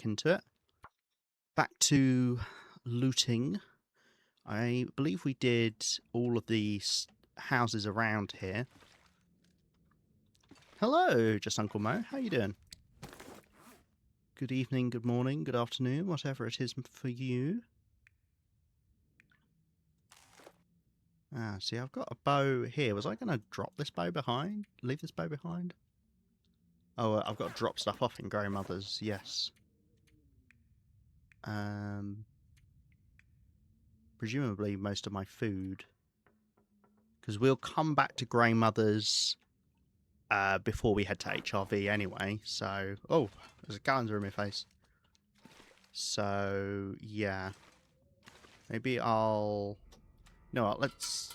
back into it. Back to looting. I believe we did all of these houses around here. Hello, just Uncle Mo. How you doing? Good evening, good morning, good afternoon, whatever it is for you. Ah, see, I've got a bow here. Was I going to drop this bow behind? Leave this bow behind? Oh, I've got to drop stuff off in grandmother's, yes. Presumably most of my food. Because we'll come back to grandmother's before we head to HRV anyway, so... Oh, there's a calendar in my face. So, yeah. Maybe I'll... No, let's...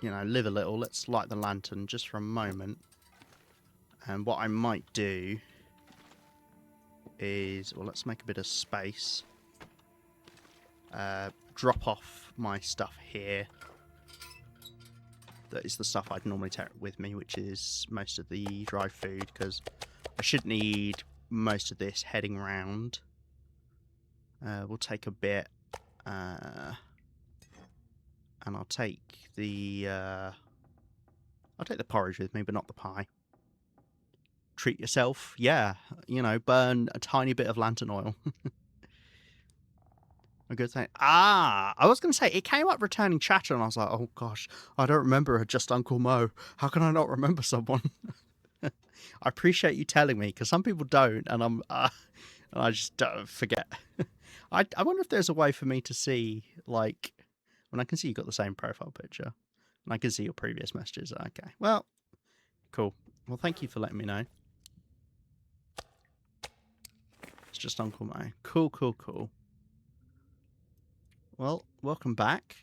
live a little. Let's light the lantern just for a moment. And what I might do is... Well, let's make a bit of space. Drop off my stuff here. That is the stuff I'd normally take with me, which is most of the dry food, because I should need most of this heading round. We'll take a bit, and I'll take the porridge with me, but not the pie. Treat yourself, yeah. Burn a tiny bit of lantern oil. A good thing. I was going to say, it came up returning chatter, and I was like, oh gosh, I don't remember just Uncle Mo. How can I not remember someone? I appreciate you telling me, because some people don't, and I just don't forget. I wonder if there's a way for me to see, like, when I can see you've got the same profile picture, and I can see your previous messages. Okay, well, cool. Well, thank you for letting me know. It's just Uncle Mo. Cool, cool, cool. Well, welcome back.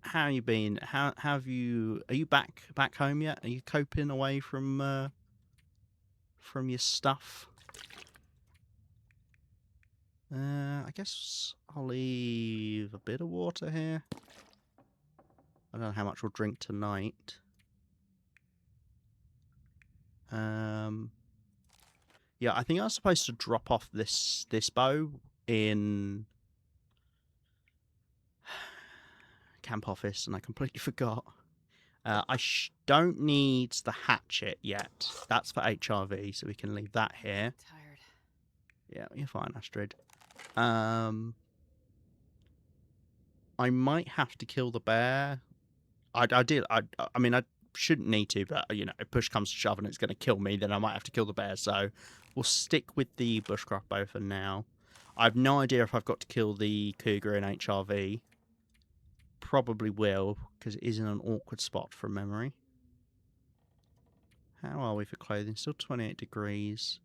How you been? How have you? Are you back home yet? Are you coping away from your stuff? I guess I'll leave a bit of water here. I don't know how much we'll drink tonight. Yeah, I think I was supposed to drop off this bow in camp office, and I completely forgot. I don't need the hatchet yet. That's for HRV, so we can leave that here. Tired. Yeah, you're fine, Astrid. I might have to kill the bear. I mean, I shouldn't need to, but if push comes to shove and it's going to kill me, then I might have to kill the bear. So we'll stick with the bushcraft bow for now. I have no idea if I've got to kill the cougar in HRV. Probably will, because it is in an awkward spot from memory. How are we for clothing? Still 28 degrees.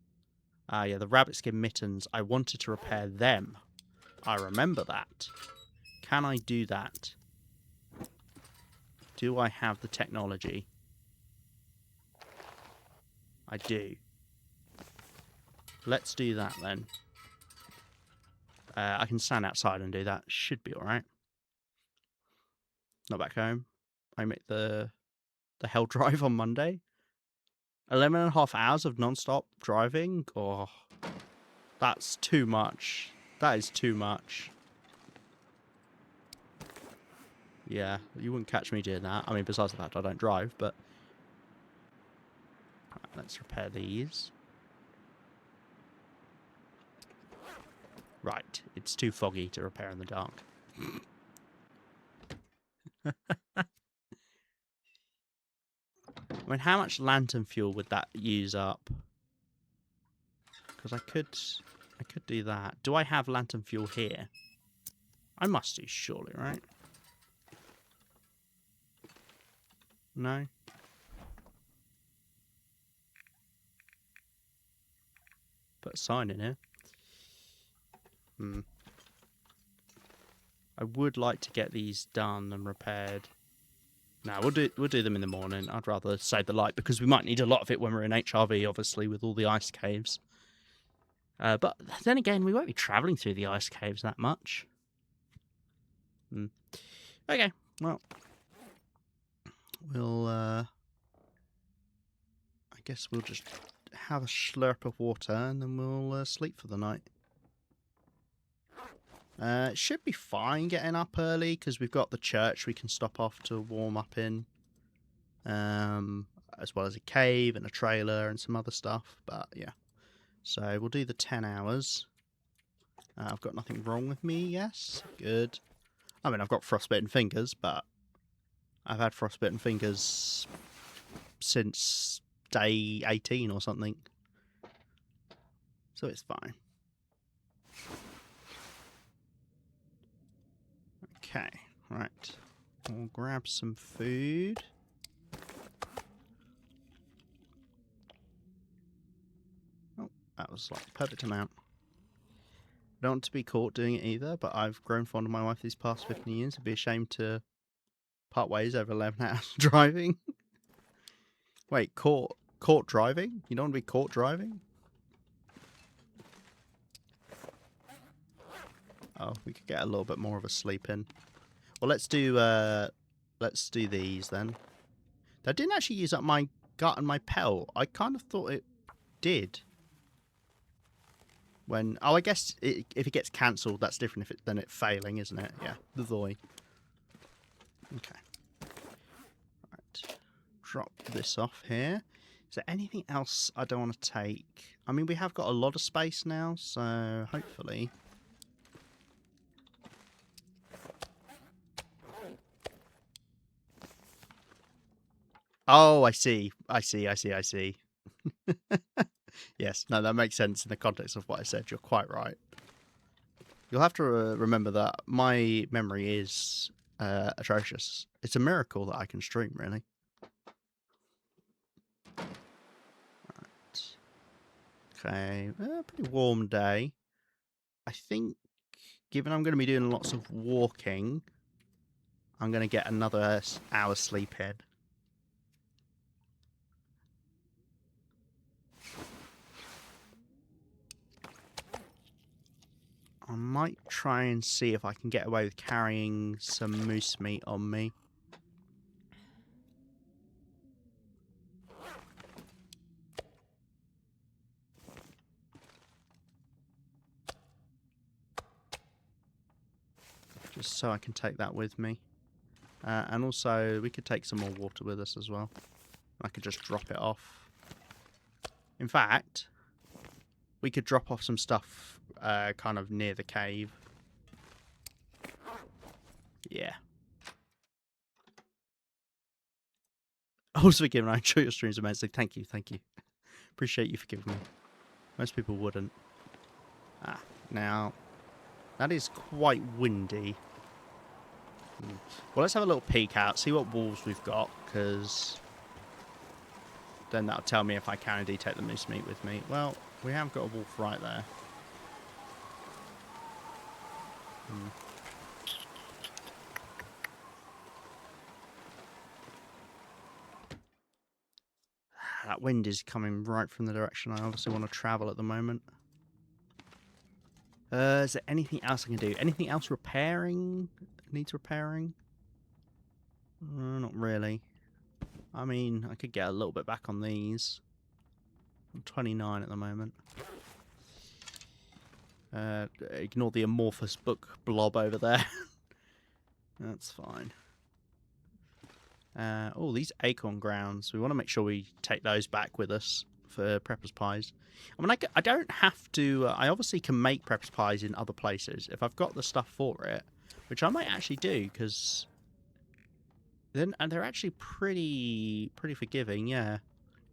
Ah, yeah, the rabbit skin mittens. I wanted to repair them. I remember that. Can I do that? Do I have the technology? I do. Let's do that then. I can stand outside and do that. Should be alright. Not back home. I make the hell drive on Monday. 11.5 hours of non-stop driving? Oh, that's too much. That is too much. Yeah, you wouldn't catch me doing that. I mean, besides the fact I don't drive, but... Right, let's repair these. Right, it's too foggy to repair in the dark. I mean, how much lantern fuel would that use up? Because I could do that. Do I have lantern fuel here? I must do, surely, right? No? Put a sign in here. I would like to get these done and repaired. No, we'll do them in the morning. I'd rather save the light, because we might need a lot of it when we're in HRV, obviously, with all the ice caves. But then again, we won't be travelling through the ice caves that much. Okay, well, we'll, I guess we'll just have a slurp of water, and then we'll sleep for the night. It should be fine getting up early, because we've got the church we can stop off to warm up in. As well as a cave and a trailer and some other stuff. But yeah. So we'll do the 10 hours. I've got nothing wrong with me, yes. Good. I mean, I've got frostbitten fingers, but I've had frostbitten fingers since day 18 or something. So it's fine. Okay, right. We'll grab some food. Oh, that was like the perfect amount. I don't want to be caught doing it either, but I've grown fond of my wife these past 15 years. It'd be a shame to part ways over 11 hours driving. Wait, caught driving? You don't want to be caught driving? Oh, we could get a little bit more of a sleep in. Well, let's do these then. That didn't actually use up my gut and my pelt. I kind of thought it did. When I guess if it gets cancelled, that's different. Then it's failing, isn't it? Yeah, the Voy. Okay. Right. Drop this off here. Is there anything else I don't want to take? I mean, we have got a lot of space now, so hopefully. Oh, I see. Yes, no, that makes sense in the context of what I said. You're quite right. You'll have to remember that my memory is atrocious. It's a miracle that I can stream, really. Right. Okay, pretty warm day. I think, given I'm going to be doing lots of walking, I'm going to get another hour sleep in. I might try and see if I can get away with carrying some moose meat on me. Just so I can take that with me. And also, we could take some more water with us as well. I could just drop it off. In fact, we could drop off some stuff kind of near the cave. Yeah. Also, forgiven. I enjoy your streams immensely. Thank you. Appreciate you forgiving me. Most people wouldn't. Now, that is quite windy. Well, let's have a little peek out, see what wolves we've got, because then that'll tell me if I can indeed take the moose meat with me. Well, we have got a wolf right there. That wind is coming right from the direction I obviously want to travel at the moment. Is there anything else I can do? Anything else repairing? Needs repairing? Not really. I mean, I could get a little bit back on these. I'm 29 at the moment. Ignore the amorphous book blob over there. That's fine. Oh, these acorn grounds. We want to make sure we take those back with us for Prepper's Pies. I mean, I don't have to... I obviously can make Prepper's Pies in other places if I've got the stuff for it, which I might actually do, because... And they're actually pretty forgiving, yeah.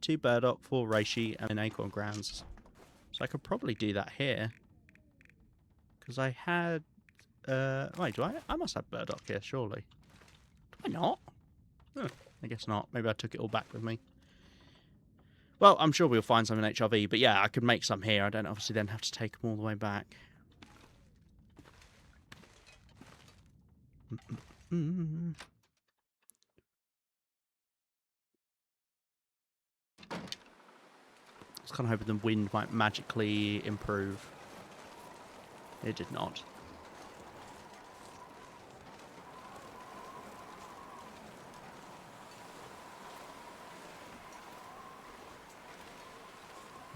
2 burdock, 4 reishi, and an acorn grounds. So I could probably do that here. Because I had... wait, do I? I must have burdock here, surely. Do I not? Huh, I guess not. Maybe I took it all back with me. Well, I'm sure we'll find some in HRV, but yeah, I could make some here. I don't obviously then have to take them all the way back. I was kind of hoping the wind might magically improve. It did not.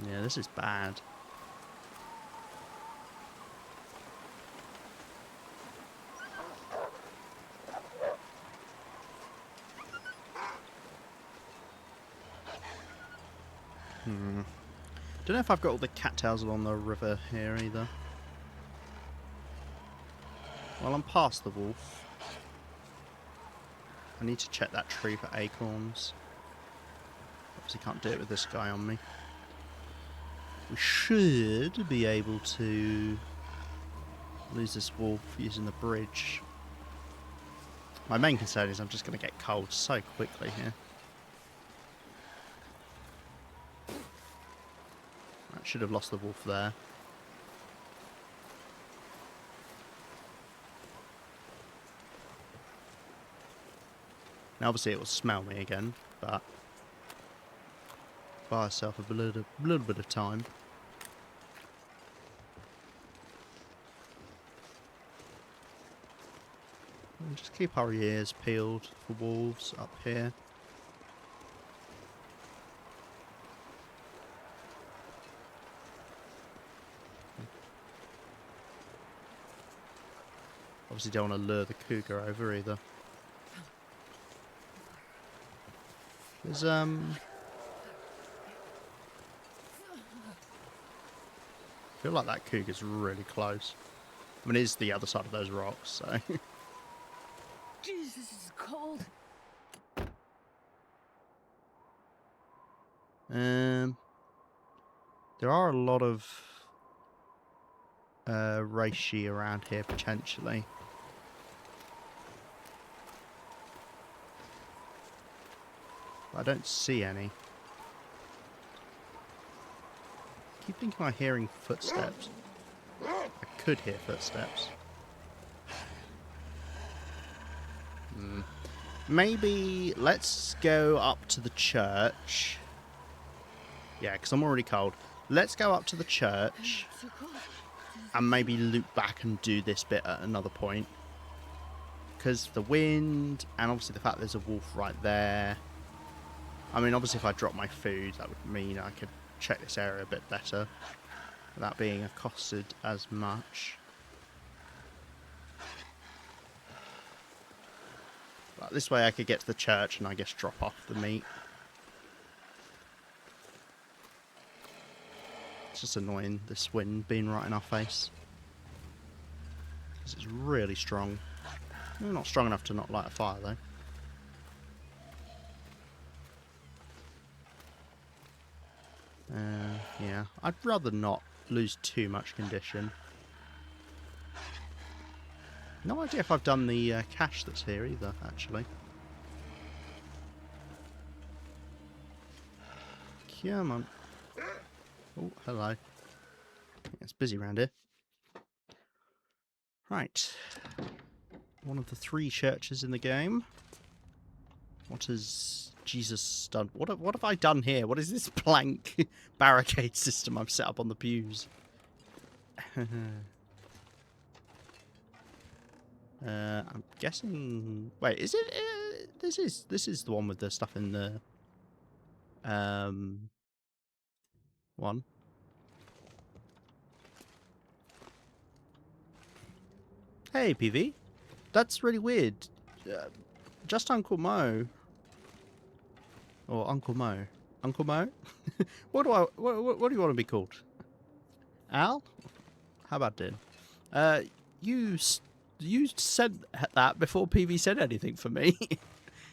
Yeah, this is bad. Don't know if I've got all the cattails along the river here either. Well, I'm past the wolf. I need to check that tree for acorns. Obviously can't do it with this guy on me. We should be able to lose this wolf using the bridge. My main concern is I'm just going to get cold so quickly here. I should have lost the wolf there. Now obviously it will smell me again, but buy yourself a little bit of time. And just keep our ears peeled for wolves up here. Obviously don't want to lure the cougar over either. There's I feel like that cougar's really close. I mean, it's the other side of those rocks, so. Jeez, this is cold. There are a lot of reishi around here potentially. I don't see any. I keep thinking I'm hearing footsteps. I could hear footsteps. Maybe let's go up to the church. Yeah, because I'm already cold. Let's go up to the church and maybe loop back and do this bit at another point. Because the wind and obviously the fact there's a wolf right there. I mean, obviously if I drop my food, that would mean I could check this area a bit better without being accosted as much. But this way I could get to the church and I guess drop off the meat. It's just annoying, this wind being right in our face. Because it's really strong. Well, not strong enough to not light a fire though. Yeah, I'd rather not lose too much condition. No idea if I've done the cache that's here either, actually. Come on. Oh, hello. It's busy around here. Right. One of the 3 churches in the game. What has Jesus done? What have I done here? What is this plank barricade system I've set up on the pews? I'm guessing. Wait, is it? This is the one with the stuff in the one. Hey, PV. That's really weird. Just Uncle Mo. Or Uncle Mo. Uncle Mo? What do you want to be called? Al? How about Din? You said that before PV said anything for me.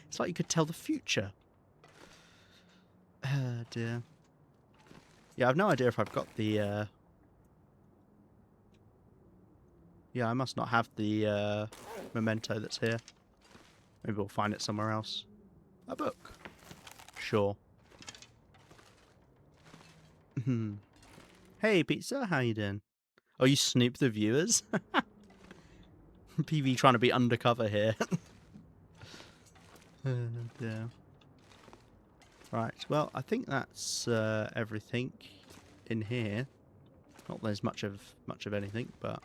It's like you could tell the future. Dear. Yeah, I've no idea if I've got the yeah, I must not have the memento that's here. Maybe we'll find it somewhere else. A book. Sure. Hey, Pizza, how you doing? Oh, you snoop the viewers? PV trying to be undercover here. Yeah. Right, well, I think that's everything in here. Not there's much of anything, but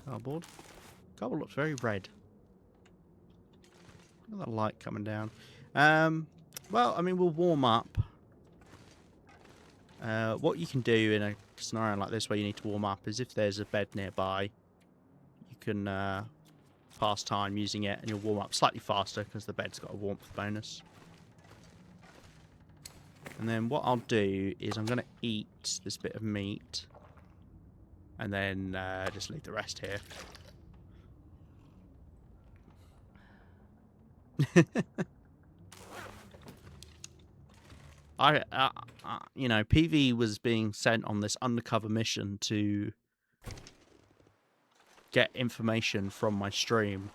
cardboard. Cardboard looks very red. Look at that light coming down. Well, I mean, we'll warm up. What you can do in a scenario like this where you need to warm up is if there's a bed nearby, you can pass time using it and you'll warm up slightly faster because the bed's got a warmth bonus. And then what I'll do is I'm going to eat this bit of meat and then just leave the rest here. You know, PV was being sent on this undercover mission to get information from my stream.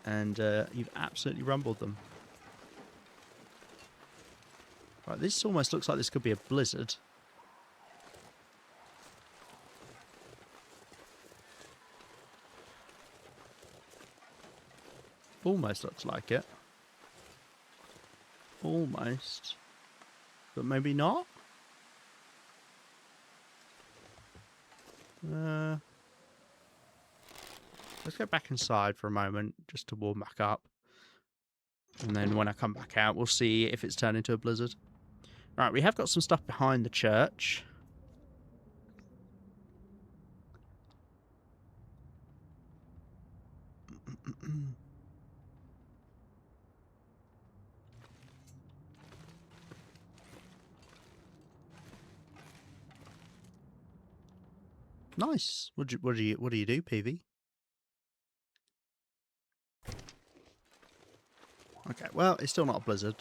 And you've absolutely rumbled them. Right, this almost looks like this could be a blizzard. Almost looks like it. Almost. But maybe not? Let's go back inside for a moment, just to warm back up. And then when I come back out, we'll see if it's turned into a blizzard. Right, we have got some stuff behind the church. Nice. What do you do, PV? Okay, well, it's still not a blizzard.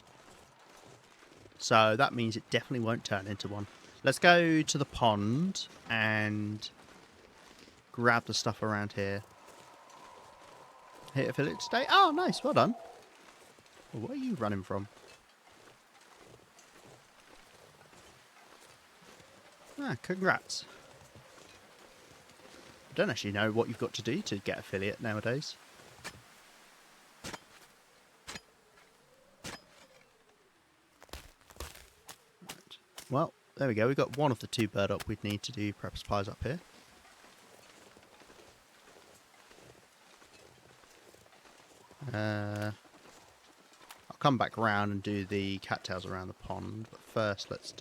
So that means it definitely won't turn into one. Let's go to the pond and grab the stuff around here. Hit affiliate today. Oh, nice. Well done. Well, where are you running from? Ah, congrats. I don't actually know what you've got to do to get affiliate nowadays. Right. Well, there we go. We've got one of the two bird up we'd need to do prep supplies up here. I'll come back around and do the cattails around the pond, but first let's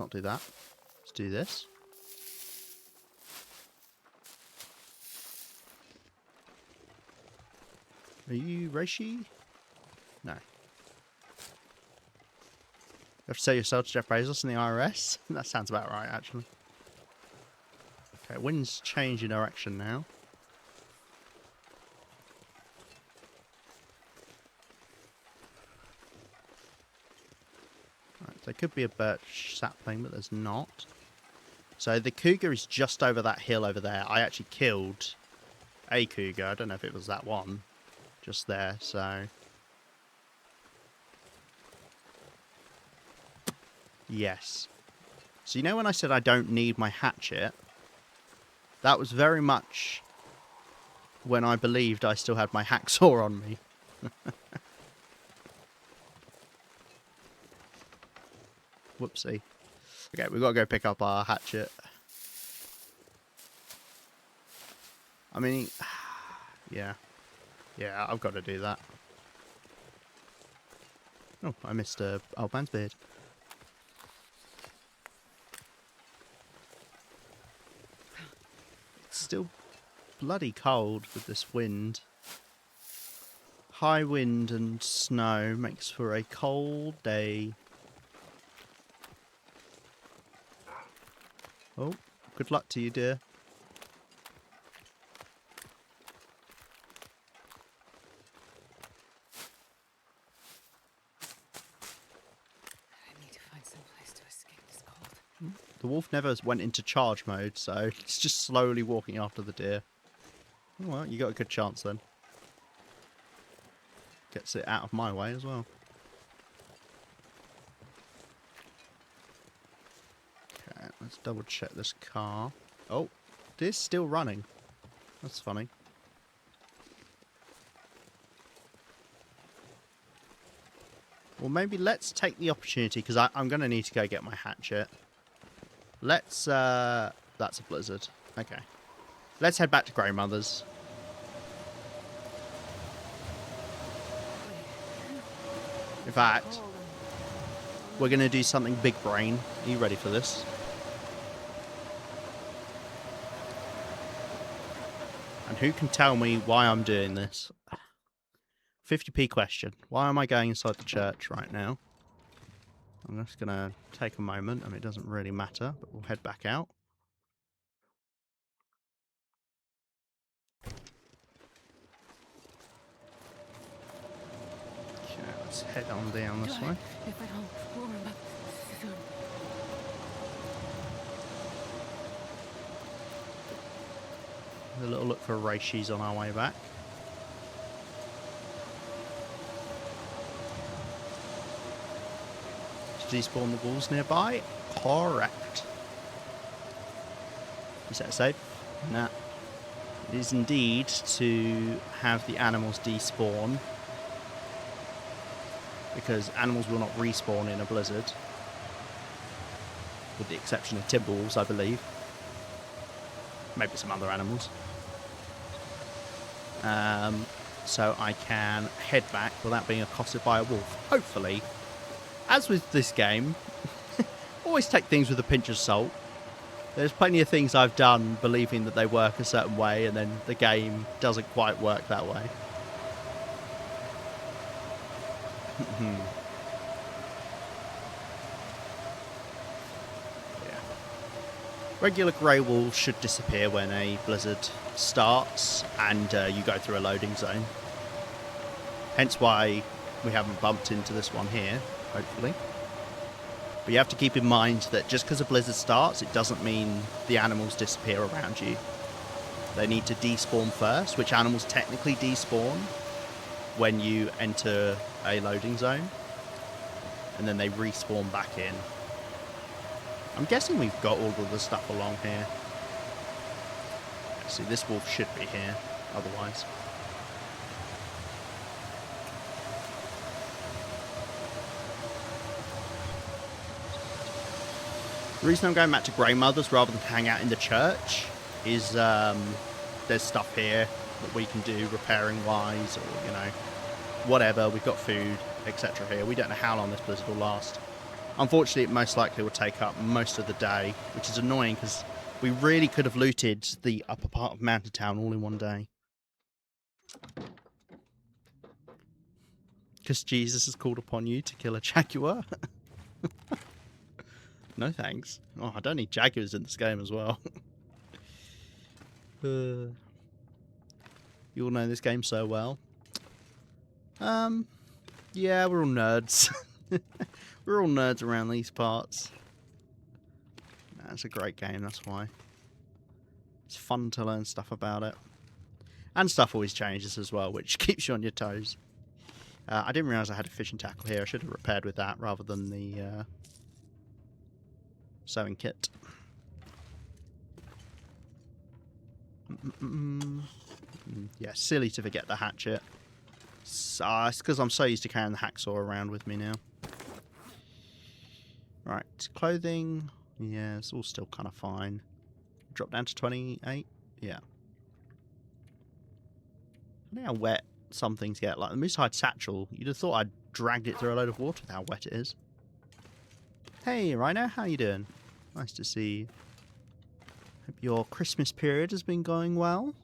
not do that. Let's do this. Are you Reishi? No. You have to sell yourself to Jeff Bezos in the IRS? That sounds about right, actually. Okay, wind's changing direction now. Right, there could be a birch sapling, but there's not. So the cougar is just over that hill over there. I actually killed a cougar. I don't know if it was that one. Just there, so... Yes. So you know when I said I don't need my hatchet? That was very much when I believed I still had my hacksaw on me. Whoopsie. Okay, we've got to go pick up our hatchet. I mean... Yeah. Yeah, I've got to do that. Oh, I missed a old man's beard. It's still bloody cold with this wind. High wind and snow makes for a cold day. Oh, good luck to you, dear. The wolf never went into charge mode, so it's just slowly walking after the deer. Oh, well, you got a good chance then. Gets it out of my way as well. Okay, let's double check this car. Oh, deer's still running. That's funny. Well, maybe let's take the opportunity, because I'm going to need to go get my hatchet. Let's, that's a blizzard. Okay. Let's head back to Grandmother's. In fact, we're going to do something big brain. Are you ready for this? And who can tell me why I'm doing this? 50p question. Why am I going inside the church right now? I'm just going to take a moment. I mean, it doesn't really matter, but we'll head back out. Okay, let's head on down this way. If I don't warm up soon. A little look for Reishis on our way back. To despawn the wolves nearby? Correct. Is that safe? Nah. It is indeed to have the animals despawn, because animals will not respawn in a blizzard, with the exception of timber wolves, I believe. Maybe some other animals. So I can head back without being accosted by a wolf. Hopefully. As with this game, always take things with a pinch of salt. There's plenty of things I've done believing that they work a certain way, and then the game doesn't quite work that way. Yeah. Regular grey wolves should disappear when a blizzard starts and you go through a loading zone. Hence why we haven't bumped into this one here, hopefully. But you have to keep in mind that just because a blizzard starts, it doesn't mean the animals disappear around you. They need to despawn first, which animals technically despawn when you enter a loading zone. And then they respawn back in. I'm guessing we've got all of the stuff along here. See, this wolf should be here, otherwise. The reason I'm going back to Greymothers rather than hang out in the church is there's stuff here that we can do repairing wise, or, you know, whatever. We've got food, etc. here. We don't know how long this blizzard will last. Unfortunately, it most likely will take up most of the day, which is annoying because we really could have looted the upper part of Mountain Town all in one day. Because Jesus has called upon you to kill a jaguar. No thanks. Oh, I don't need jaguars in this game as well. You all know this game so well. Yeah, we're all nerds. We're all nerds around these parts. Nah, it's a great game, that's why. It's fun to learn stuff about it. And stuff always changes as well, which keeps you on your toes. I didn't realise I had a fishing tackle here. I should have repaired with that rather than the sewing kit. Yeah, silly to forget the hatchet. It's because I'm so used to carrying the hacksaw around with me now. Right, clothing. Yeah, it's all still kind of fine. Drop down to 28. Yeah. I know how wet some things get. Like the moose hide satchel. You'd have thought I'd dragged it through a load of water with how wet it is. Hey, Rhino, how you doing? Nice to see you. Hope your Christmas period has been going well.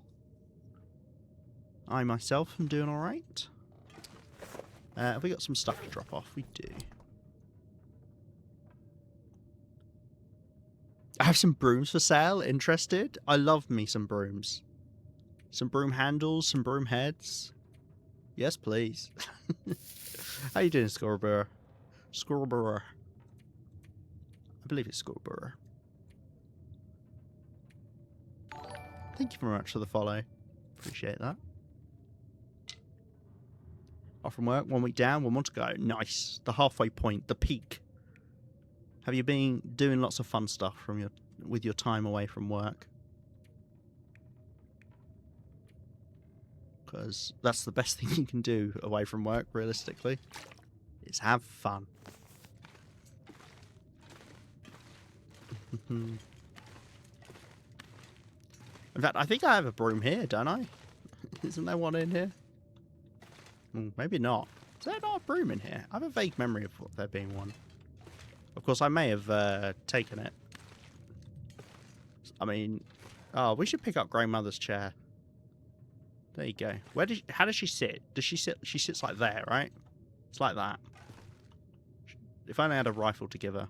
I myself am doing alright. Have we got some stuff to drop off? We do. I have some brooms for sale. Interested? I love me some brooms. Some broom handles, some broom heads. Yes, please. How you doing, Scarborough? Scarborough. I believe it's Scarborough. Thank you very much for the follow. Appreciate that. Off from work, 1 week down, 1 month to go. Nice. The halfway point, the peak. Have you been doing lots of fun stuff with your time away from work? Because that's the best thing you can do away from work, realistically, is have fun. In fact, I think I have a broom here, don't I? Isn't there one in here? Maybe not. Is there not a broom in here? I have a vague memory of there being one. Of course, I may have taken it. I mean, oh, we should pick up grandmother's chair. There you go. How does she sit? Does she sit? She sits like there, right? It's like that. If I only had a rifle to give her.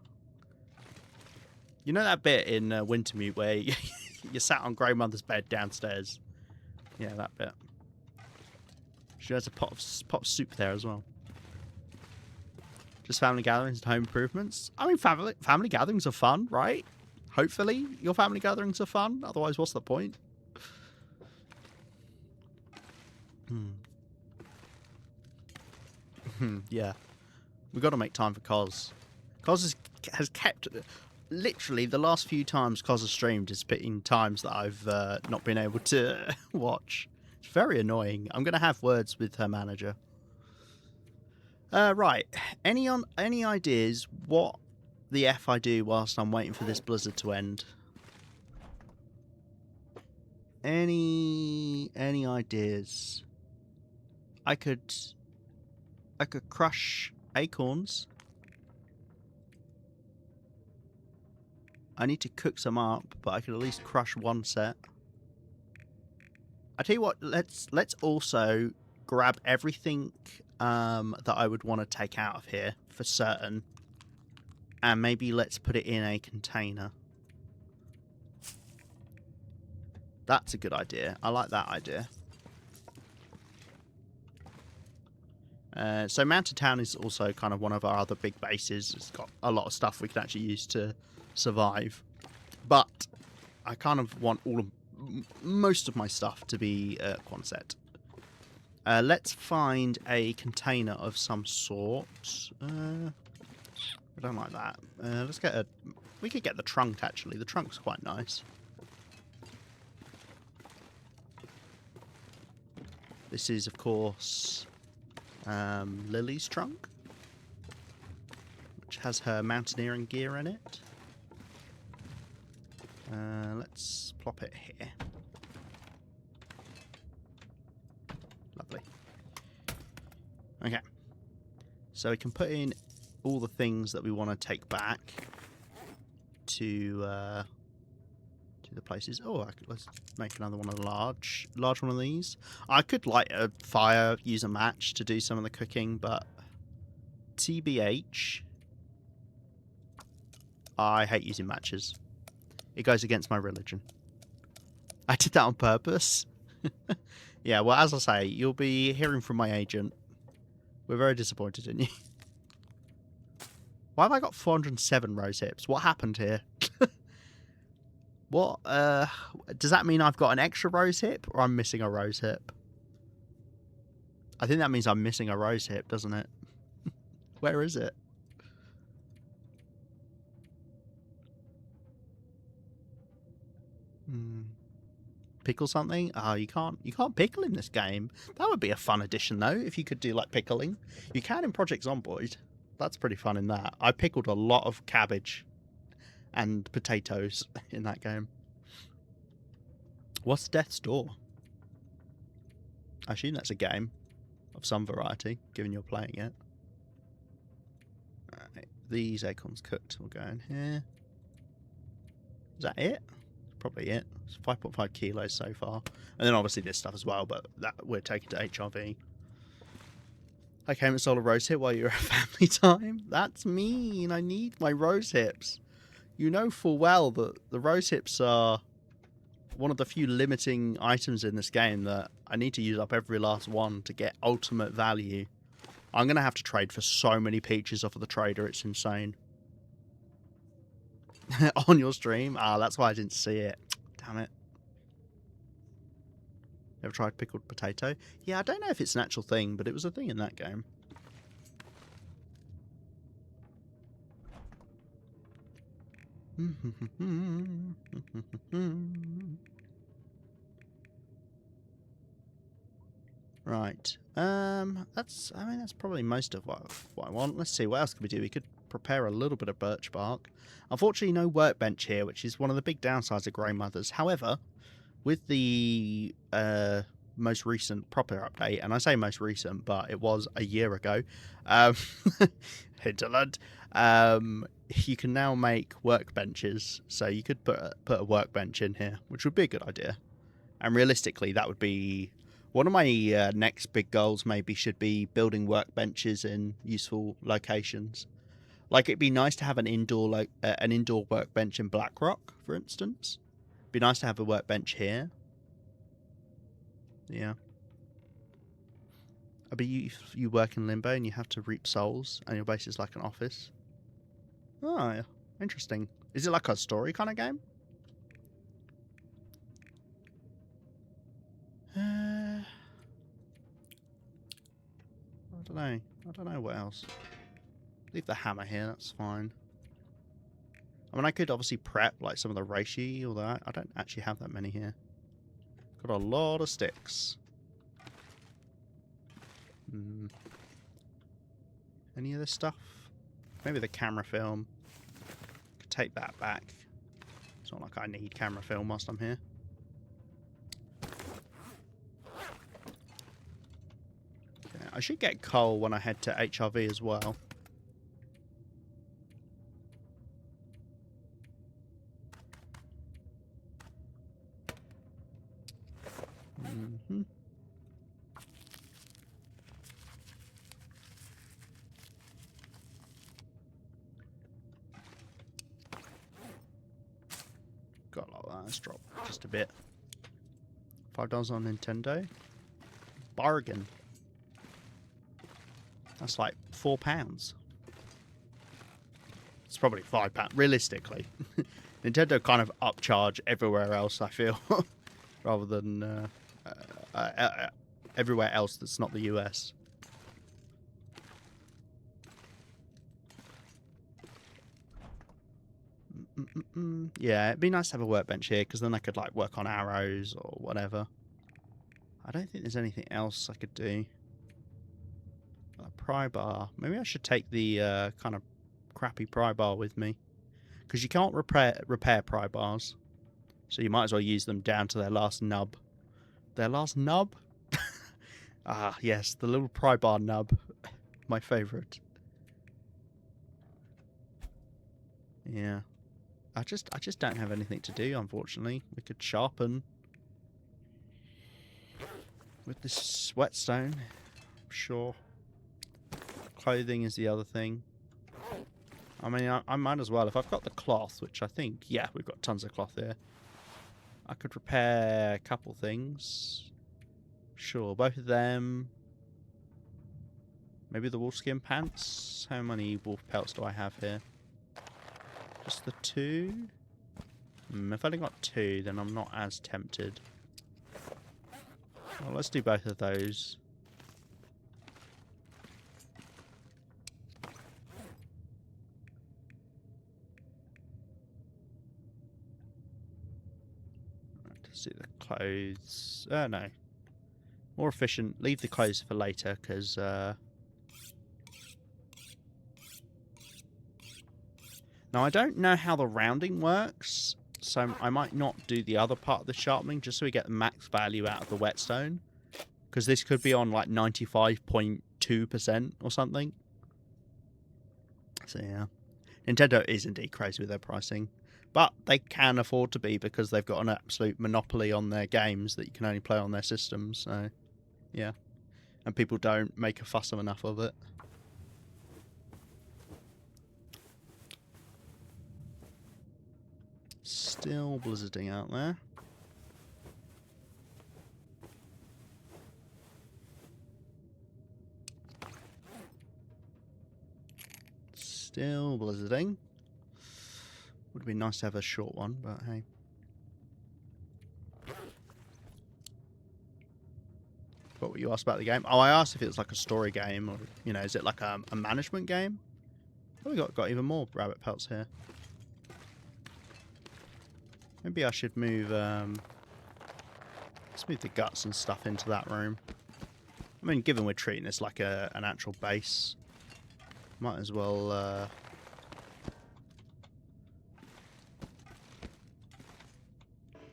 You know that bit in Wintermute where you sat on grandmother's bed downstairs? Yeah, that bit. She has a pot of soup there as well. Just family gatherings and home improvements. I mean, family gatherings are fun, right? Hopefully your family gatherings are fun. Otherwise, what's the point? Yeah. We've got to make time for Cos. Cos has kept... Literally, the last few times Cos has streamed has been times that I've not been able to watch. It's very annoying. I'm going to have words with her manager. Right. Any ideas what the F I do whilst I'm waiting for this blizzard to end? Any ideas? I could crush acorns. I need to cook some up, but I could at least crush one set. I tell you what, let's also grab everything that I would want to take out of here for certain, and maybe let's put it in a container. That's a good idea. I like that idea. So Mountain Town is also kind of one of our other big bases. It's got a lot of stuff we can actually use to survive. But I kind of want most of my stuff to be Quonset. Let's find a container of some sort. I don't like that. Let's get a... We could get the trunk, actually. The trunk's quite nice. This is, of course, Lily's trunk, which has her mountaineering gear in it. Let's plop it here. Lovely. Okay. So we can put in all the things that we want to take back to the places. Oh, let's make another one, a large one of these. I could light a fire, use a match to do some of the cooking, but TBH, I hate using matches. It goes against my religion. I did that on purpose. Yeah, well, as I say, you'll be hearing from my agent. We're very disappointed in you. Why have I got 407 rose hips? What happened here? What, does that mean I've got an extra rose hip, or I'm missing a rose hip? I think that means I'm missing a rose hip, doesn't it? Where is it? Pickle something? Oh, you can't pickle in this game. That would be a fun addition, though, if you could do, like, pickling. You can in Project Zomboid. That's pretty fun in that. I pickled a lot of cabbage and potatoes in that game. What's Death's Door? I assume that's a game of some variety, given you're playing it. Alright, these acorns cooked will go in here. Is that it? Probably it. It's 5.5 kilos so far. And then obviously this stuff as well, but that we're taking to HRV. I came and stole a rose hip while you were at family time. That's mean. I need my rose hips. You know full well that the rose hips are one of the few limiting items in this game that I need to use up every last one to get ultimate value. I'm going to have to trade for so many peaches off of the trader. It's insane. On your stream? Ah, that's why I didn't see it. Damn it. Ever tried pickled potato? Yeah, I don't know if it's an actual thing, but it was a thing in that game. Right. That's probably most of what I want. Let's see, what else can we do? We could prepare a little bit of birch bark. Unfortunately, no workbench here, which is one of the big downsides of Grey Mothers. However, with the most recent proper update, and I say most recent, but it was a year ago, Hinterland, you can now make workbenches. So you could put a workbench in here, which would be a good idea. And realistically, that would be one of my next big goals. Maybe should be building workbenches in useful locations. Like it'd be nice to have an indoor workbench in Blackrock, for instance. Be nice to have a workbench here. Yeah. I mean, you work in Limbo and you have to reap souls, and your base is like an office. Oh, yeah. Interesting. Is it like a story kind of game? I don't know. I don't know what else. Leave the hammer here, that's fine. I mean, I could obviously prep like some of the reishi or that. I don't actually have that many here. Got a lot of sticks. Any of this stuff? Maybe the camera film. Could take that back. It's not like I need camera film whilst I'm here. Okay, I should get coal when I head to HRV as well. Got a lot of that. Let's drop just a bit. $5 on Nintendo. Bargain. That's like £4. It's probably £5 realistically. Nintendo kind of upcharge everywhere else, I feel, rather than everywhere else that's not the US. Yeah, it'd be nice to have a workbench here, because then I could like work on arrows or whatever. I don't think there's anything else I could do. A pry bar. Maybe I should take the kind of crappy pry bar with me, because you can't repair pry bars, so you might as well use them down to their last nub. Their last nub? Ah, yes, the little pry bar nub. My favourite. Yeah. I just don't have anything to do, unfortunately. We could sharpen with this whetstone. Sure. Clothing is the other thing. I mean, I might as well. If I've got the cloth, which I think, yeah, we've got tons of cloth here. I could repair a couple things. Sure, both of them. Maybe the wolfskin pants. How many wolf pelts do I have here? Just the 2? If I only got 2, then I'm not as tempted. Well, let's do both of those. Let's do the clothes. No. More efficient. Leave the clothes for later, because now, I don't know how the rounding works, so I might not do the other part of the sharpening, just so we get the max value out of the whetstone. Because this could be on like 95.2% or something. So yeah. Nintendo is indeed crazy with their pricing. But they can afford to be, because they've got an absolute monopoly on their games that you can only play on their systems. So, yeah. And people don't make a fuss enough of it. Still blizzarding out there. Still blizzarding. Would be nice to have a short one, but hey. What were you asked about the game? Oh, I asked if it was like a story game, or, you know, is it like a management game? Oh, we got even more rabbit pelts here. Maybe I should move, let's move the guts and stuff into that room. I mean, given we're treating this like an actual base, might as well,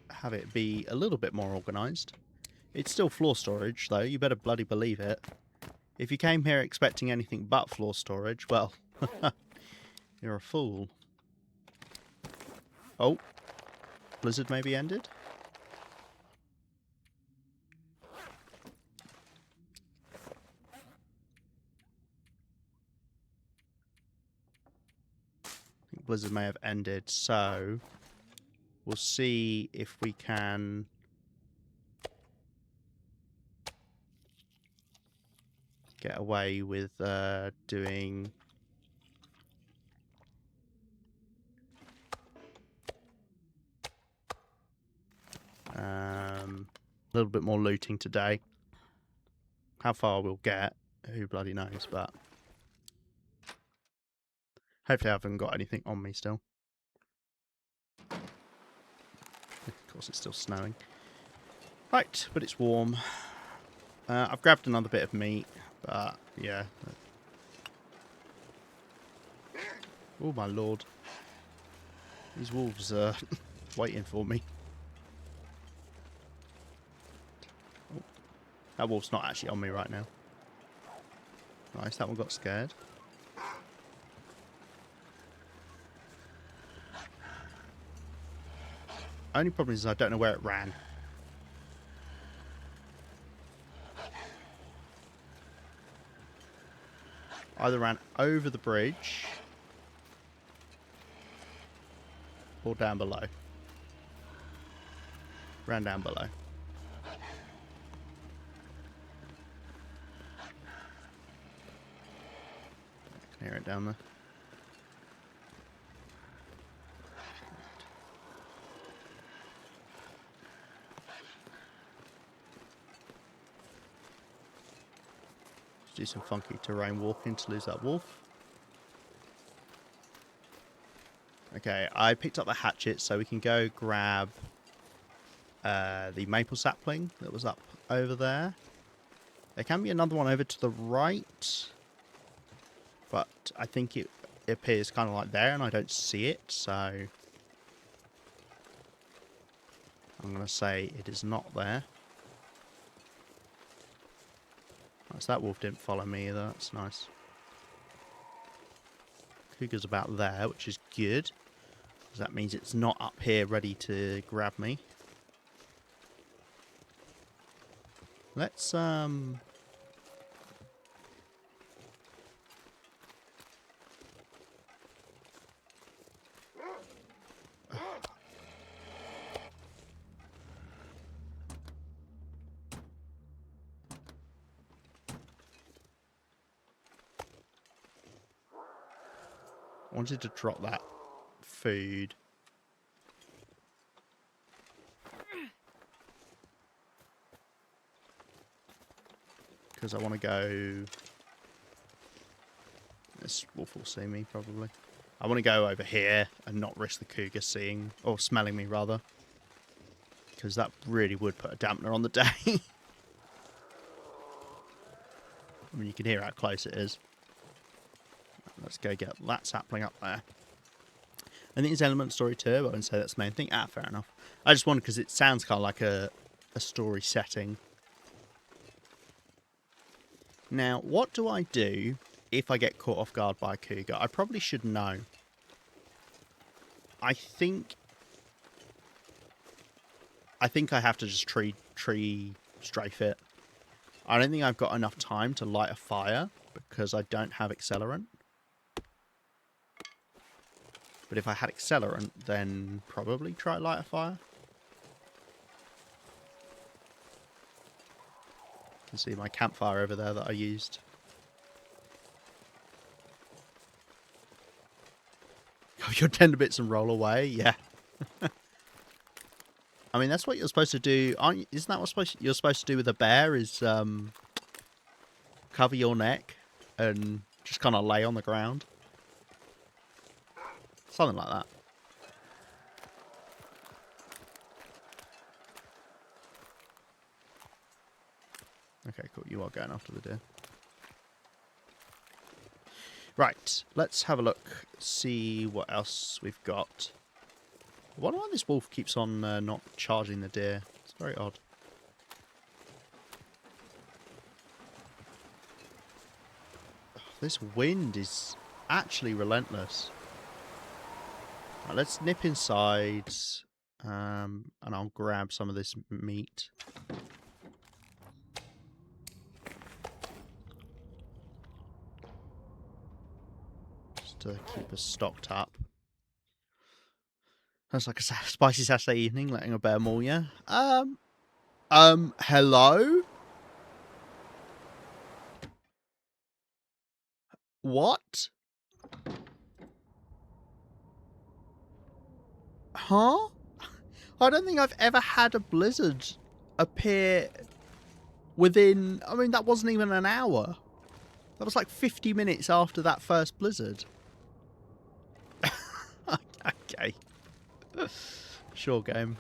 have it be a little bit more organised. It's still floor storage, though. You better bloody believe it. If you came here expecting anything but floor storage, well, You're a fool. Oh. Blizzard maybe ended? I think Blizzard may have ended, so we'll see if we can get away with doing a little bit more looting today. How far we'll get, who bloody knows, but hopefully I haven't got anything on me still. Of course it's still snowing. Right, but it's warm. I've grabbed another bit of meat, but yeah. Oh my lord. These wolves are waiting for me. Oh, that wolf's not actually on me right now. Nice, that one got scared. Only problem is I don't know where it ran. Either ran over the bridge or down below. Ran down below. I can hear it down there. Do some funky terrain walking to lose that wolf. Okay, I picked up the hatchet so we can go grab the maple sapling that was up over there. There can be another one over to the right, but I think it appears kind of like there and I don't see it, so I'm going to say it is not there. So that wolf didn't follow me either, that's nice. Cougar's about there, which is good. That means it's not up here ready to grab me. Let's I wanted to drop that food. Because I want to go... This wolf will see me, probably. I want to go over here and not risk the cougar seeing, or smelling me, rather. Because that really would put a dampener on the day. I mean, you can hear how close it is. Let's go get that sapling up there. I think it's element story too, but I wouldn't say that's the main thing. Ah, fair enough. I just wondered because it sounds kind of like a story setting. Now, what do I do if I get caught off guard by a cougar? I probably should know. I think I have to just tree strafe it. I don't think I've got enough time to light a fire because I don't have accelerant. But if I had accelerant, then probably try light a fire. You can see my campfire over there that I used. Oh, your tender bits and roll away, yeah. I mean, that's what you're supposed to do. Isn't that what you're supposed to do with a bear? Is cover your neck and just kind of lay on the ground. Something like that. Okay, cool. You are going after the deer. Right, let's have a look. See what else we've got. I wonder why this wolf keeps on not charging the deer. It's very odd. This wind is actually relentless. Right, let's nip inside, and I'll grab some of this meat. Just to keep us stocked up. Sounds like a spicy Saturday evening, letting a bear maul you. Hello? What? Huh? I don't think I've ever had a blizzard appear within... I mean, that wasn't even an hour. That was like 50 minutes after that first blizzard. Okay. Sure, game.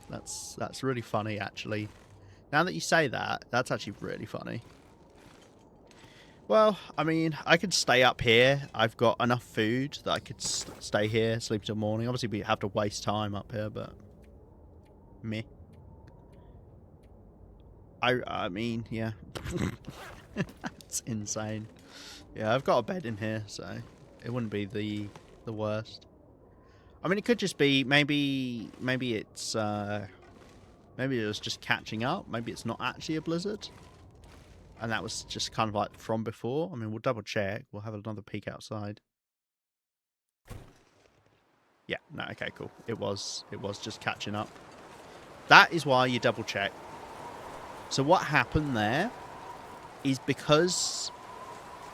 That's really funny, actually. Now that you say that, that's actually really funny. Well, I mean, I could stay up here. I've got enough food that I could stay here, sleep till morning. Obviously, we have to waste time up here, but... meh. I mean, yeah. That's insane. Yeah, I've got a bed in here, so it wouldn't be the worst. I mean, it could just be maybe it's maybe it was just catching up. Maybe it's not actually a blizzard, and that was just kind of like from before. I mean, we'll double check. We'll have another peek outside. Yeah, no, okay, cool. It was just catching up. That is why you double check. So what happened there is because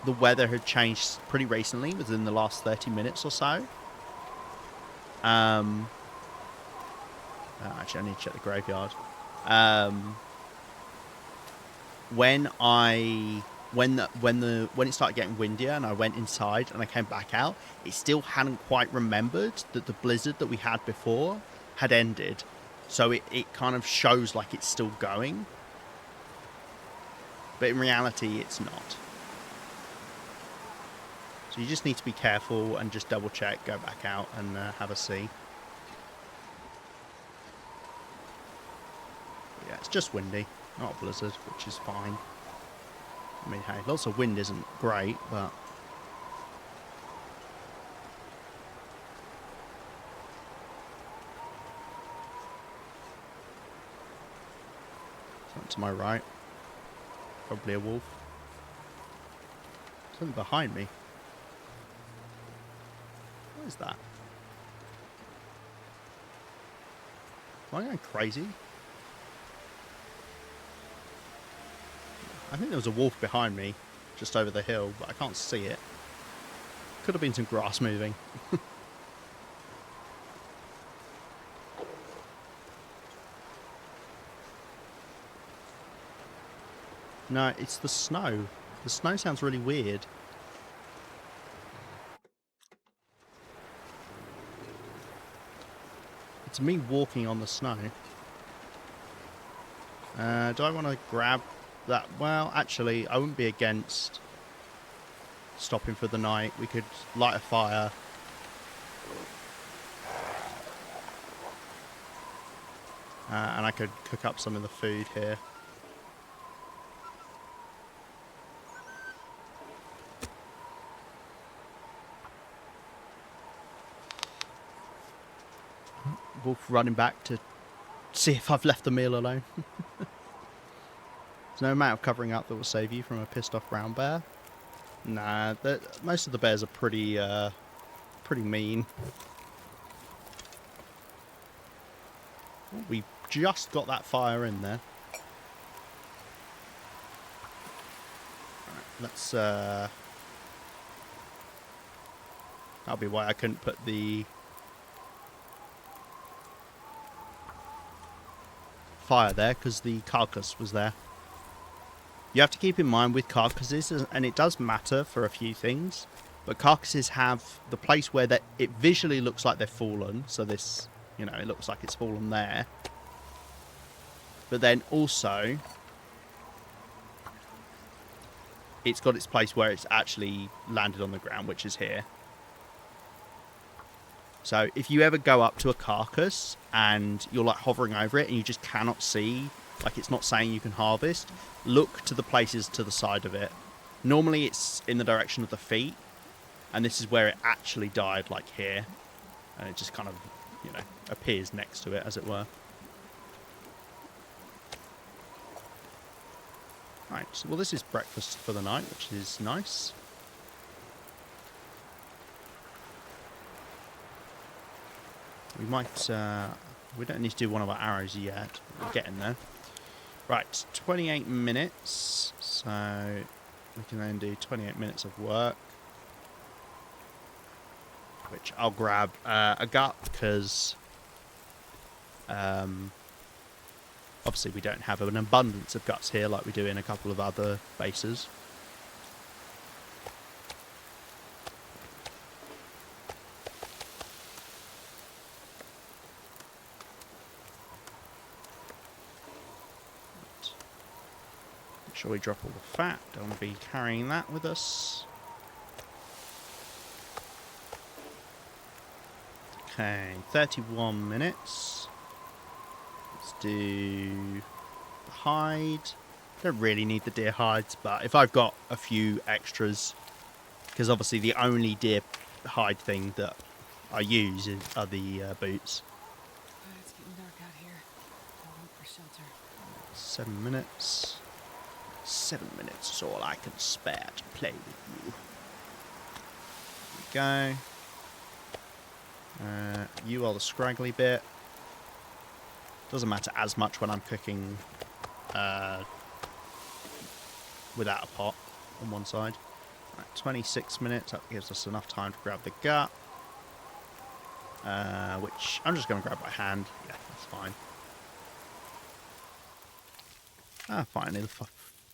the weather had changed pretty recently, within the last 30 minutes or so. Actually, I need to check the graveyard. When it started getting windier and I went inside and I came back out, it still hadn't quite remembered that the blizzard that we had before had ended. So it kind of shows like it's still going. But in reality, it's not. So you just need to be careful and just double check, go back out and have a see. Yeah, it's just windy, not a blizzard, which is fine. I mean, hey, lots of wind isn't great, but... something to my right. Probably a wolf. Something behind me. What is that? Am I going crazy? I think there was a wolf behind me, just over the hill, but I can't see it. Could have been some grass moving. No, it's the snow. The snow sounds really weird. It's me walking on the snow. Do I want to grab that? Well, actually, I wouldn't be against stopping for the night. We could light a fire. And I could cook up some of the food here. Wolf running back to see if I've left the meal alone. There's no amount of covering up that will save you from a pissed off brown bear. Nah, most of the bears are pretty mean. We just got that fire in there. Right, let's that'll be why I couldn't put the fire there, because the carcass was there. You have to keep in mind with carcasses, and it does matter for a few things, but carcasses have the place where it visually looks like they're fallen, so this, you know, it looks like it's fallen there. But then also, it's got its place where it's actually landed on the ground, which is here. So if you ever go up to a carcass and you're like hovering over it and you just cannot see, like it's not saying you can harvest, look to the places to the side of it. Normally it's in the direction of the feet, and this is where it actually died, like here. And it just kind of, you know, appears next to it, as it were. Right, well, this is breakfast for the night, which is nice. We might, we don't need to do one of our arrows yet. We're getting there. Right, 28 minutes, so we can then do 28 minutes of work. Which I'll grab a gut, because obviously we don't have an abundance of guts here like we do in a couple of other bases. Make sure we drop all the fat. Don't want to be carrying that with us. Okay, 31 minutes. Let's do the hide. Don't really need the deer hides, but if I've got a few extras, because obviously the only deer hide thing that I use are the boots. It's getting dark out here. I'll look for shelter. 7 minutes. 7 minutes is all I can spare to play with you. There we go. You are the scraggly bit. Doesn't matter as much when I'm cooking without a pot on one side. Right, 26 minutes, that gives us enough time to grab the gut. Which I'm just going to grab by hand. Yeah, that's fine. Ah, finally the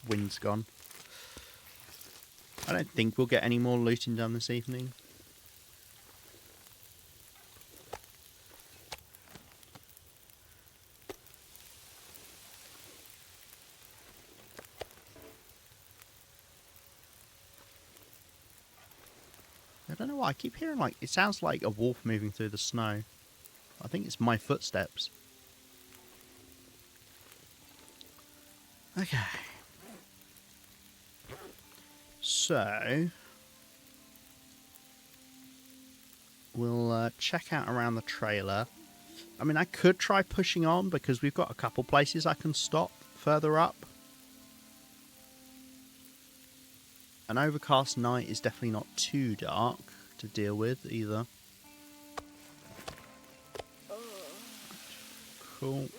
wind's gone. I don't think we'll get any more looting done this evening. I don't know why, I keep hearing like, it sounds like a wolf moving through the snow. I think it's my footsteps. Okay. So, we'll check out around the trailer. I mean, I could try pushing on because we've got a couple places I can stop further up. An overcast night is definitely not too dark to deal with either. Cool.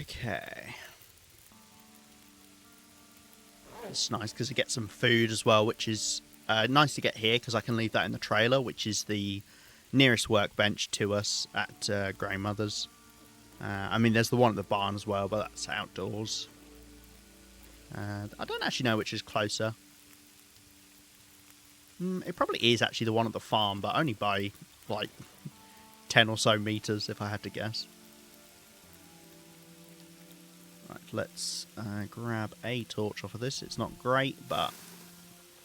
Okay. It's nice because I get some food as well, which is nice to get here because I can leave that in the trailer, which is the nearest workbench to us at Grandmother's. I mean, there's the one at the barn as well, but that's outdoors. I don't actually know which is closer. It probably is actually the one at the farm, but only by, like, 10 or so meters, if I had to guess. Right, let's grab a torch off of this. It's not great, but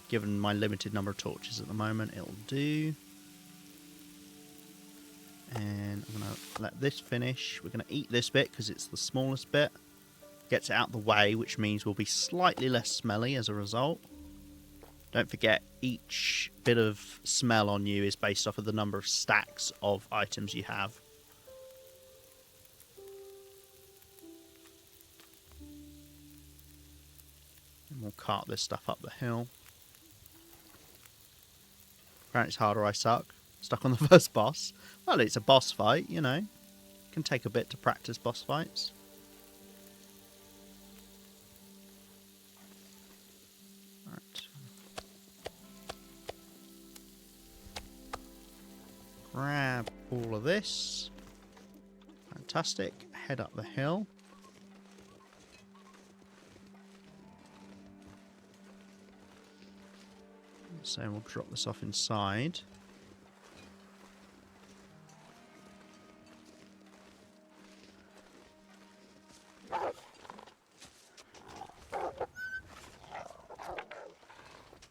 given my limited number of torches at the moment, it'll do. And I'm going to let this finish. We're going to eat this bit because it's the smallest bit. Gets it out the way, which means we'll be slightly less smelly as a result. Don't forget, each bit of smell on you is based off of the number of stacks of items you have. And we'll cart this stuff up the hill. Apparently it's harder I suck. Stuck on the first boss. Well, it's a boss fight, you know. It can take a bit to practice boss fights. Right. Grab all of this. Fantastic. Head up the hill. So we'll drop this off inside.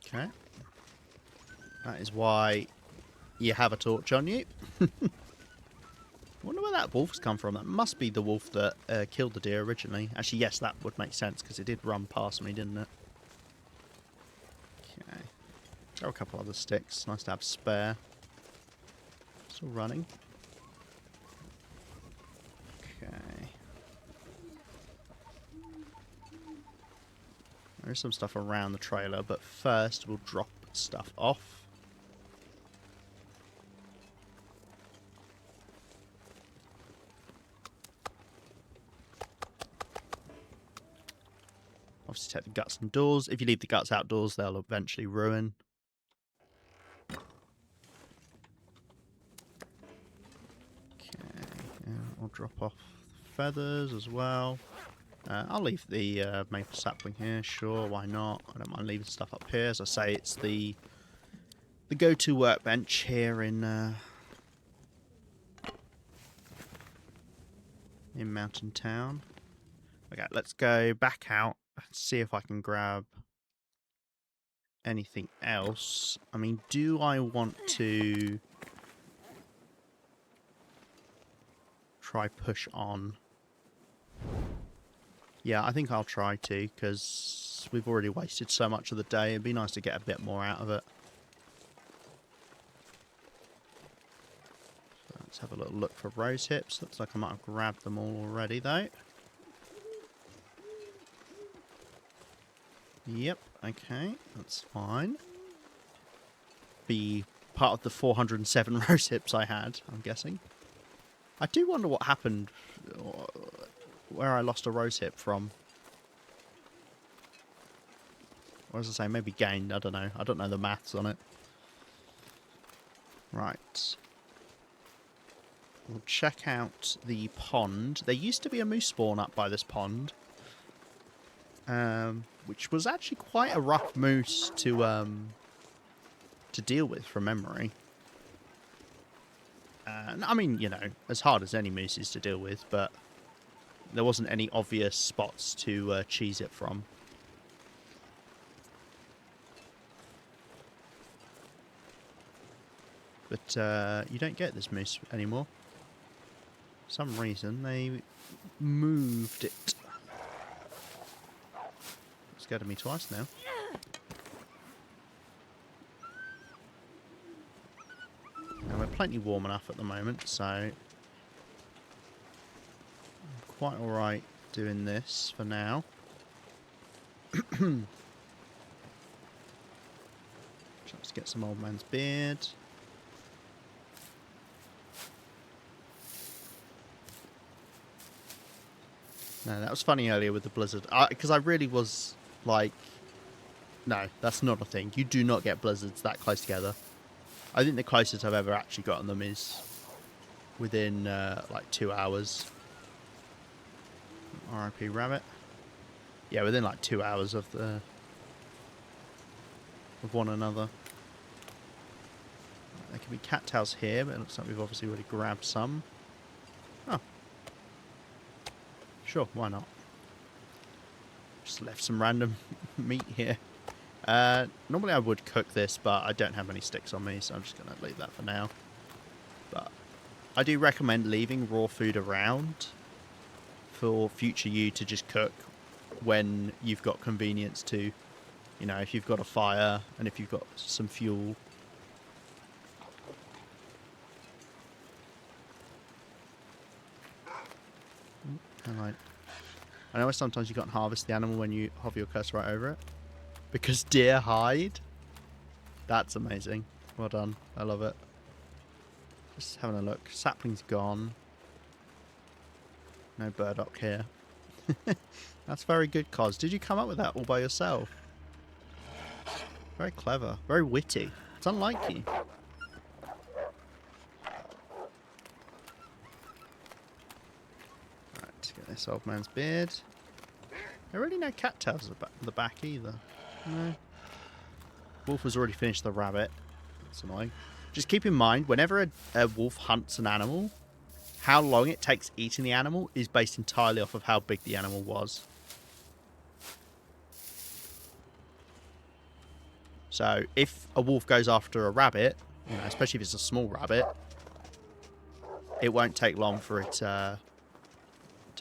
Okay. That is why you have a torch on you. Wonder where that wolf's come from. That must be the wolf that killed the deer originally. Actually, yes, that would make sense because it did run past me, didn't it? Throw a couple other sticks. Nice to have spare. Still running. Okay. There's some stuff around the trailer, but first we'll drop stuff off. Obviously take the guts indoors. If you leave the guts outdoors, they'll eventually ruin. Okay, yeah, I'll drop off the feathers as well. I'll leave the maple sapling here, sure, why not? I don't mind leaving stuff up here. As I say, it's the go-to workbench here in Mountain Town. Okay, let's go back out and see if I can grab anything else. I mean, do I want to try push on? Yeah, I think I'll try to, because we've already wasted so much of the day. It'd be nice to get a bit more out of it. So let's have a little look for rose hips. Looks like I might have grabbed them all already, though. Yep, okay, that's fine. Be part of the 407 rose hips I had, I'm guessing. I do wonder what happened, where I lost a rose hip from. Or as I say, maybe gained, I don't know. I don't know the maths on it. Right. We'll check out the pond. There used to be a moose spawn up by this pond. Which was actually quite a rough moose to deal with from memory. I mean, you know, as hard as any moose is to deal with, but there wasn't any obvious spots to cheese it from. But you don't get this moose anymore. For some reason, they moved it. Scared of me twice now. Now we're plenty warm enough at the moment, so I'm quite alright doing this for now. Let's get some old man's beard. No, that was funny earlier with the blizzard. Because I really was like, no, that's not a thing. You do not get blizzards that close together. I think the closest I've ever actually gotten them is within like 2 hours. RIP rabbit. Yeah, within like 2 hours of one another. There can be cattails here, but it looks like we've obviously already grabbed some. Oh. Sure, why not? Just left some random meat here. Normally I would cook this, but I don't have any sticks on me, so I'm just going to leave that for now. But I do recommend leaving raw food around for future you to just cook when you've got convenience to. You know, if you've got a fire and if you've got some fuel. Alright. I know sometimes you can't harvest the animal when you hover your cursor right over it. Because deer hide. That's amazing. Well done. I love it. Just having a look. Sapling's gone. No burdock here. That's very good, Cos. Did you come up with that all by yourself? Very clever. Very witty. It's unlike you. Right, get this old man's beard. There are really no cattails at the back either. No. Wolf has already finished the rabbit. That's annoying. Just keep in mind, whenever a wolf hunts an animal, how long it takes eating the animal is based entirely off of how big the animal was. So if a wolf goes after a rabbit, you know, especially if it's a small rabbit, it won't take long for it to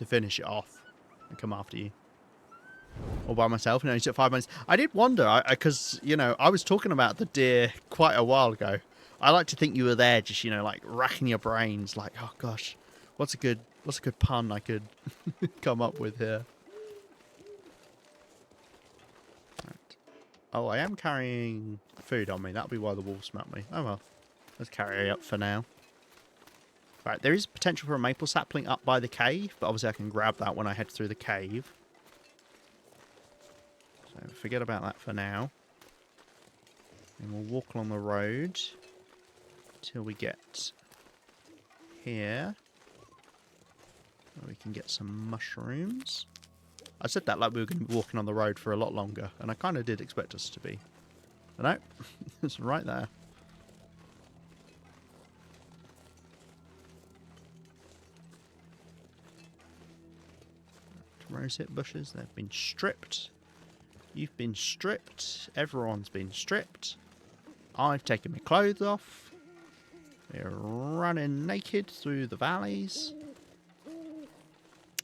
finish it off and come after you. all by myself, and it only took 5 minutes. I did wonder, because, you know, I was talking about the deer quite a while ago. I like to think you were there, just, you know, like, racking your brains, like, oh, gosh, what's a good pun I could come up with here? Right. Oh, I am carrying food on me. That'll be why the wolves smelt me. Oh, well. Let's carry it up for now. Right, there is potential for a maple sapling up by the cave, but obviously I can grab that when I head through the cave. So forget about that for now. And we'll walk along the road till we get here. Where we can get some mushrooms. I said that like we were going to be walking on the road for a lot longer, and I kind of did expect us to be. But no, it's right there. Rosehip bushes, they've been stripped. You've been stripped. Everyone's been stripped. I've taken my clothes off. We're running naked through the valleys.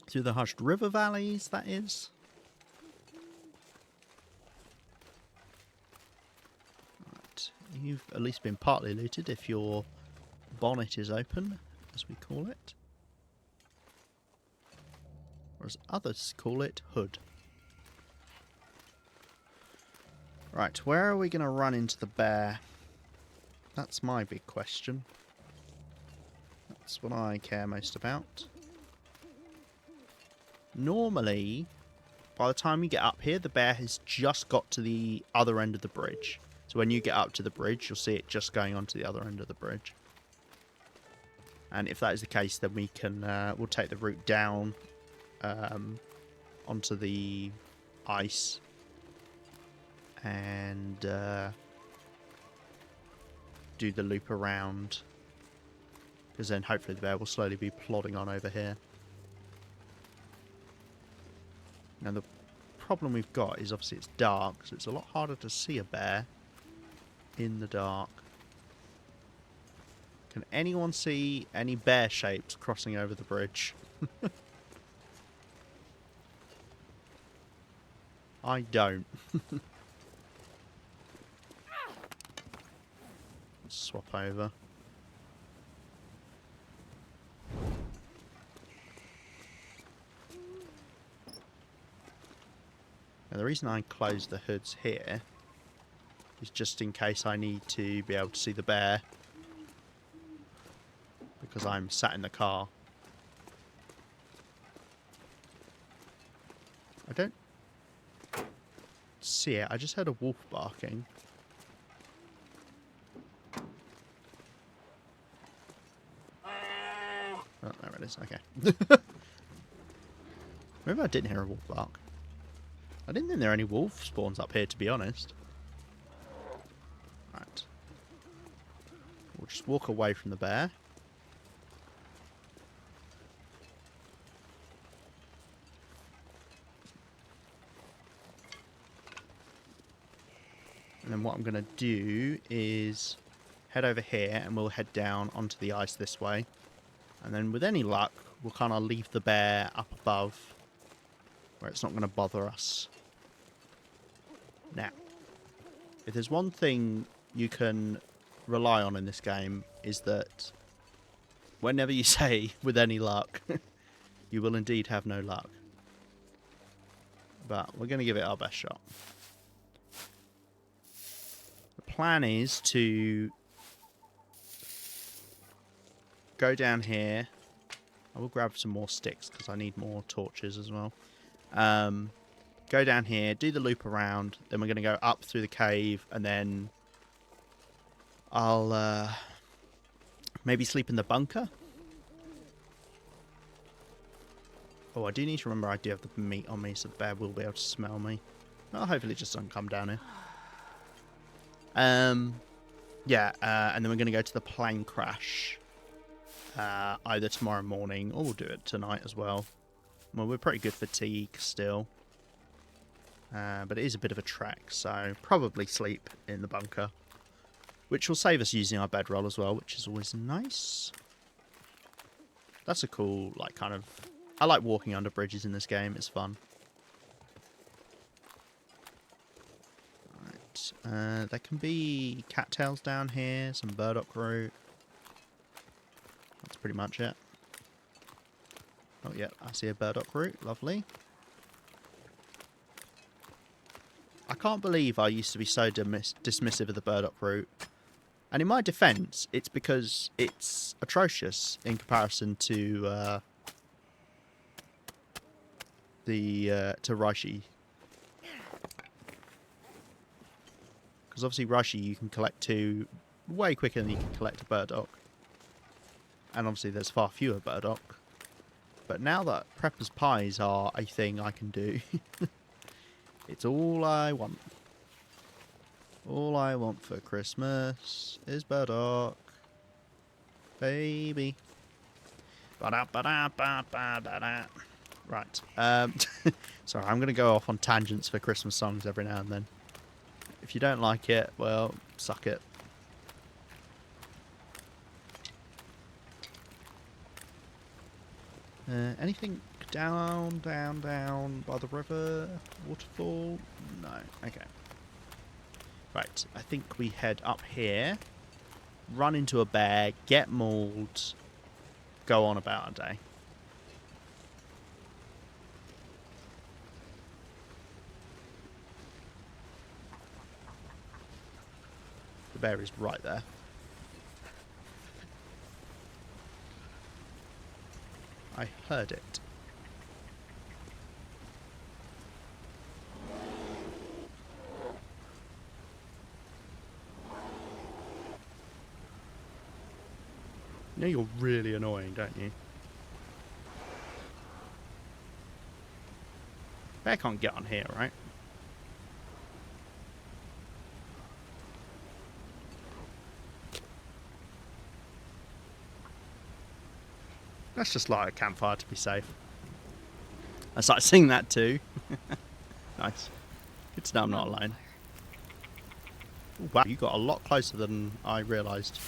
Through the hushed river valleys, that is. Right. You've at least been partly looted if your bonnet is open, as we call it. Or as others call it, hood. Right, where are we going to run into the bear? That's my big question. That's what I care most about. Normally, by the time you get up here, the bear has just got to the other end of the bridge. So when you get up to the bridge, you'll see it just going on to the other end of the bridge. And if that is the case, then we can we'll take the route down onto the ice and do the loop around, because then hopefully the bear will slowly be plodding on over here. Now the problem we've got is obviously it's dark, so it's a lot harder to see a bear in the dark. Can anyone see any bear shapes crossing over the bridge? I don't. Swap over. Now the reason I closed the hoods here is just in case I need to be able to see the bear, because I'm sat in the car. I don't see it. I just heard a wolf barking. Oh, there it is. Okay. Maybe I didn't hear a wolf bark. I didn't think there were any wolf spawns up here, to be honest. Right. We'll just walk away from the bear. And then what I'm going to do is head over here and we'll head down onto the ice this way. And then with any luck, we'll kind of leave the bear up above where it's not going to bother us. Now, if there's one thing you can rely on in this game, is that whenever you say with any luck, you will indeed have no luck. But we're going to give it our best shot. The plan is to go down here. I will grab some more sticks because I need more torches as well. Go down here, do the loop around, then we're going to go up through the cave, and then I'll maybe sleep in the bunker. Oh, I do need to remember I do have the meat on me, so the bear will be able to smell me. Well, hopefully it just doesn't come down here. Yeah, and then we're going to go to the plane crash either tomorrow morning, or we'll do it tonight as well. Well, we're pretty good fatigue still. But it is a bit of a trek, so probably sleep in the bunker. Which will save us using our bedroll as well, which is always nice. That's a cool, like, kind of... I like walking under bridges in this game, it's fun. There can be cattails down here, some burdock root. That's pretty much it. Oh yeah, I see a burdock root. Lovely. I can't believe I used to be so dismissive of the burdock root. And in my defence, it's because it's atrocious in comparison to to reishi. Because obviously reishi you can collect two way quicker than you can collect a burdock. And obviously there's far fewer burdock. But now that prepper's pies are a thing I can do, it's all I want. All I want for Christmas is burdock. Baby. Ba-da-ba-da-ba-ba-da-da. Right. Sorry, I'm going to go off on tangents for Christmas songs every now and then. If you don't like it, well, suck it. Anything down by the river? Waterfall? No. Okay. Right, I think we head up here, run into a bear, get mauled, go on about a day. The bear is right there. I heard it. You know you're really annoying, don't you? Bear can't get on here, right? Let's just light a campfire to be safe. I started singing that too. Nice. Good to know I'm not alone. Ooh, wow, you got a lot closer than I realised.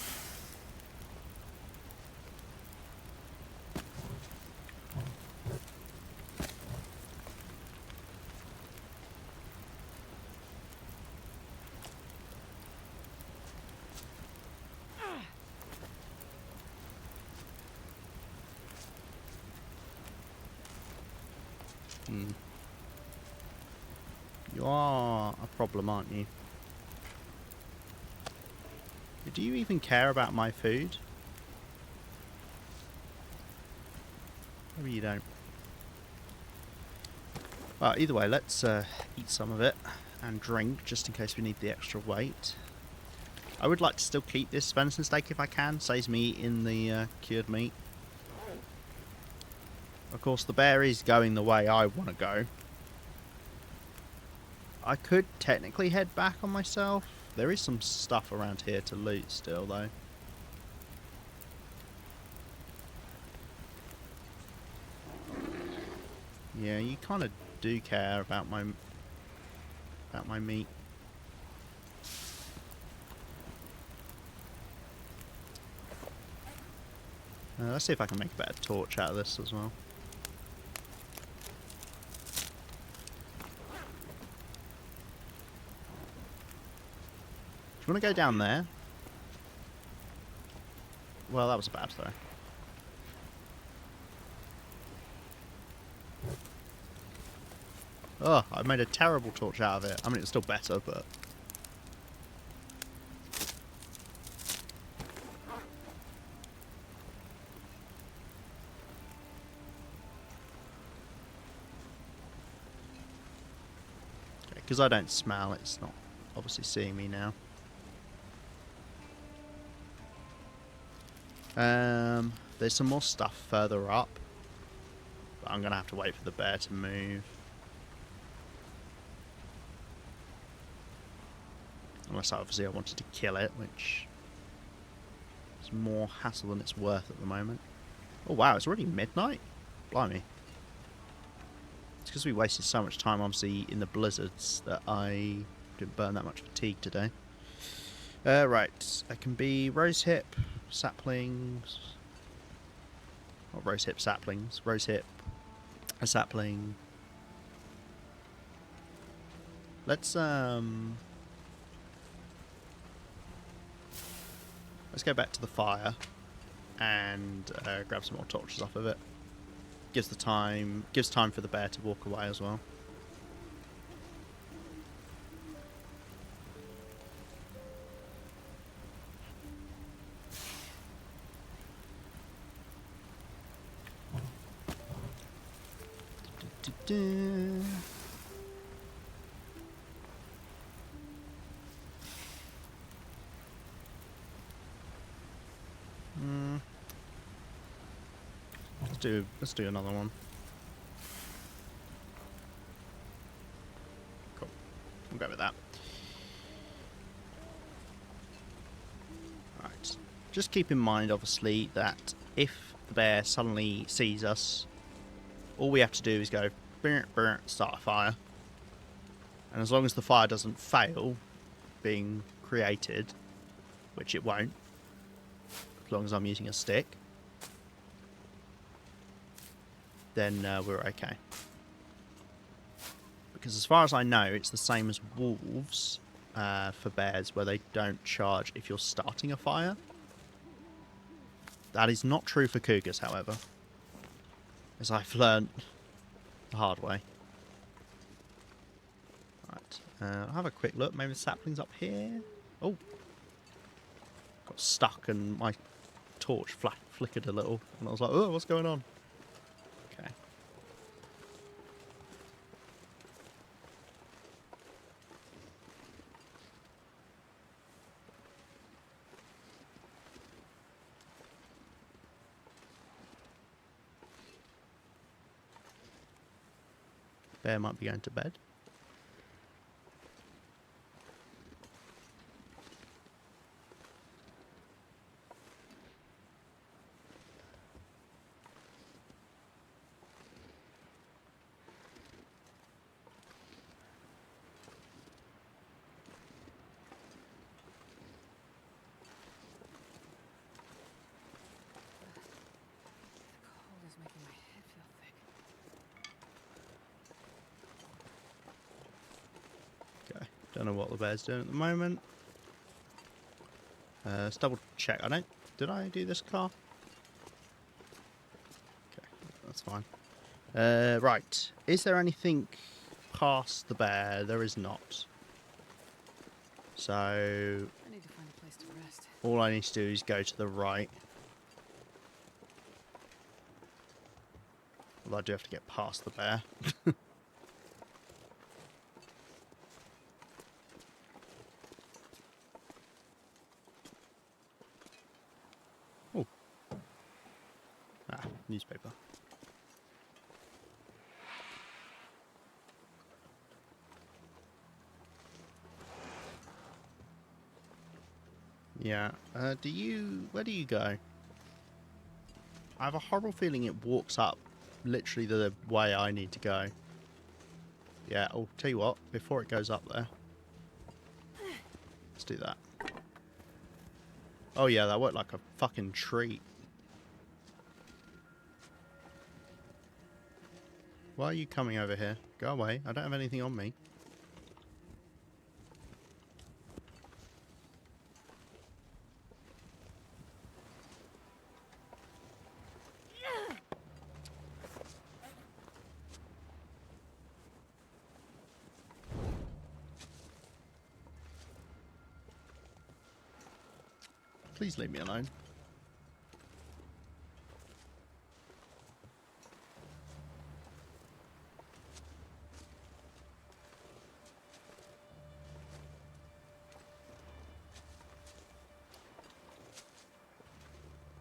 You are a problem, aren't you? Do you even care about my food? Maybe you don't. Well, either way, let's eat some of it and drink, just in case we need the extra weight. I would like to still keep this venison steak if I can. Saves me eating the cured meat. Of course, the bear is going the way I want to go. I could technically head back on myself. There is some stuff around here to loot still, though. Yeah, you kind of do care about my meat. Let's see if I can make a better torch out of this as well. Do you want to go down there? Well, that was a bad throw. Oh, I made a terrible torch out of it. I mean, it's still better, but... because I don't smell, it's not obviously seeing me now. There's some more stuff further up, but I'm gonna have to wait for the bear to move. Unless obviously I wanted to kill it, which is more hassle than it's worth at the moment. Oh wow, it's already midnight? Blimey. It's because we wasted so much time obviously in the blizzards that I didn't burn that much fatigue today. Right, it can be rosehip, saplings. Not rosehip saplings, rosehip, a sapling. Let's Let's go back to the fire and grab some more torches off of it. Gives time for the bear to walk away as well. Let's do another one. Cool. We'll go with that. Right. Just keep in mind, obviously, that if the bear suddenly sees us, all we have to do is go burr, burr, start a fire. And as long as the fire doesn't fail being created, which it won't, as long as I'm using a stick, then we're okay. Because as far as I know, it's the same as wolves for bears, where they don't charge if you're starting a fire. That is not true for cougars, however, as I've learned the hard way. Right, I'll have a quick look. Maybe the sapling's up here. Oh, got stuck and my torch flickered a little, and I was like, "Oh, what's going on?" Okay. Bear might be going to bed. The cold is making my head feel thick. Okay. Don't know what the bear's doing at the moment. Let's double check. Did I do this car? Okay, that's fine. Right. Is there anything past the bear? There is not. So I need to find a place to rest. all I need to do is go to the right. Although I do have to get past the bear. Oh. Newspaper. Yeah. Where do you go? I have a horrible feeling it walks up literally the way I need to go. Yeah, I'll tell you what, before it goes up there. Let's do that. Oh yeah, that worked like a fucking treat. Why are you coming over here? Go away, I don't have anything on me. Please leave me alone.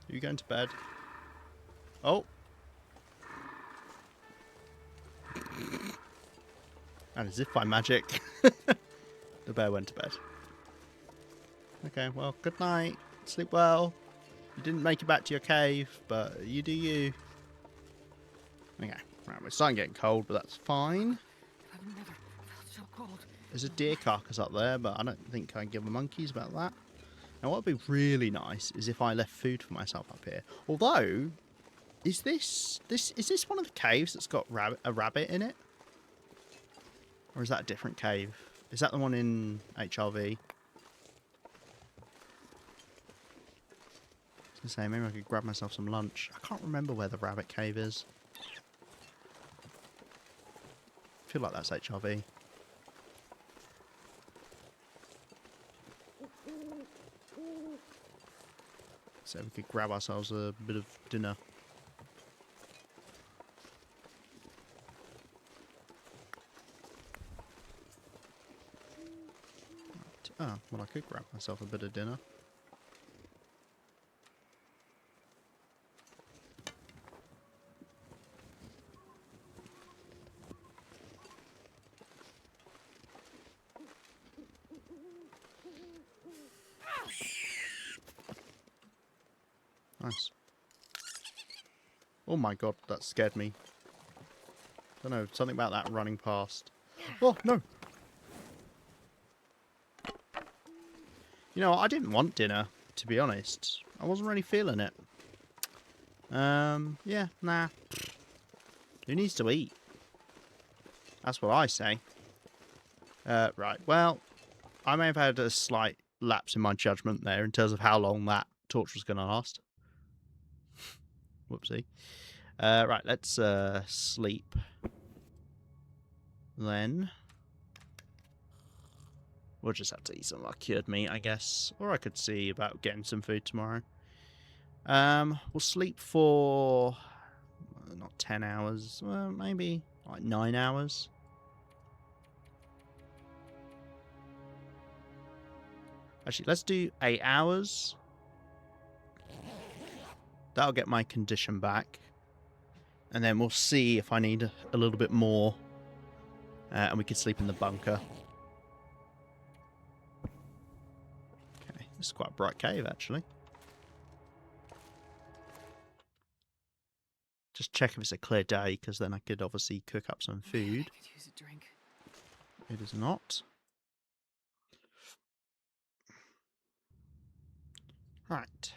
Are you going to bed? Oh! And as if by magic, the bear went to bed. Okay, well, good night. Sleep well. You didn't make it back to your cave, but you do you. Okay, right, we're starting getting cold, but that's fine. I've never felt so cold. There's a deer carcass up there, but I don't think I can give the monkeys about that. Now, what would be really nice is if I left food for myself up here. Although, is this one of the caves that's got a rabbit in it? Or is that a different cave? Is that the one in HRV? Say maybe I could grab myself some lunch. I can't remember where the rabbit cave is. I feel like that's HRV. So we could grab ourselves a bit of dinner. Right. Oh, well I could grab myself a bit of dinner. Nice. Oh my god, that scared me. I don't know, something about that running past. Oh, no! You know, I didn't want dinner, to be honest. I wasn't really feeling it. Yeah, nah. Who needs to eat? That's what I say. Right, well, I may have had a slight lapse in my judgment there in terms of how long that torch was going to last. Whoopsie. Right, let's sleep. Then we'll just have to eat some of our cured meat, I guess. Or I could see about getting some food tomorrow. We'll sleep for not 10 hours. Well, maybe like 9 hours. Actually, let's do 8 hours. That'll get my condition back. And then we'll see if I need a little bit more. And we could sleep in the bunker. Okay, this is quite a bright cave, actually. Just check if it's a clear day, because then I could obviously cook up some food. I could use a drink. It is not. Right.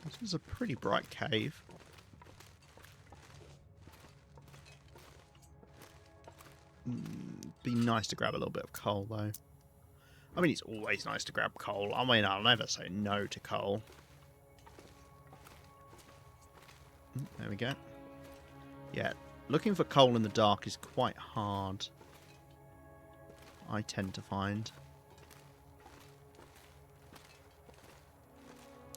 This is a pretty bright cave. Be nice to grab a little bit of coal, though. I mean, it's always nice to grab coal. I mean, I'll never say no to coal. There we go. Yeah, looking for coal in the dark is quite hard, I tend to find.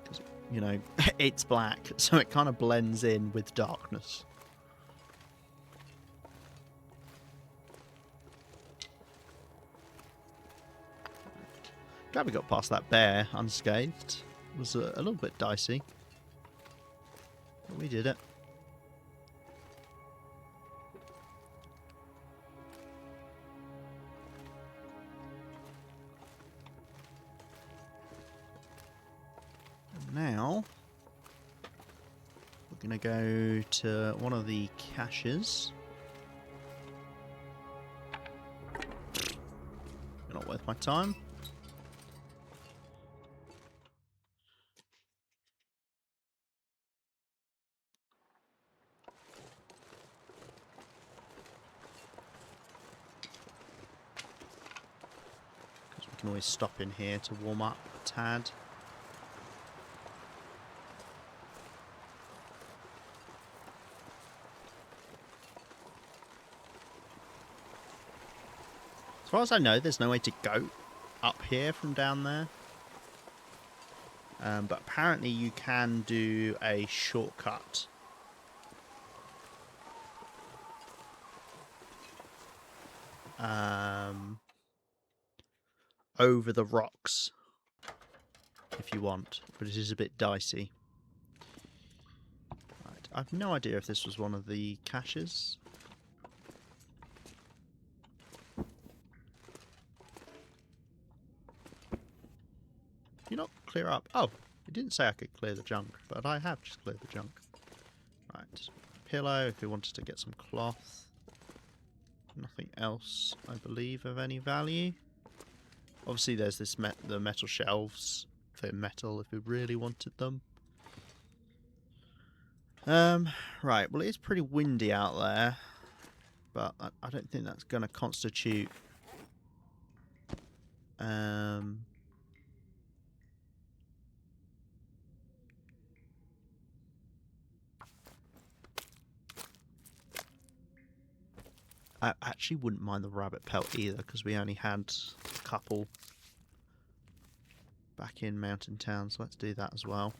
Because, you know, it's black, so it kind of blends in with darkness. Glad we got past that bear unscathed. It was a little bit dicey. But we did it. And now we're going to go to one of the caches. Not worth my time. We can always stop in here to warm up a tad. As far as I know, there's no way to go up here from down there. But apparently you can do a shortcut. Over the rocks, if you want, but it is a bit dicey. Right, I have no idea if this was one of the caches. You not clear up? Oh, it didn't say I could clear the junk, but I have just cleared the junk. Right, pillow if we wanted to get some cloth. Nothing else, I believe, of any value. Obviously, there's this the metal shelves for metal if we really wanted them. Right, well, it is pretty windy out there, but I don't think that's going to constitute I actually wouldn't mind the rabbit pelt either, because we only had a couple back in Mountain Town, so let's do that as well.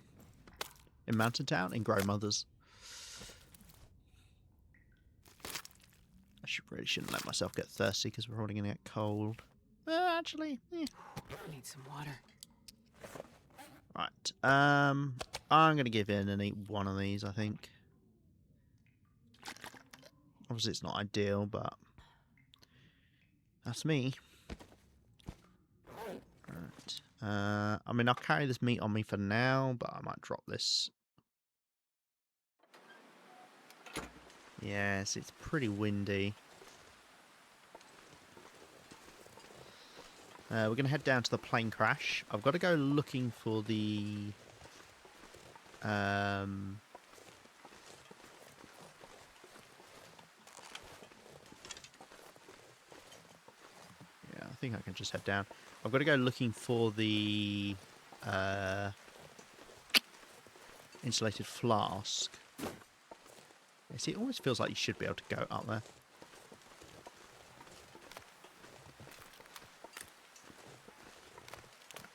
In Mountain Town? In Grandmother's. I really shouldn't let myself get thirsty, because we're probably going to get cold. Actually, I need some water. Right. I'm going to give in and eat one of these, I think. Obviously, it's not ideal, but that's me. Right. I mean, I'll carry this meat on me for now, but I might drop this. Yes, it's pretty windy. We're going to head down to the plane crash. I've got to go looking for the... Yeah, I think I can just head down. I've got to go looking for the insulated flask. Yeah, see, it always feels like you should be able to go up there.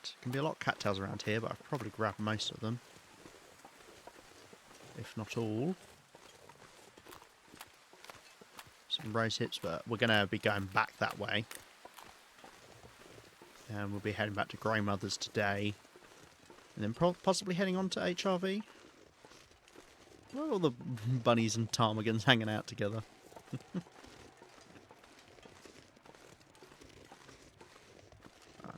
There can be a lot of cattails around here, but I've probably grabbed most of them. If not all. Some rose hips, but we're going to be going back that way. And we'll be heading back to Grandmother's today. And then possibly heading on to HRV. Where are all the bunnies and ptarmigans hanging out together? I'm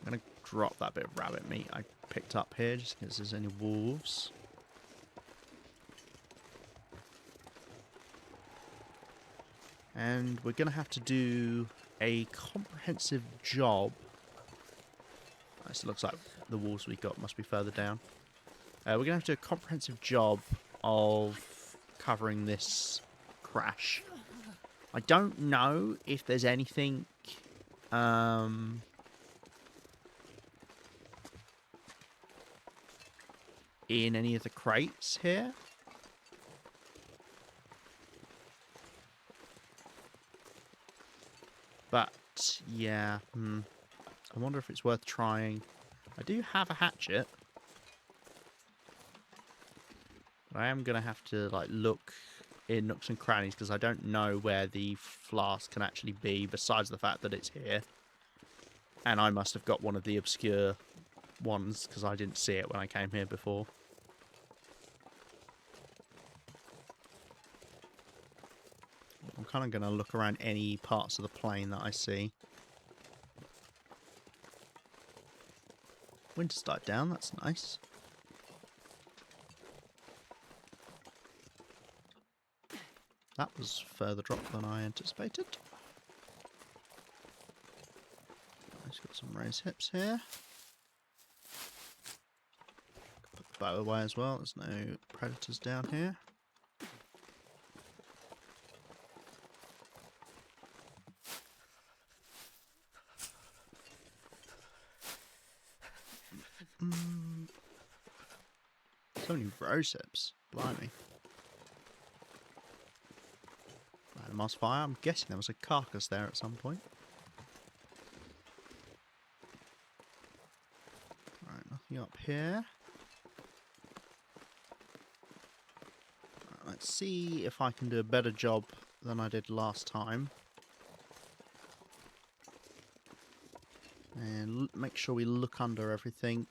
going to drop that bit of rabbit meat I picked up here, just in case there's any wolves. And we're going to have to do a comprehensive job. It looks like the wolves we got must be further down. We're going to have to do a comprehensive job of covering this crash. I don't know if there's anything in any of the crates here. But, yeah, I wonder if it's worth trying. I do have a hatchet. But I am going to have to, like, look in nooks and crannies, because I don't know where the flask can actually be, besides the fact that it's here. And I must have got one of the obscure ones, because I didn't see it when I came here before. I'm kind of going to look around any parts of the plane that I see. Winter's died down, that's nice. That was further drop than I anticipated. I've got some raised hips here. Put the bow away as well, there's no predators down here. So many rose hips, blimey. Moss fire. I'm guessing there was a carcass there at some point. Right, nothing up here. Right, let's see if I can do a better job than I did last time. And make sure we look under everything.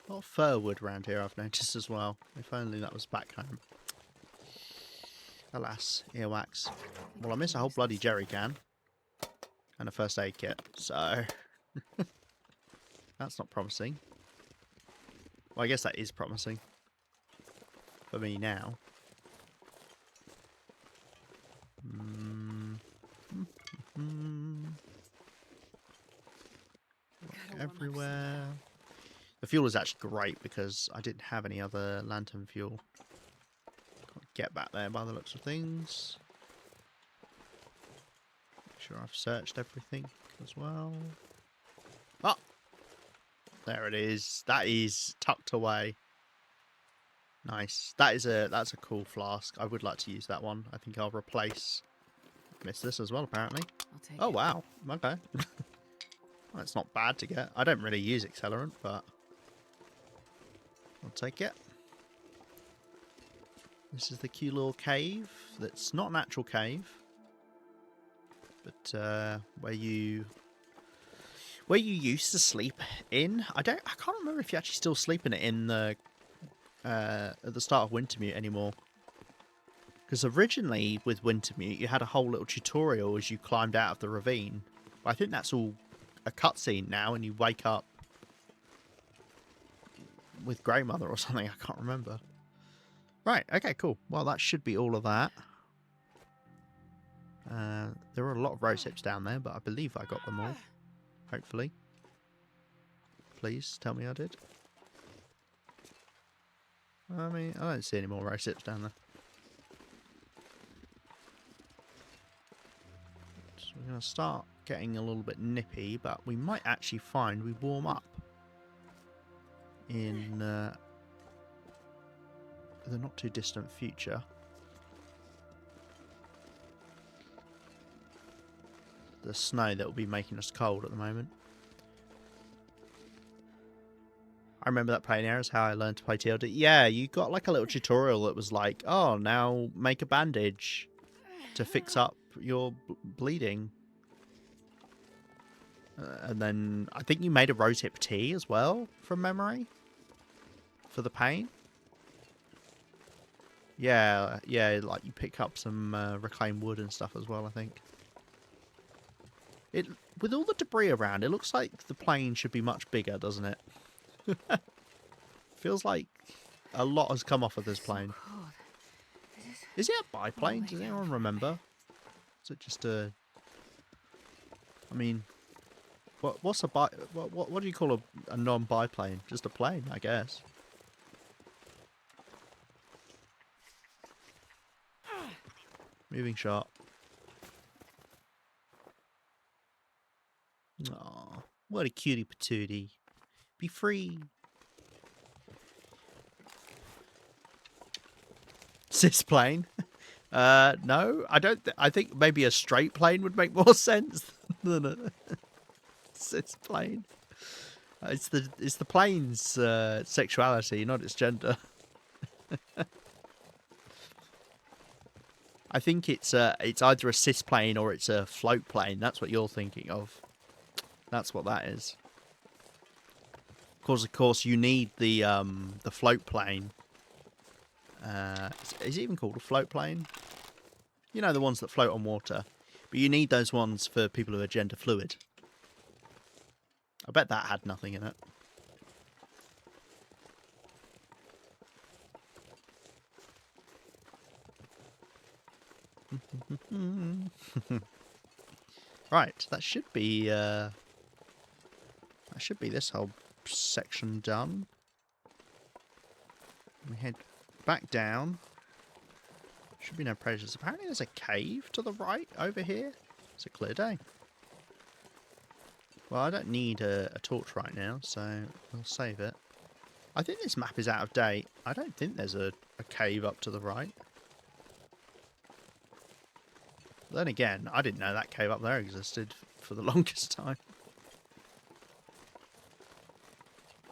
A lot of fir wood around here, I've noticed as well. If only that was back home. Alas, earwax. Well, I miss a whole bloody jerry can. And a first aid kit, so... That's not promising. Well, I guess that is promising. For me now. Everywhere. The fuel is actually great because I didn't have any other lantern fuel. Can't get back there by the looks of things. Make sure I've searched everything as well. Oh! There it is. That is tucked away. Nice. That's a cool flask. I would like to use that one. I think I'll replace. Miss this as well, apparently. I'll take Oh it. wow. Okay. Well, it's not bad to get. I don't really use accelerant, but I'll take it. This is the cute little cave. That's not an actual cave, but where you used to sleep in. I can't remember if you actually still sleep in it in the at the start of Wintermute anymore. Because originally with Wintermute, you had a whole little tutorial as you climbed out of the ravine. But I think that's all a cutscene now, and you wake up with Grey Mother or something. I can't remember. Right. Okay. Cool. Well, that should be all of that. There are a lot of rose hips down there, but I believe I got them all. Hopefully. Please tell me I did. I mean, I don't see any more rose hips down there. So we're going to start getting a little bit nippy, but we might actually find we warm up in the not too distant future. The snow that will be making us cold at the moment. I remember that playing areas how I learned to play TLD. Yeah, you got like a little tutorial that was like, oh, now make a bandage to fix up your bleeding. And then I think you made a rosehip tea as well, from memory, for the pain. Yeah, like you pick up some reclaimed wood and stuff as well, I think. With all the debris around, it looks like the plane should be much bigger, doesn't it? Feels like a lot has come off of this plane. Is it a biplane? Does anyone remember? Is it just a... I mean, what's a what do you call a non-biplane? Just a plane, I guess. Moving shot. Aw, what a cutie patootie. Be free. Cis plane? No, I don't. I think maybe a straight plane would make more sense than a cis plane. It's the plane's sexuality, not its gender. I think it's either a cis plane or it's a float plane. That's what you're thinking of. That's what that is. Of course, you need the float plane. Is it even called a float plane? You know, the ones that float on water. But you need those ones for people who are gender fluid. I bet that had nothing in it. Right, that should be this whole section done. We head back down. Should be no predators. Apparently there's a cave to the right over here. It's a clear day. Well, I don't need a torch right now, so we'll save it. I think this map is out of date. I don't think there's a cave up to the right. Then again, I didn't know that cave up there existed for the longest time.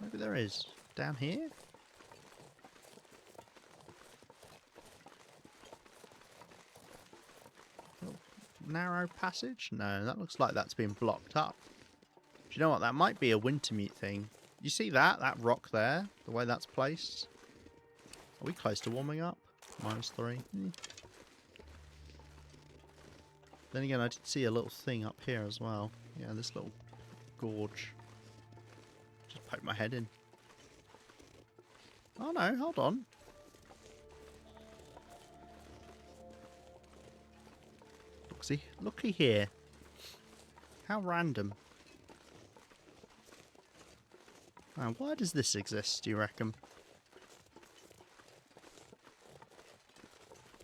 Maybe there is. Down here? Narrow passage? No, that looks like that's been blocked up. Do you know what? That might be a Wintermute thing. You see that? That rock there? The way that's placed? Are we close to warming up? -3. Then again, I did see a little thing up here as well. Yeah, this little gorge. Just poke my head in. Oh no, hold on. Looky here. How random. Now, why does this exist, do you reckon?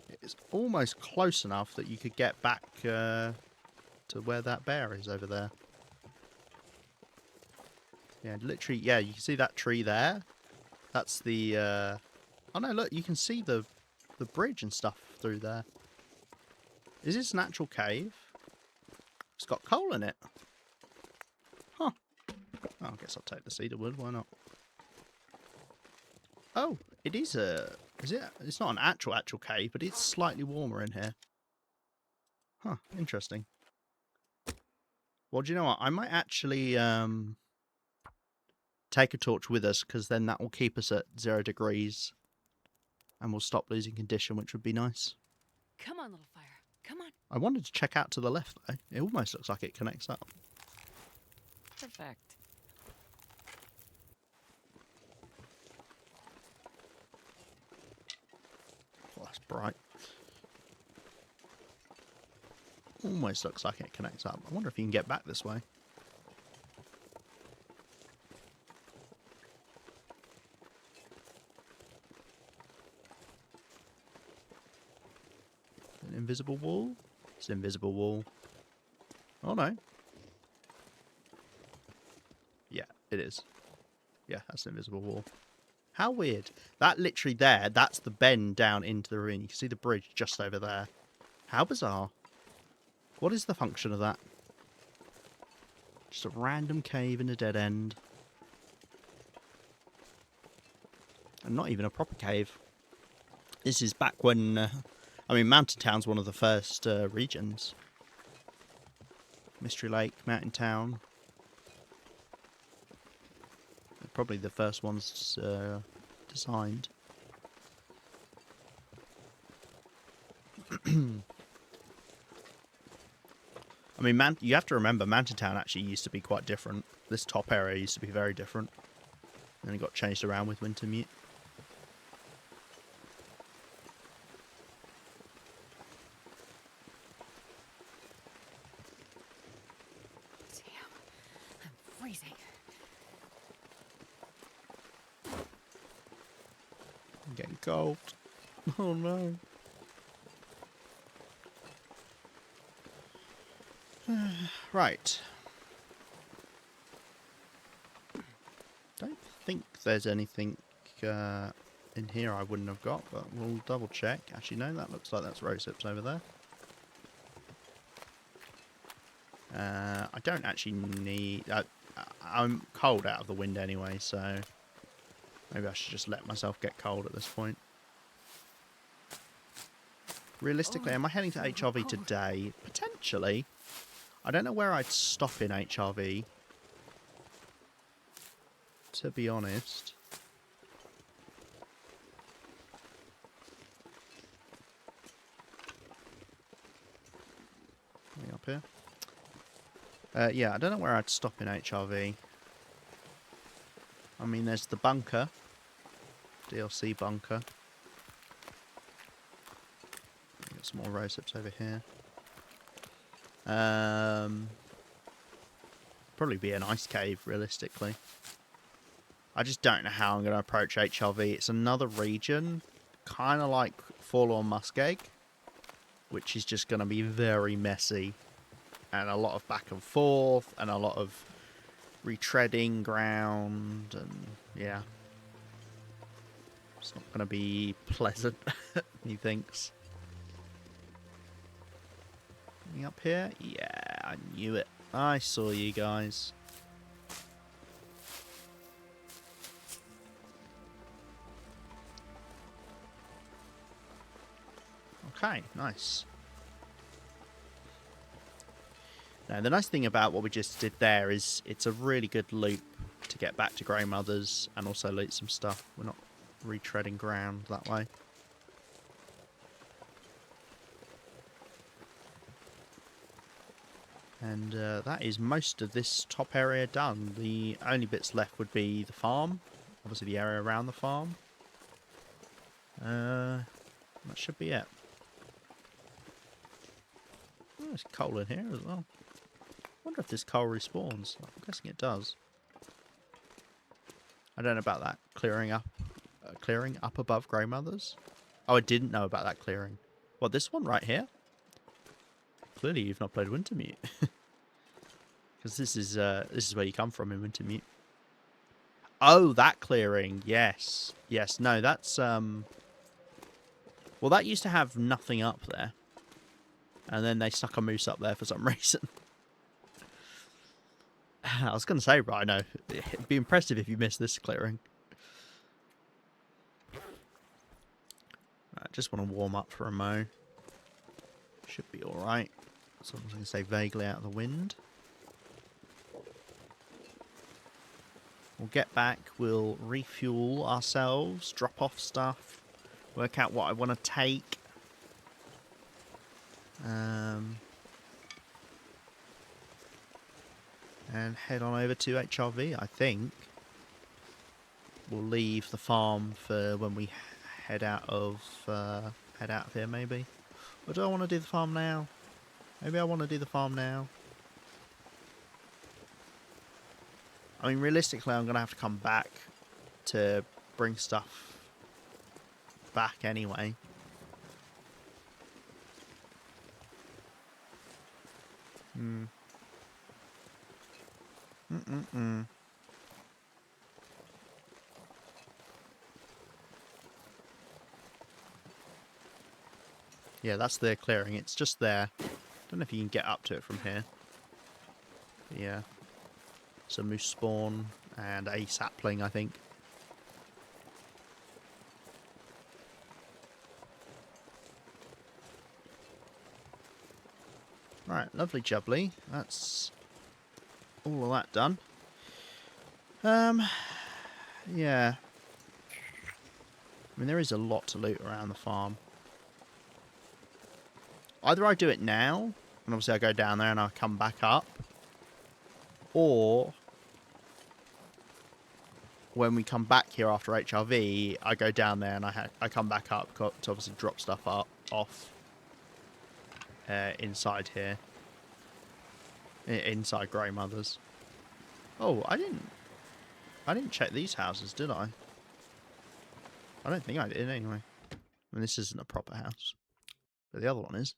It's almost close enough that you could get back to where that bear is over there. Yeah, literally, yeah, you can see that tree there. That's the... Oh no, look, you can see the bridge and stuff through there. Is this an actual cave? It's got coal in it. Huh. Oh, I guess I'll take the cedar wood, why not? Oh, it is a... Is it? It's not an actual cave, but it's slightly warmer in here. Huh, interesting. Well, do you know what? I might actually take a torch with us, because then that will keep us at 0 degrees. And we'll stop losing condition, which would be nice. Come on, little fire. Come on. I wanted to check out to the left, though. It almost looks like it connects up. Perfect. Oh, that's bright. Almost looks like it connects up. I wonder if you can get back this way. An invisible wall? It's an invisible wall. Oh no. Yeah, it is. Yeah, that's an invisible wall. How weird. That literally there, that's the bend down into the ravine. You can see the bridge just over there. How bizarre. What is the function of that? Just a random cave in a dead end. And not even a proper cave. This is back when... I mean, Mountain Town's one of the first regions. Mystery Lake, Mountain Town. Probably the first ones designed. I mean, you have to remember, Mountain Town actually used to be quite different. This top area used to be very different. And then it got changed around with Wintermute. Damn. I'm freezing. I'm getting cold. Oh no. Right. Don't think there's anything in here I wouldn't have got, but we'll double check. Actually, no, that looks like that's rose hips over there. I don't actually need... I'm cold out of the wind anyway, so maybe I should just let myself get cold at this point. Realistically, am I heading to HRV today? Potentially. I don't know where I'd stop in HRV, to be honest. Coming up here. Yeah, I don't know where I'd stop in HRV. I mean, there's the bunker. DLC bunker. Got some more rose hips over here. Probably be an ice cave, realistically. I just don't know how I'm going to approach HRV. It's another region, kind of like Forlorn Muskeg, which is just going to be very messy. And a lot of back and forth, and a lot of retreading ground, and yeah. It's not going to be pleasant, he thinks. Anything up here? Yeah, I knew it. I saw you guys. Okay, nice. Now, the nice thing about what we just did there is it's a really good loop to get back to Greymothers and also loot some stuff. We're not retreading ground that way. And that is most of this top area done. The only bits left would be the farm. Obviously the area around the farm. That should be it. Oh, there's coal in here as well. I wonder if this coal respawns. I'm guessing it does. I don't know about that clearing up above Greymothers. Oh, I didn't know about that clearing. What, this one right here? Clearly you've not played Wintermute. Because this is where you come from in Wintermute. Oh, that clearing. Yes. Yes. No, that's well, that used to have nothing up there. And then they stuck a moose up there for some reason. I was going to say, Rhino, it'd be impressive if you missed this clearing. I just want to warm up for a mow. Should be alright. So I'm going to stay vaguely out of the wind. We'll get back, we'll refuel ourselves, drop off stuff, work out what I want to take. And head on over to HRV, I think. We'll leave the farm for when we head out of here, maybe. Or do I want to do the farm now? Maybe I want to do the farm now. I mean, realistically, I'm going to have to come back to bring stuff back anyway. Yeah, that's the clearing. It's just there. Don't know if you can get up to it from here. But yeah. Some moose spawn and a sapling, I think. Right, lovely jubbly. That's all of that done. Yeah. I mean, there is a lot to loot around the farm. Either I do it now, and obviously I go down there and I come back up, or when we come back here after HRV, I go down there and I come back up to obviously drop stuff off inside here, inside Greymothers. Oh, I didn't check these houses, did I? I don't think I did anyway. I mean, this isn't a proper house, but the other one is.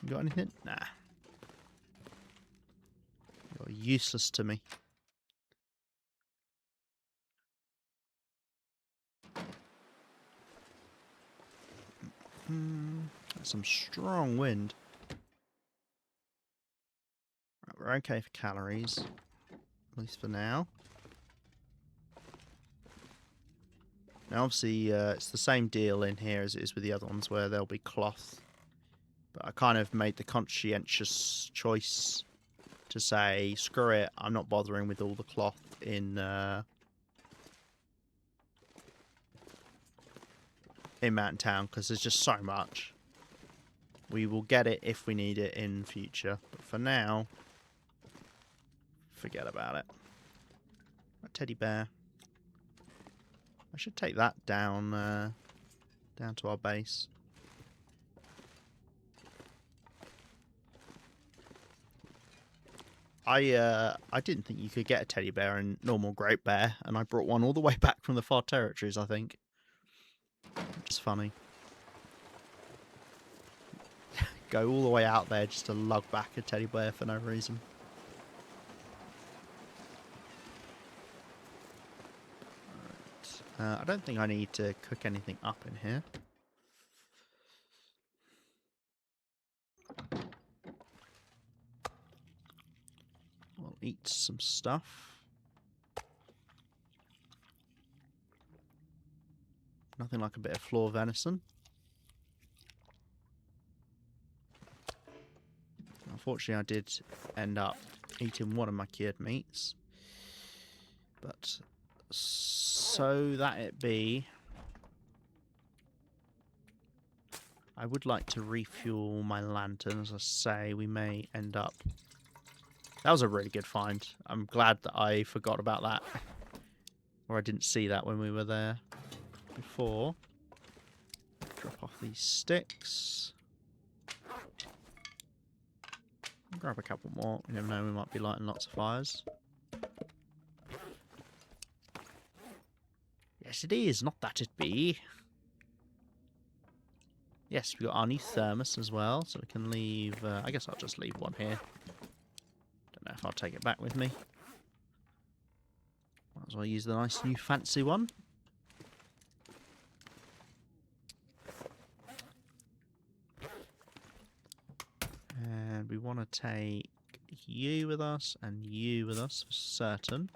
You got anything? Nah. You're useless to me. That's some strong wind. Right, we're okay for calories. At least for now. Now, obviously, it's the same deal in here as it is with the other ones, where there'll be cloth. But I kind of made the conscientious choice to say, screw it, I'm not bothering with all the cloth in Mountain Town, because there's just so much. We will get it if we need it in future. But for now, forget about it. A teddy bear. I should take that down to our base. I didn't think you could get a teddy bear in normal Great Bear, and I brought one all the way back from the Far Territories, I think. It's funny. Go all the way out there just to lug back a teddy bear for no reason. Right. I don't think I need to cook anything up in here. We'll eat some stuff. Nothing like a bit of floor venison. Unfortunately, I did end up eating one of my cured meats. But so that it be, I would like to refuel my lantern. As I say, we may end up... That was a really good find. I'm glad that I forgot about that. Or I didn't see that when we were there before. Drop off these sticks. Grab a couple more. You never know, we might be lighting lots of fires. Yes, it is. Not that it be. Yes, we got our new thermos as well, so we can leave... I guess I'll just leave one here. Don't know if I'll take it back with me. Might as well use the nice new fancy one. And we want to take you with us and you with us for certain.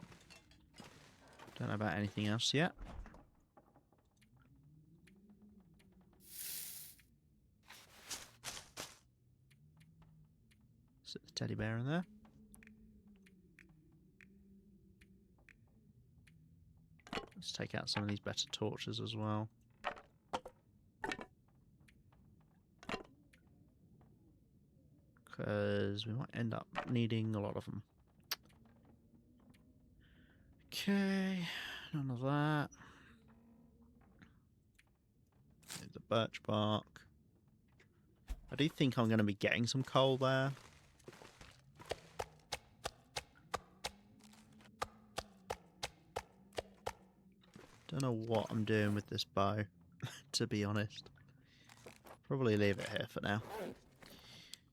Don't know about anything else yet. Sit the teddy bear in there. Let's take out some of these better torches as well. Because we might end up needing a lot of them. Okay, none of that. The birch bark. I do think I'm going to be getting some coal there. Don't know what I'm doing with this bow, to be honest. Probably leave it here for now.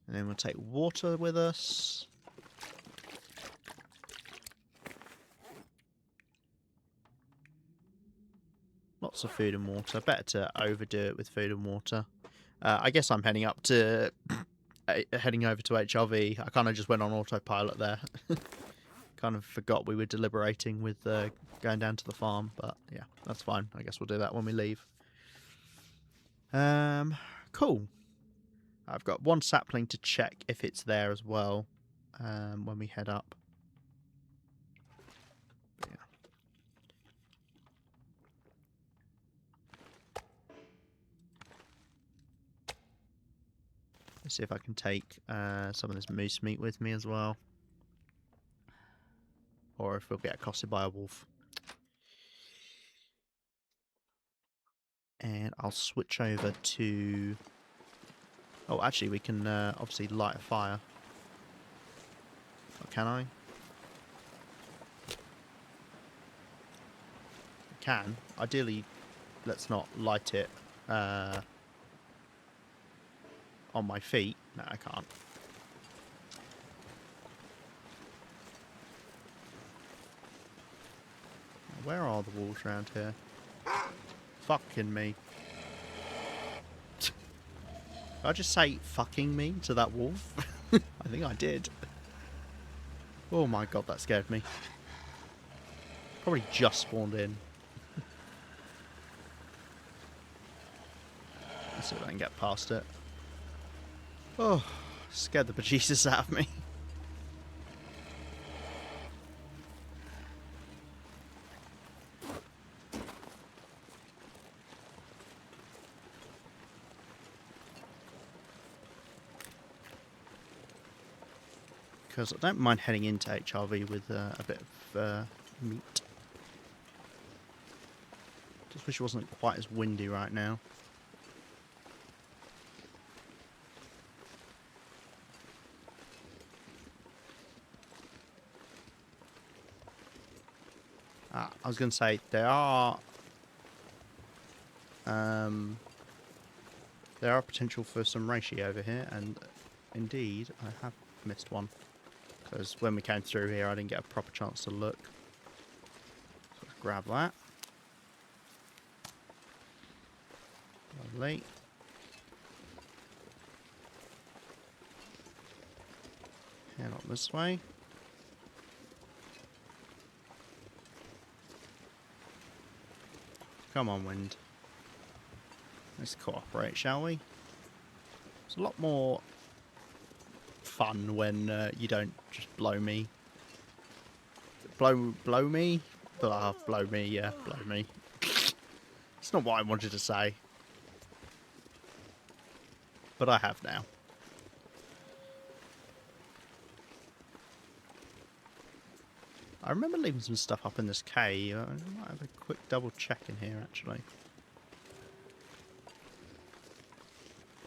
And then we'll take water with us. Lots of food and water. Better to overdo it with food and water. I guess I'm heading up to... heading over to HRV. I kind of just went on autopilot there. Kind of forgot we were deliberating with going down to the farm. But yeah, that's fine. I guess we'll do that when we leave. Cool. I've got one sapling to check if it's there as well when we head up. But yeah. Let's see if I can take some of this moose meat with me as well. Or if we'll get accosted by a wolf. And I'll switch over to... Oh, actually, we can obviously light a fire. Or can I? I can. Ideally, let's not light it on my feet. No, I can't. Where are the wolves around here? Fucking me. Did I just say fucking me to that wolf? I think I did. Oh my god, that scared me. Probably just spawned in. Let's see if I can get past it. Oh, scared the bejesus out of me. Because I don't mind heading into HRV with a bit of meat. Just wish it wasn't quite as windy right now. I was going to say there are potential for some reishi over here, and indeed I have missed one. Because when we came through here, I didn't get a proper chance to look. So let's grab that. Lovely. Head on this way. Come on, wind. Let's cooperate, shall we? It's a lot more fun when you don't just blow me. Blow me? Blow me, yeah, blow me. It's not what I wanted to say. But I have now. I remember leaving some stuff up in this cave. I might have a quick double check in here, actually.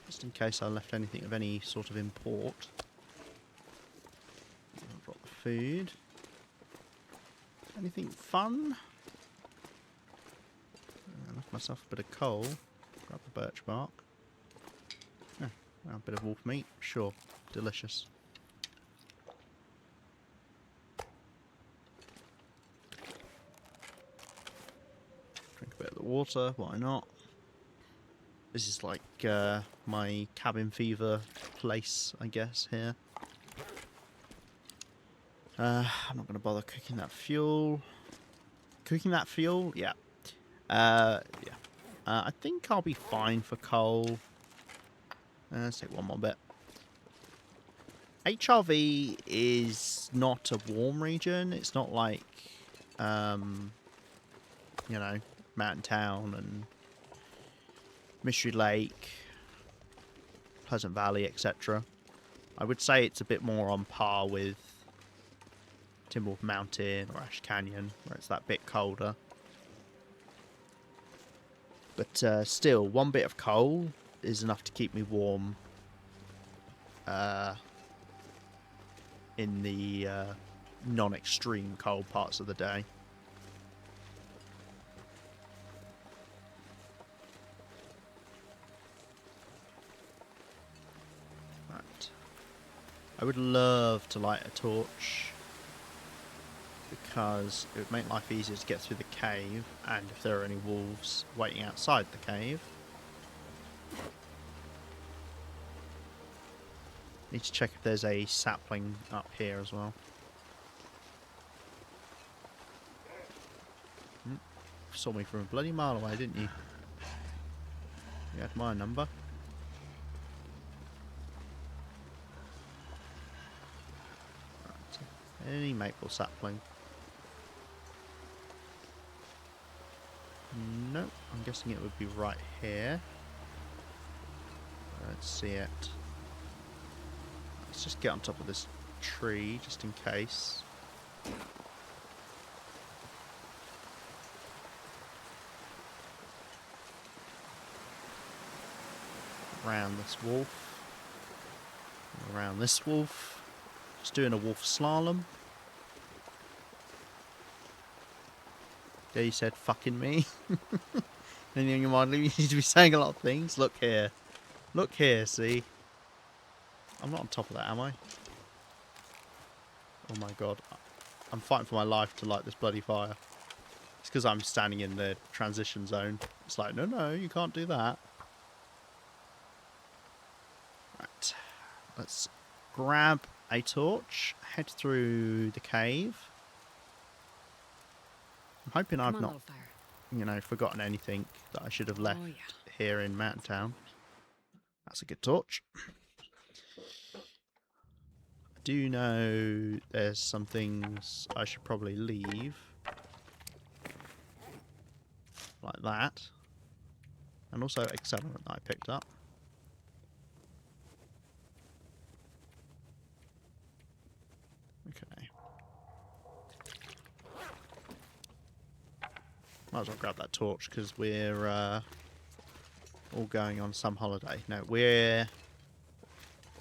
Just in case I left anything of any sort of import. I've got the food. Anything fun? I left myself a bit of coal. Grab the birch bark. A bit of wolf meat, sure, delicious. Drink a bit of the water, why not? This is like my cabin fever place, I guess, here. I'm not going to bother cooking that fuel. Cooking that fuel? Yeah. Yeah. I think I'll be fine for coal. Let's take one more bit. HRV is not a warm region. It's not like, you know, Mountain Town and Mystery Lake, Pleasant Valley, etc. I would say it's a bit more on par with Timberwolf Mountain or Ash Canyon, where it's that bit colder. But still, one bit of coal is enough to keep me warm in the non-extreme cold parts of the day. Right. I would love to light a torch, because it would make life easier to get through the cave, and if there are any wolves waiting outside the cave. Need to check if there's a sapling up here as well. Saw me from a bloody mile away, didn't you? You had my number. Right. Any maple sapling? No, I'm guessing it would be right here. Let's see it. Let's just get on top of this tree, just in case. Around this wolf. Around this wolf. Just doing a wolf slalom. There you said fucking me. Anything in your mind? You need to be saying a lot of things. Look here. Look here, see? I'm not on top of that, am I? Oh my god. I'm fighting for my life to light this bloody fire. It's because I'm standing in the transition zone. It's like, no, no, you can't do that. Right. Let's grab a torch, head through the cave. I'm hoping I've not, you know, forgotten anything that I should have left here in Mountain Town. That's a good torch. I do know there's some things I should probably leave. Like that. And also accelerant that I picked up. Okay. Might as well grab that torch because we're all going on some holiday. No, we're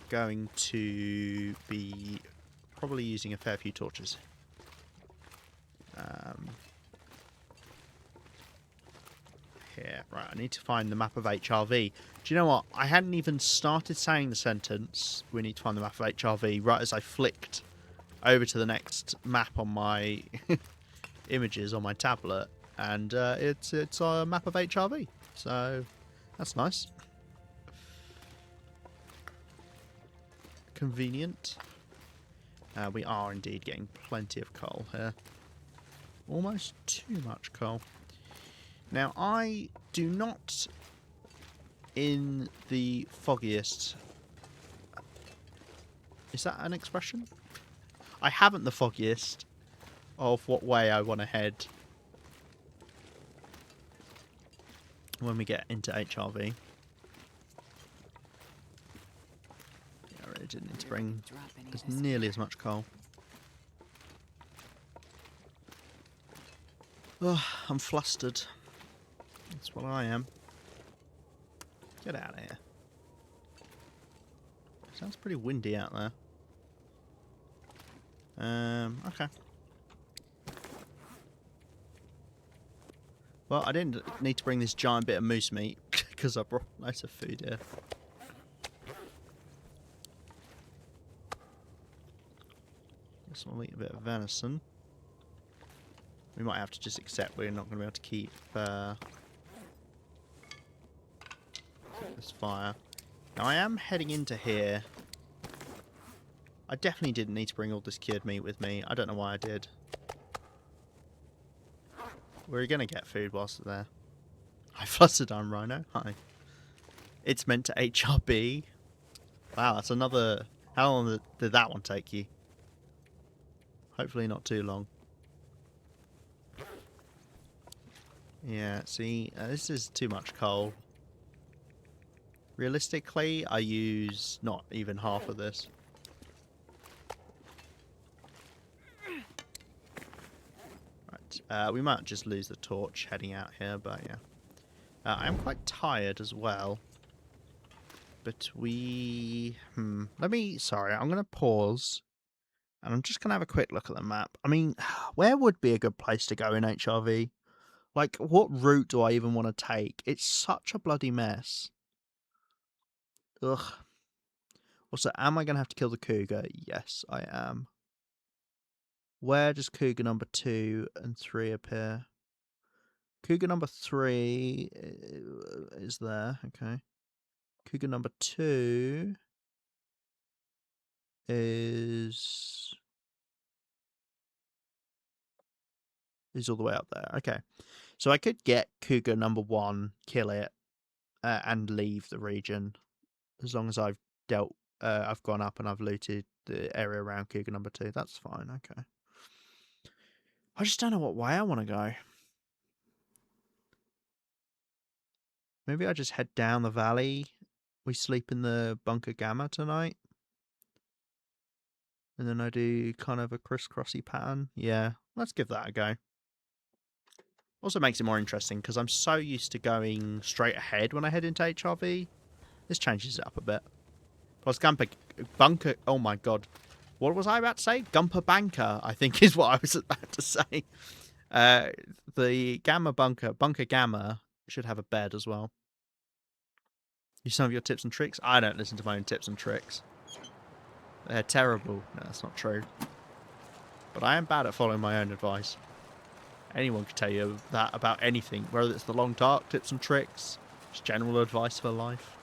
going to be probably using a fair few torches. Here, right, I need to find the map of HRV. Do you know what? I hadn't even started saying the sentence, we need to find the map of HRV, right as I flicked over to the next map on my images on my tablet. And it's a map of HRV, so that's nice. Convenient. We are indeed getting plenty of coal here. Almost too much coal. Now, I do not, in the foggiest... Is that an expression? I haven't the foggiest of what way I want to head when we get into HRV. Yeah, I really didn't need to bring as nearly as much coal. Oh, I'm flustered. That's what I am. Get out of here. Sounds pretty windy out there. Okay. Well, I didn't need to bring this giant bit of moose meat because I brought loads of food here. Guess we'll eat a bit of venison. We might have to just accept we're not going to be able to keep this fire. Now I am heading into here. I definitely didn't need to bring all this cured meat with me. I don't know why I did. Where are you going to get food whilst there? Hi, Flustered Rhino. Hi. It's meant to HRB. Wow, that's another... How long did that one take you? Hopefully not too long. Yeah, see, this is too much coal. Realistically, I use not even half of this. Right, we might just lose the torch heading out here, but yeah. I am quite tired as well. But we... Sorry, I'm going to pause. And I'm just going to have a quick look at the map. I mean, where would be a good place to go in HRV? Like, what route do I even want to take? It's such a bloody mess. Ugh. Also, am I going to have to kill the cougar? Yes, I am. Where does cougar number 2 and 3 appear? Cougar number 3 is there. Okay. Cougar number 2 is all the way up there. Okay. So I could get cougar number 1, kill it, and leave the region. As long as I've I've gone up and I've looted the area around cougar number 2. That's fine. Okay. I just don't know what way I want to go. Maybe I just head down the valley. We sleep in the bunker gamma tonight. And then I do kind of a crisscrossy pattern. Yeah, let's give that a go. Also makes it more interesting because I'm so used to going straight ahead when I head into HRV. This changes it up a bit. Plus bunker... Oh my god. What was I about to say? Gumper Banker, I think is what I was about to say. The Gamma Bunker Gamma, should have a bed as well. Use some of your tips and tricks? I don't listen to my own tips and tricks. They're terrible. No, that's not true. But I am bad at following my own advice. Anyone could tell you that about anything, whether it's the long dark tips and tricks, just general advice for life.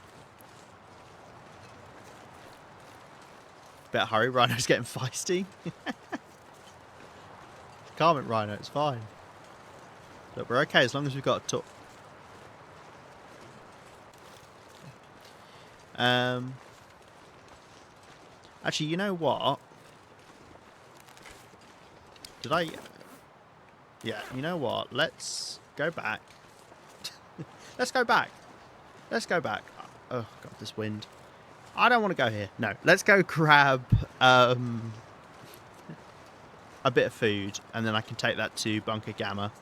Better hurry, Rhino's getting feisty. Calm it, Rhino, it's fine. Look, we're okay as long as we've got a talk. Actually, you know what? Did I... Yeah, you know what? Let's go back. Let's go back. Let's go back. Oh, God, this wind. I don't want to go here. No, let's go grab a bit of food, and then I can take that to Bunker Gamma,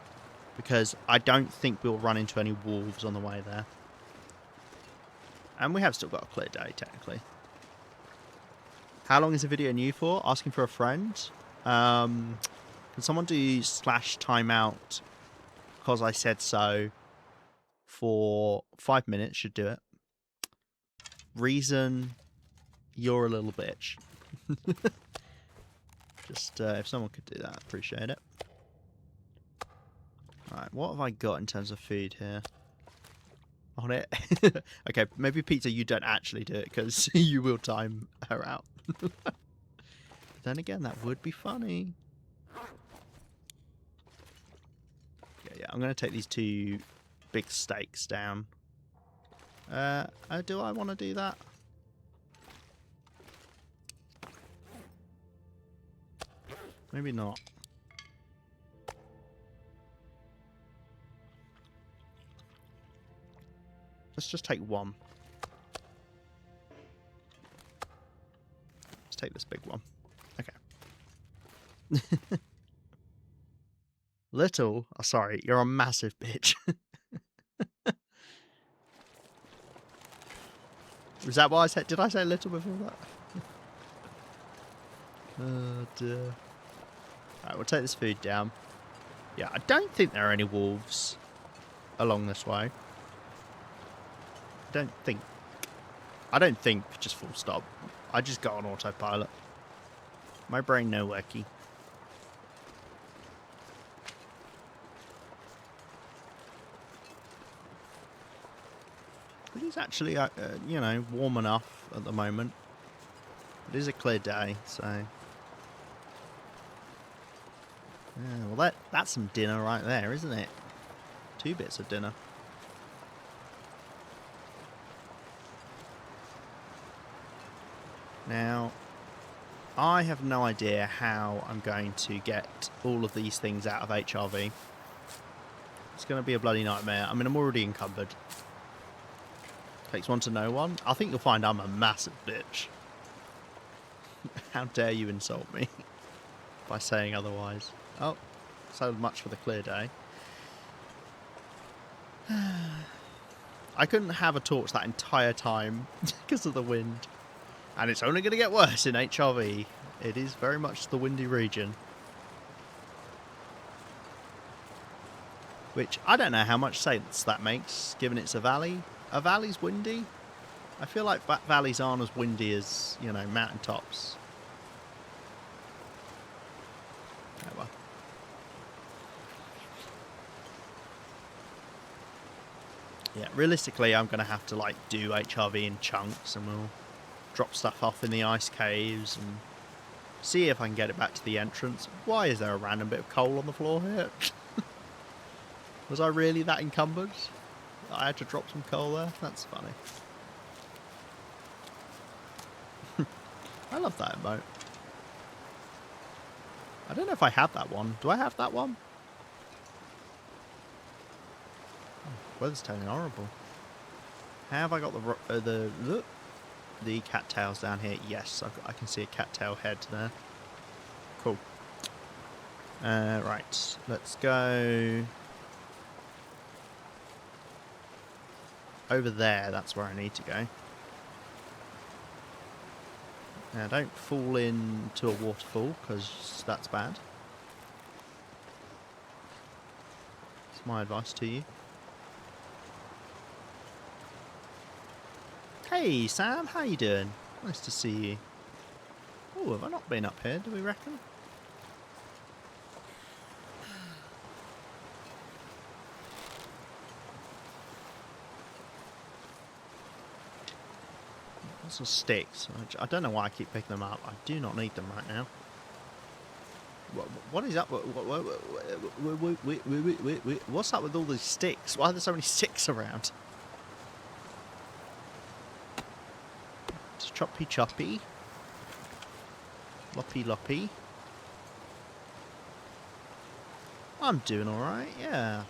because I don't think we'll run into any wolves on the way there. And we have still got a clear day, technically. How long is the video new for? Asking for a friend. Can someone do /timeout because I said so for 5 minutes? Should do it. Reason, you're a little bitch. Just if someone could do that, appreciate it. Alright, what have I got in terms of food here? On it. Okay, maybe Pizza, you don't actually do it because you will time her out. Then again, that would be funny. Yeah, I'm going to take these 2 big steaks down. Do I want to do that? Maybe not. Let's just take 1. Let's take this big one. Okay. Little? Oh, sorry, you're a massive bitch. Is that what I said? Did I say little before that? Oh dear. Alright, we'll take this food down. Yeah, I don't think there are any wolves along this way. I don't think, just full stop. I just got on autopilot. My brain no worky. It is actually, you know, warm enough at the moment. It is a clear day, so... Yeah, well, that's some dinner right there, isn't it? 2 bits of dinner. Now, I have no idea how I'm going to get all of these things out of HRV. It's going to be a bloody nightmare. I mean, I'm already encumbered. Takes one to know one. I think you'll find I'm a massive bitch. How dare you insult me by saying otherwise. Oh, so much for the clear day. I couldn't have a torch that entire time because of the wind. And it's only going to get worse in HRV. It is very much the windy region. Which, I don't know how much sense that makes, given it's a valley. Are valleys windy? I feel like valleys aren't as windy as, you know, mountaintops. Oh well. Yeah, realistically, I'm going to have to, like, do HRV in chunks, and we'll drop stuff off in the ice caves and see if I can get it back to the entrance. Why is there a random bit of coal on the floor here? Was I really that encumbered? I had to drop some coal there? That's funny. I love that emote. I don't know if I have that one. Do I have that one? Oh, weather's turning horrible. How have I got the cattails down here? Yes, I can see a cattail head there. Cool. Right, let's go over there. That's where I need to go. Now, don't fall into a waterfall, because that's bad. That's my advice to you. Hey, Sam, how you doing? Nice to see you. Oh, have I not been up here, do we reckon? Some sticks. I don't know why I keep picking them up. I do not need them right now. What is up? What's up with all these sticks? Why are there so many sticks around? It's choppy choppy. Loppy loppy. I'm doing alright, yeah.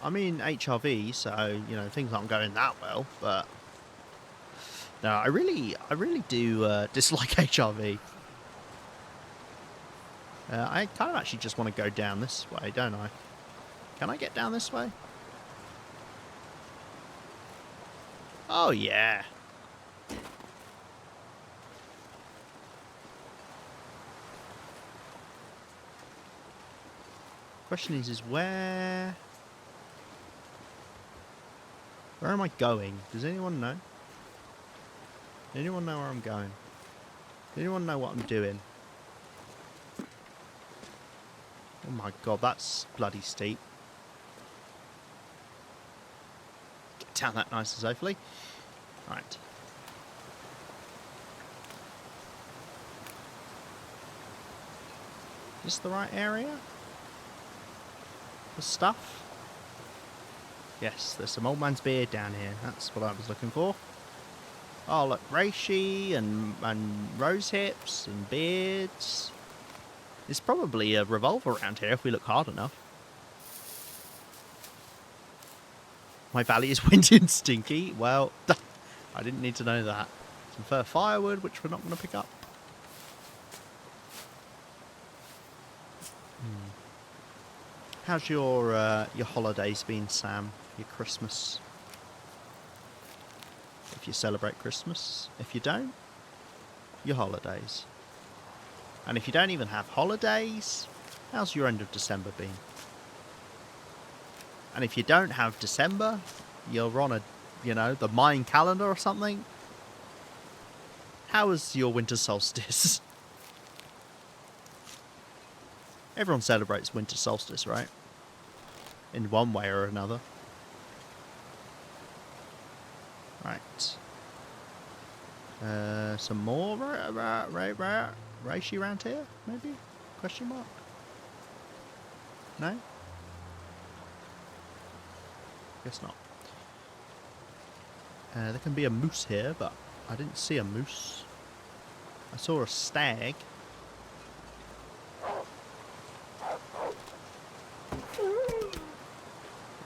I'm in HRV, so, you know, things aren't going that well, but... No, I really do dislike HRV. I kind of actually just want to go down this way, don't I? Can I get down this way? Oh, yeah. Question is where am I going? Does anyone know? Anyone know where I'm going? Anyone know what I'm doing? Oh my god, that's bloody steep. Get down that nice and safely. Right. Is this the right area? For stuff? Yes, there's some old man's beard down here. That's what I was looking for. Oh, look, reishi and rose hips and beards. There's probably a revolver around here if we look hard enough. My valley is windy and stinky. Well, I didn't need to know that. Some fur firewood, which we're not going to pick up. How's your holidays been, Sam? Your Christmas? If you celebrate Christmas. If you don't, your holidays. And if you don't even have holidays, how's your end of December been? And if you don't have December, you're on the Mayan calendar or something. How was your winter solstice? Everyone celebrates winter solstice, right? In one way or another. Right. Some more reishi around here, maybe? Question mark? No? Guess not. There can be a moose here, but I didn't see a moose. I saw a stag.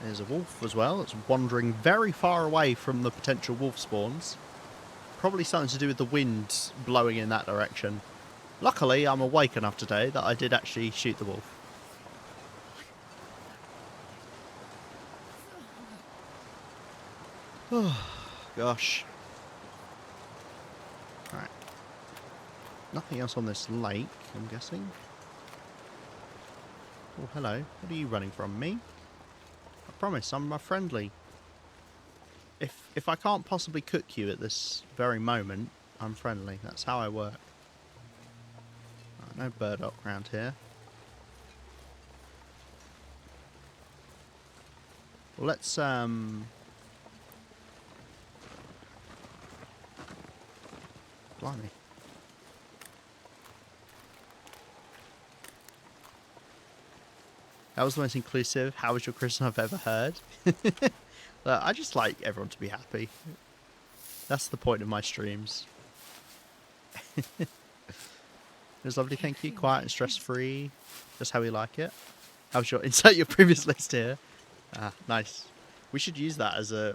There's a wolf as well. It's wandering very far away from the potential wolf spawns. Probably something to do with the wind blowing in that direction. Luckily, I'm awake enough today that I did actually shoot the wolf. Oh, gosh. Alright. Nothing else on this lake, I'm guessing. Oh, hello. What are you running from? Me? I promise, I'm friendly. If I can't possibly cook you at this very moment, I'm friendly. That's how I work. Right, no burdock around here. Well, let's blimey. That was the most inclusive "How was your Christmas" I've ever heard. I just like everyone to be happy. That's the point of my streams. It was lovely, thank you. Quiet and stress-free. Just how we like it. How's your insert your previous list here? Ah, nice. We should use that as a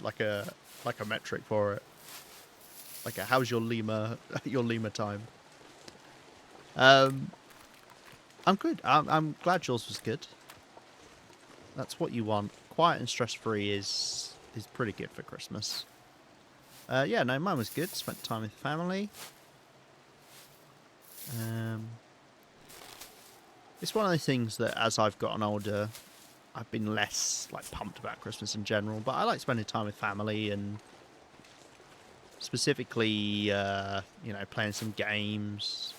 metric for it. Like a how's your lemur time? I'm good. I'm glad yours was good. That's what you want. Quiet and stress-free is pretty good for Christmas. Yeah, no, mine was good. Spent time with family. It's one of those things that as I've gotten older, I've been less like pumped about Christmas in general. But I like spending time with family and specifically, you know, playing some games,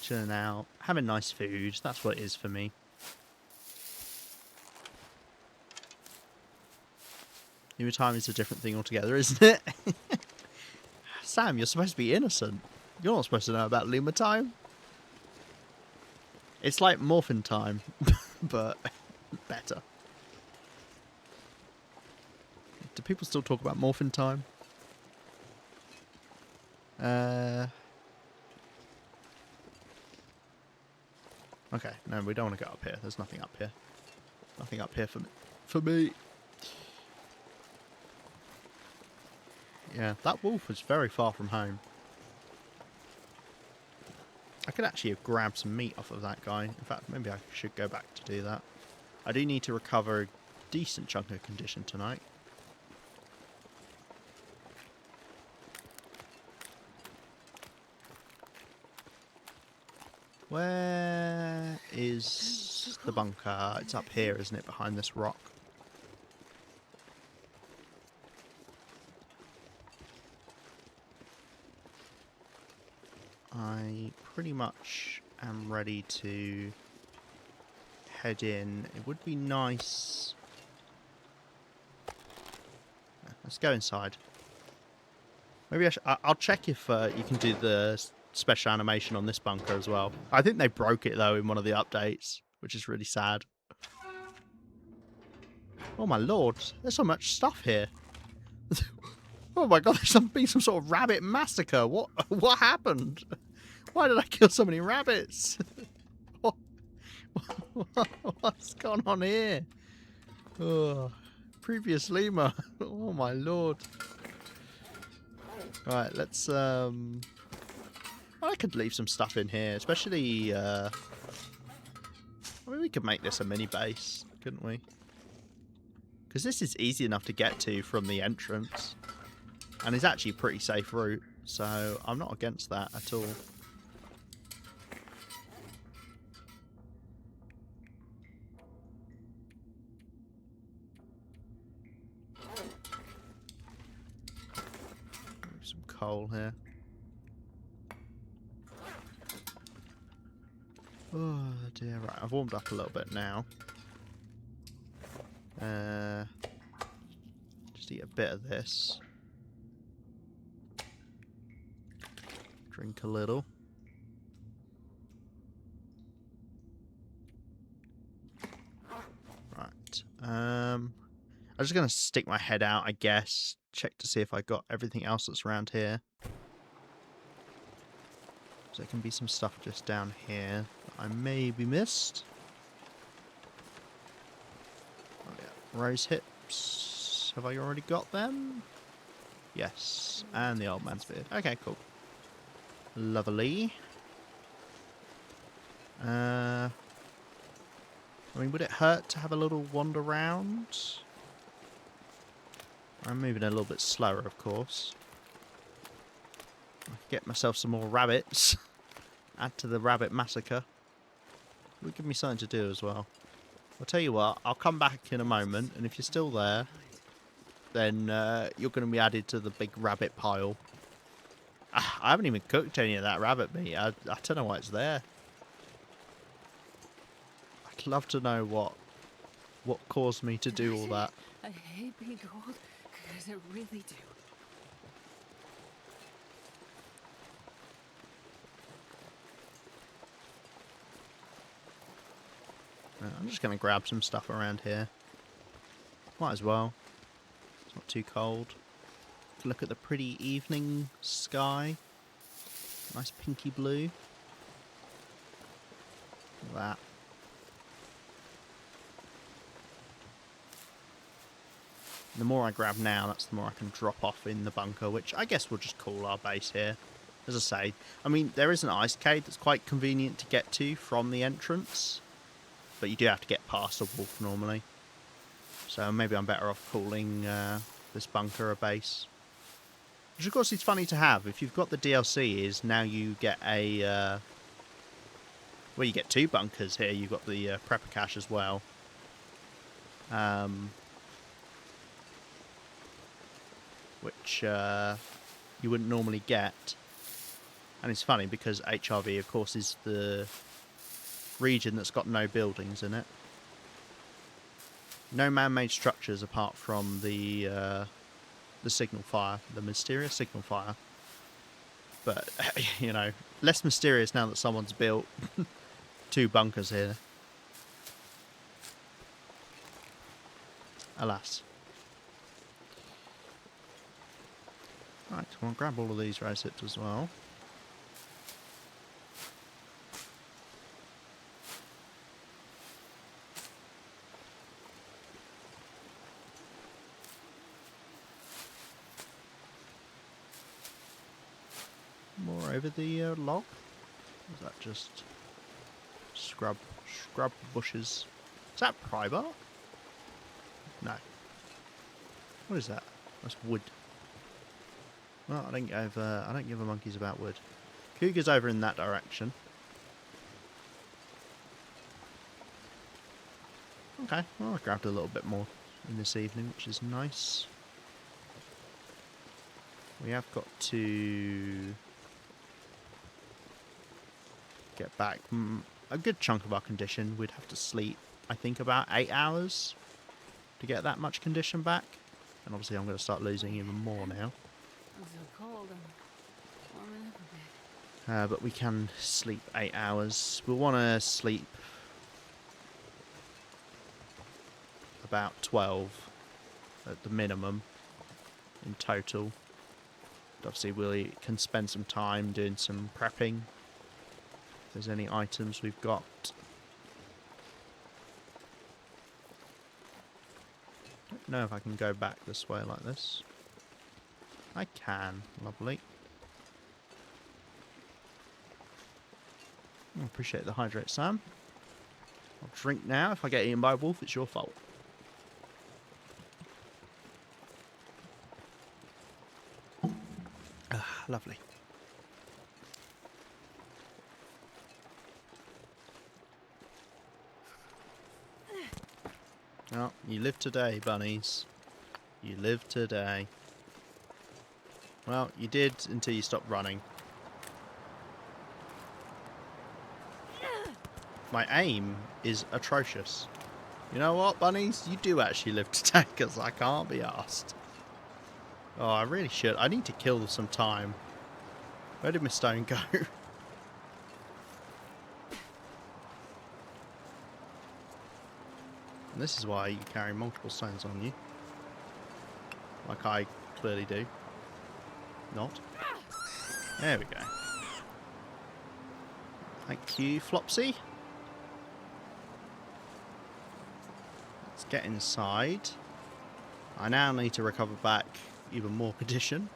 chilling out, having nice food. That's what it is for me. New time is a different thing altogether, isn't it? Sam, you're supposed to be innocent. You're not supposed to know about Luma time. It's like Morphin time, but better. Do people still talk about Morphin time? Okay, no, we don't want to go up here. There's nothing up here. Nothing up here for me. Yeah, that wolf was very far from home. I could actually have grabbed some meat off of that guy. In fact, maybe I should go back to do that. I do need to recover a decent chunk of condition tonight. Where is the bunker? It's up here, isn't it? Behind this rock. I pretty much am ready to head in. It would be nice. Let's go inside. Maybe I'll check if you can do the special animation on this bunker as well. I think they broke it though in one of the updates, which is really sad. Oh my lord, there's so much stuff here. Oh my god, there's been some sort of rabbit massacre. What happened? Why did I kill so many rabbits? What's going on here? Oh, previous lemur. Oh my lord. Right, let's I could leave some stuff in here, especially I mean, we could make this a mini base, couldn't we? Because this is easy enough to get to from the entrance. And it's actually a pretty safe route, so I'm not against that at all. Some coal here. Oh dear, right, I've warmed up a little bit now. Just eat a bit of this. Drink a little. Right. I'm just gonna stick my head out, I guess. Check to see if I got everything else that's around here. So there can be some stuff just down here that I maybe missed. Oh yeah, rose hips. Have I already got them? Yes, and the old man's beard. Okay, cool. Lovely. I mean, would it hurt to have a little wander around? I'm moving a little bit slower, of course. I could get myself some more rabbits. Add to the rabbit massacre. It would give me something to do as well. I'll tell you what, I'll come back in a moment, and if you're still there, then you're going to be added to the big rabbit pile. I haven't even cooked any of that rabbit meat. I don't know why it's there. I'd love to know what caused me to do all that. I hate being cold because I really do. I'm just going to grab some stuff around here. Might as well. It's not too cold. Look at the pretty evening sky. Nice pinky blue. Look at that. The more I grab now, that's the more I can drop off in the bunker, which I guess we'll just call our base here. As I say, I mean, there is an ice cave that's quite convenient to get to from the entrance, but you do have to get past a wolf normally. So maybe I'm better off calling this bunker a base. Which of course is funny to have. If you've got the DLC, is now you get a... well, you get 2 bunkers here. You've got the prepper cache as well. Which you wouldn't normally get. And it's funny because HRV, of course, is the region that's got no buildings in it. No man-made structures apart from the signal fire, the mysterious signal fire. But, you know, less mysterious now that someone's built 2 bunkers here. Alas. Right, we'll grab all of these rose hips as well. More over the log? Or is that just scrub bushes? Is that pry bark? No. What is that? That's wood. Well, I don't give a monkeys about wood. Cougar's over in that direction. Okay, well, I grabbed a little bit more in this evening, which is nice. We have got to get back a good chunk of our condition. We'd have to sleep, I think, about 8 hours to get that much condition back. And obviously I'm going to start losing even more now. I'm so cold. I'm warming up a bit. But we can sleep 8 hours. We'll want to sleep about 12 at the minimum in total. But obviously we can spend some time doing some prepping. If there's any items we've got. Don't know if I can go back this way like this. I can. Lovely. I appreciate the hydrate, Sam. I'll drink now. If I get eaten by a wolf, it's your fault. Lovely. Oh, you live today, bunnies. You live today. Well, you did until you stopped running. My aim is atrocious. You know what, bunnies? You do actually live today, because I can't be arsed. Oh, I really should. I need to kill some time. Where did my stone go? And this is why you carry multiple stones on you. Like I clearly do. Not. There we go. Thank you, Flopsy. Let's get inside. I now need to recover back even more condition.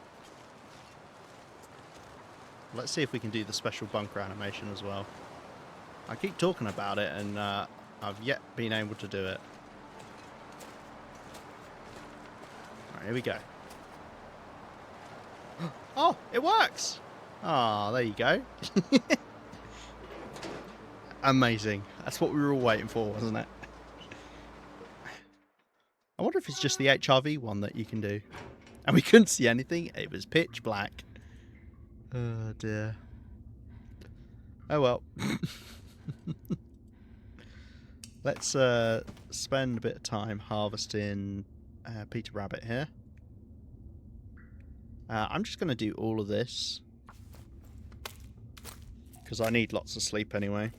Let's see if we can do the special bunker animation as well. I keep talking about it and I've yet been able to do it. Alright, here we go. Oh, it works! Ah, there you go. Amazing. That's what we were all waiting for, wasn't it? I wonder if it's just the HRV one that you can do. And we couldn't see anything. It was pitch black. Oh dear. Oh well. Let's spend a bit of time harvesting Peter Rabbit here. I'm just going to do all of this. Because I need lots of sleep anyway.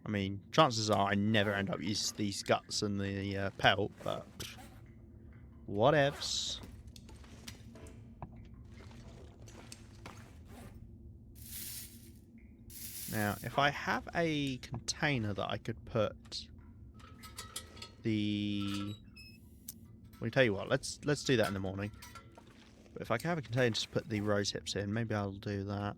I mean, chances are I never end up using these guts and the pelt, but whatevs. Now, if I have a container that I could put the... Well, tell you what, let's do that in the morning. But if I can have a container to put the rose hips in, maybe I'll do that.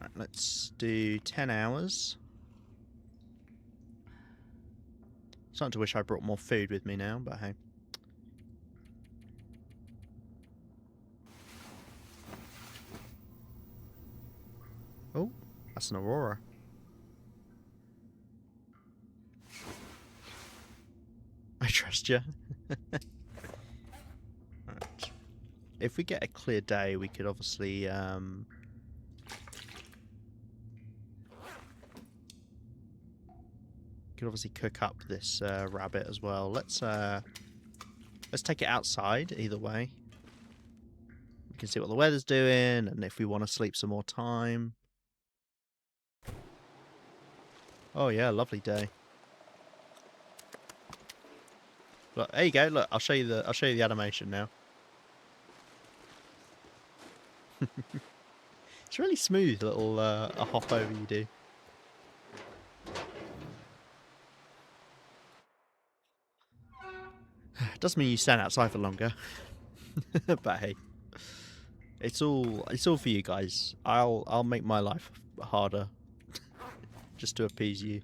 Right, let's do 10 hours. Starting to wish I brought more food with me now, but hey. Oh, that's an aurora. I trust you. Right. If we get a clear day, we could obviously cook up this rabbit as well. Let's take it outside either way. We can see what the weather's doing, and if we want to sleep some more time. Oh yeah, lovely day. Look, there you go. Look, I'll show you the animation now. It's really smooth little a hop over you do. Doesn't mean you stand outside for longer. But hey, it's all for you guys. I'll make my life harder just to appease you.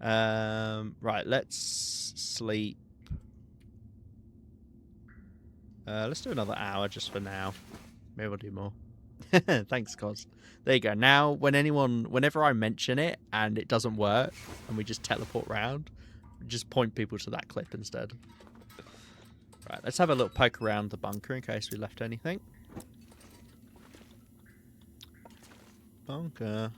Right, let's sleep. Let's do another hour just for now. Maybe we'll do more. Thanks, Cos. There you go. Now, whenever I mention it and it doesn't work, and we just teleport round, just point people to that clip instead. Right, let's have a little poke around the bunker in case we left anything. Bunker.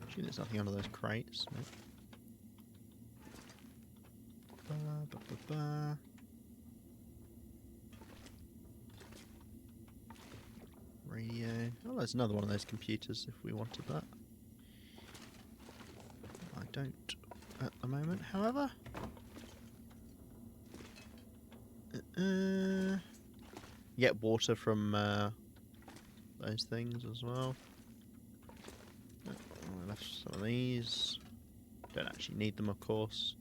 Actually, there's nothing under those crates. No. Radio. Oh, there's another one of those computers if we wanted that. I don't at the moment, however. Get water from those things as well. I left some of these. Don't actually need them, of course.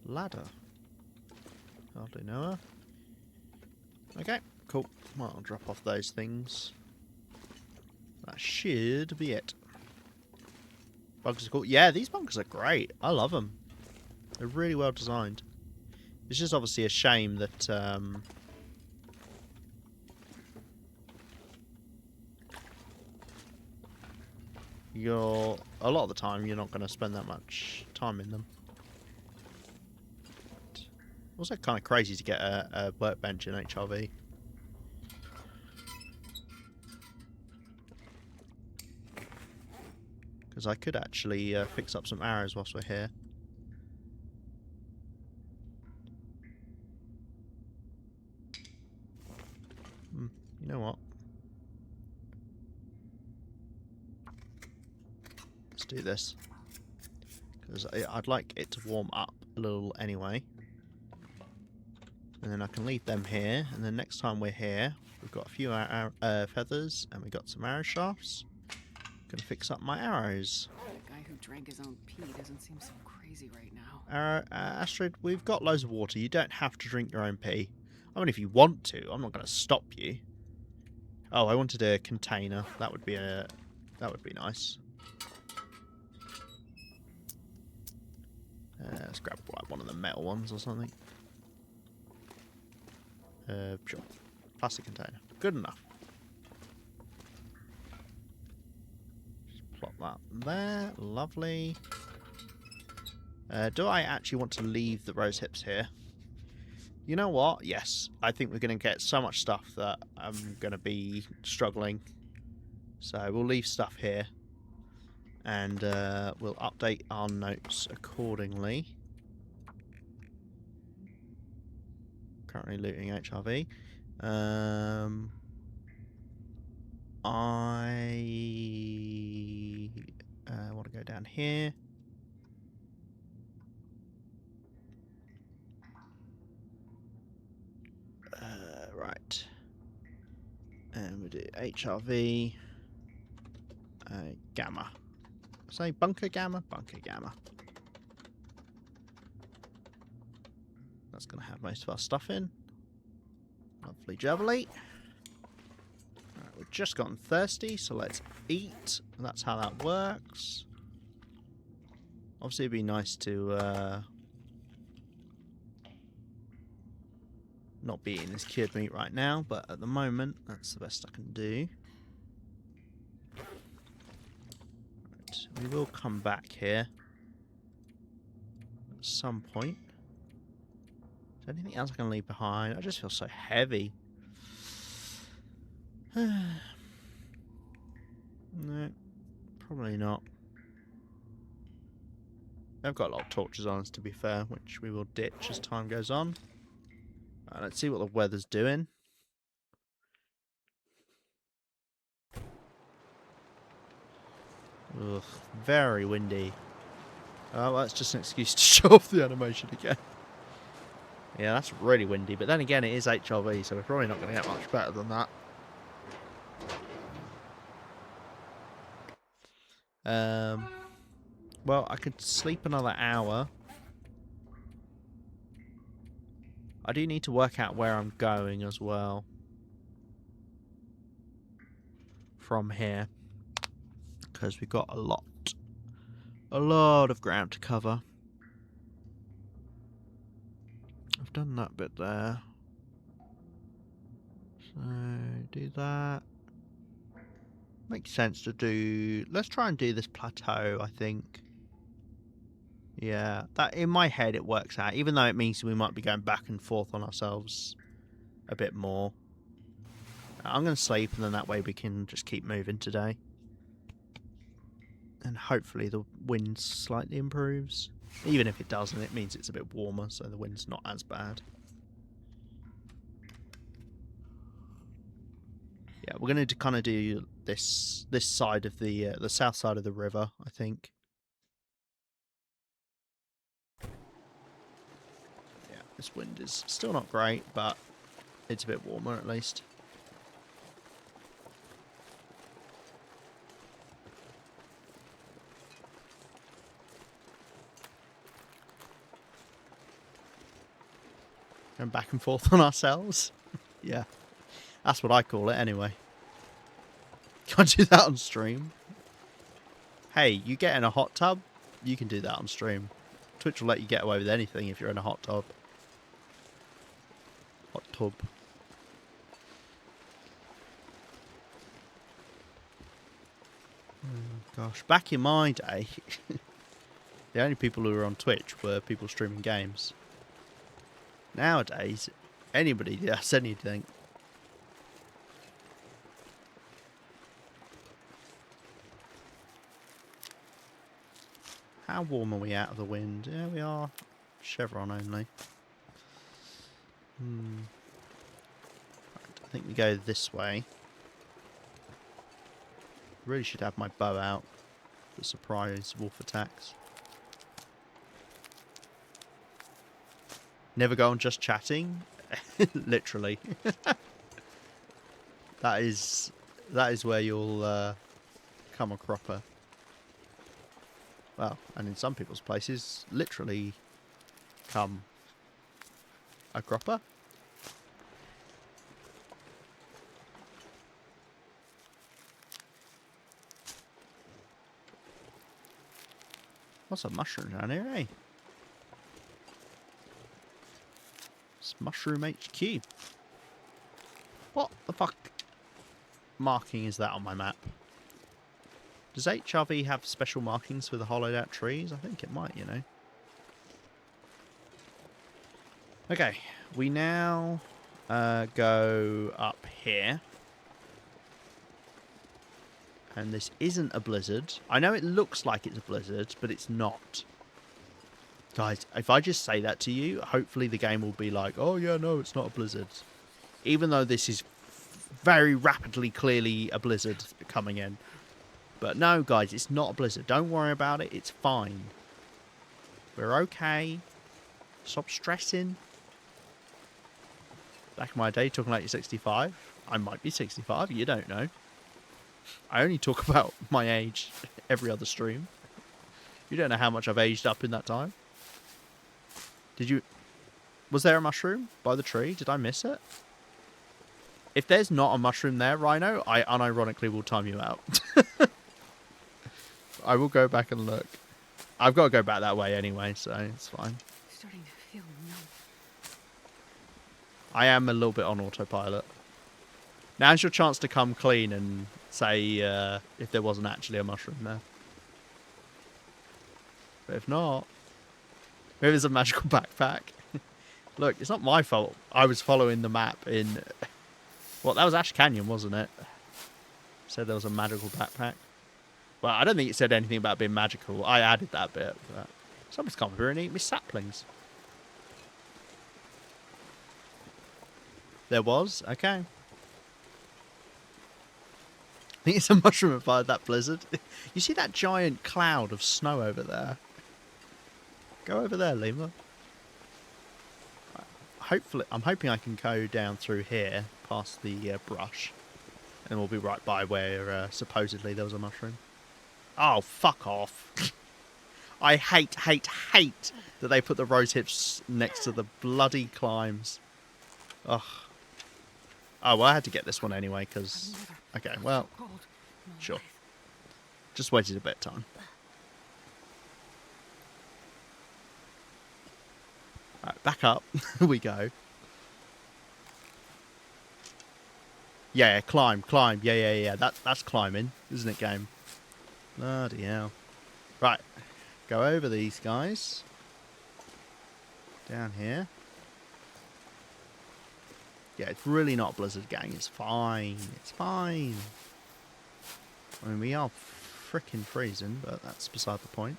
Ladder. Hardly know her. Okay, cool. Well, I'll drop off those things. That should be it. Bunkers are cool. Yeah, these bunkers are great. I love them. They're really well designed. It's just obviously a shame that a lot of the time you're not going to spend that much time in them. Also kind of crazy to get a workbench in HRV. Because I could actually fix up some arrows whilst we're here. You know what? Let's do this. Because I'd like it to warm up a little anyway. And then I can leave them here. And then next time we're here, we've got a few feathers and we've got some arrow shafts. Gonna fix up my arrows. The guy who drank his own pee doesn't seem so crazy right now. Astrid, we've got loads of water. You don't have to drink your own pee. I mean, if you want to, I'm not going to stop you. Oh, I wanted a container. That would be nice. Let's grab like one of the metal ones or something. Sure. Plastic container. Good enough. Plop that there. Lovely. Do I actually want to leave the rose hips here? You know what? Yes. I think we're going to get so much stuff that I'm going to be struggling. So we'll leave stuff here. And we'll update our notes accordingly. Currently looting HRV. I want to go down here. Right. And we do HRV. Gamma. Say bunker gamma? Bunker gamma. That's going to have most of our stuff in. Lovely jubbly. Right, we've just gotten thirsty, so let's eat. That's how that works. Obviously, it'd be nice to not be eating this cured meat right now, but at the moment, that's the best I can do. Right, we will come back here at some point. Is there anything else I can leave behind? I just feel so heavy. No, probably not. I've got a lot of torches on us, to be fair, which we will ditch as time goes on. Let's see what the weather's doing. Ugh, very windy. Oh, that's just an excuse to show off the animation again. Yeah, that's really windy, but then again, it is HRV, so we're probably not going to get much better than that. Well, I could sleep another hour. I do need to work out where I'm going as well. From here. Because we've got a lot of ground to cover. I've done that bit there. So, do that. Makes sense to do... Let's try and do this plateau, I think. Yeah, that in my head it works out, even though it means we might be going back and forth on ourselves a bit more. I'm going to sleep, and then that way we can just keep moving today. And hopefully the wind slightly improves. Even if it doesn't, it means it's a bit warmer, so the wind's not as bad. Yeah, we're going to kind of do this side of the south side of the river, I think. Yeah, this wind is still not great, but it's a bit warmer at least. Going back and forth on ourselves. Yeah. That's what I call it anyway. Can't do that on stream. Hey, you get in a hot tub, you can do that on stream. Twitch will let you get away with anything if you're in a hot tub. Hot tub. Oh, gosh. Back in my day, the only people who were on Twitch were people streaming games. Nowadays, anybody does anything. How warm are we out of the wind? Yeah, we are. Chevron only. Right, I think we go this way. Really should have my bow out for surprise wolf attacks. Never go on just chatting. Literally. that is where you'll come a cropper. Well, and in some people's places, literally come a cropper. What's a mushroom down here, eh? It's Mushroom HQ. What the fuck marking is that on my map? Does HRV have special markings for the hollowed out trees? I think it might, you know. Okay, we now go up here. And this isn't a blizzard. I know it looks like it's a blizzard, but it's not. Guys, if I just say that to you, hopefully the game will be like, oh yeah, no, it's not a blizzard. Even though this is very rapidly, clearly a blizzard coming in. But no, guys, it's not a blizzard. Don't worry about it. It's fine. We're okay. Stop stressing. Back in my day, talking like you're 65. I might be 65. You don't know. I only talk about my age every other stream. You don't know how much I've aged up in that time. Did you... Was there a mushroom by the tree? Did I miss it? If there's not a mushroom there, Rhino, I unironically will time you out. I will go back and look. I've got to go back that way anyway, so it's fine. Starting to feel numb. I am a little bit on autopilot. Now's your chance to come clean and say if there wasn't actually a mushroom there. But if not, maybe there's a magical backpack. Look, it's not my fault. I was following the map in... Well, that was Ash Canyon, wasn't it? Said there was a magical backpack. Well, I don't think it said anything about being magical. I added that bit. But somebody's come here and eat me saplings. There was? Okay. I think it's a mushroom applied that blizzard. You see that giant cloud of snow over there? Go over there, Lima. Hopefully, I'm hoping I can go down through here, past the brush, and we'll be right by where supposedly there was a mushroom. Oh, fuck off. I hate that they put the rose hips next to the bloody climbs. Ugh. Oh, well, I had to get this one anyway, because... Okay, well, sure. Just waited a bit of time. Alright, back up. we go. Yeah, climb. Yeah. That's climbing, isn't it, game? Bloody hell. Right. Go over these guys. Down here. Yeah, it's really not Blizzard, gang. It's fine. It's fine. I mean, we are frickin' freezing, but that's beside the point.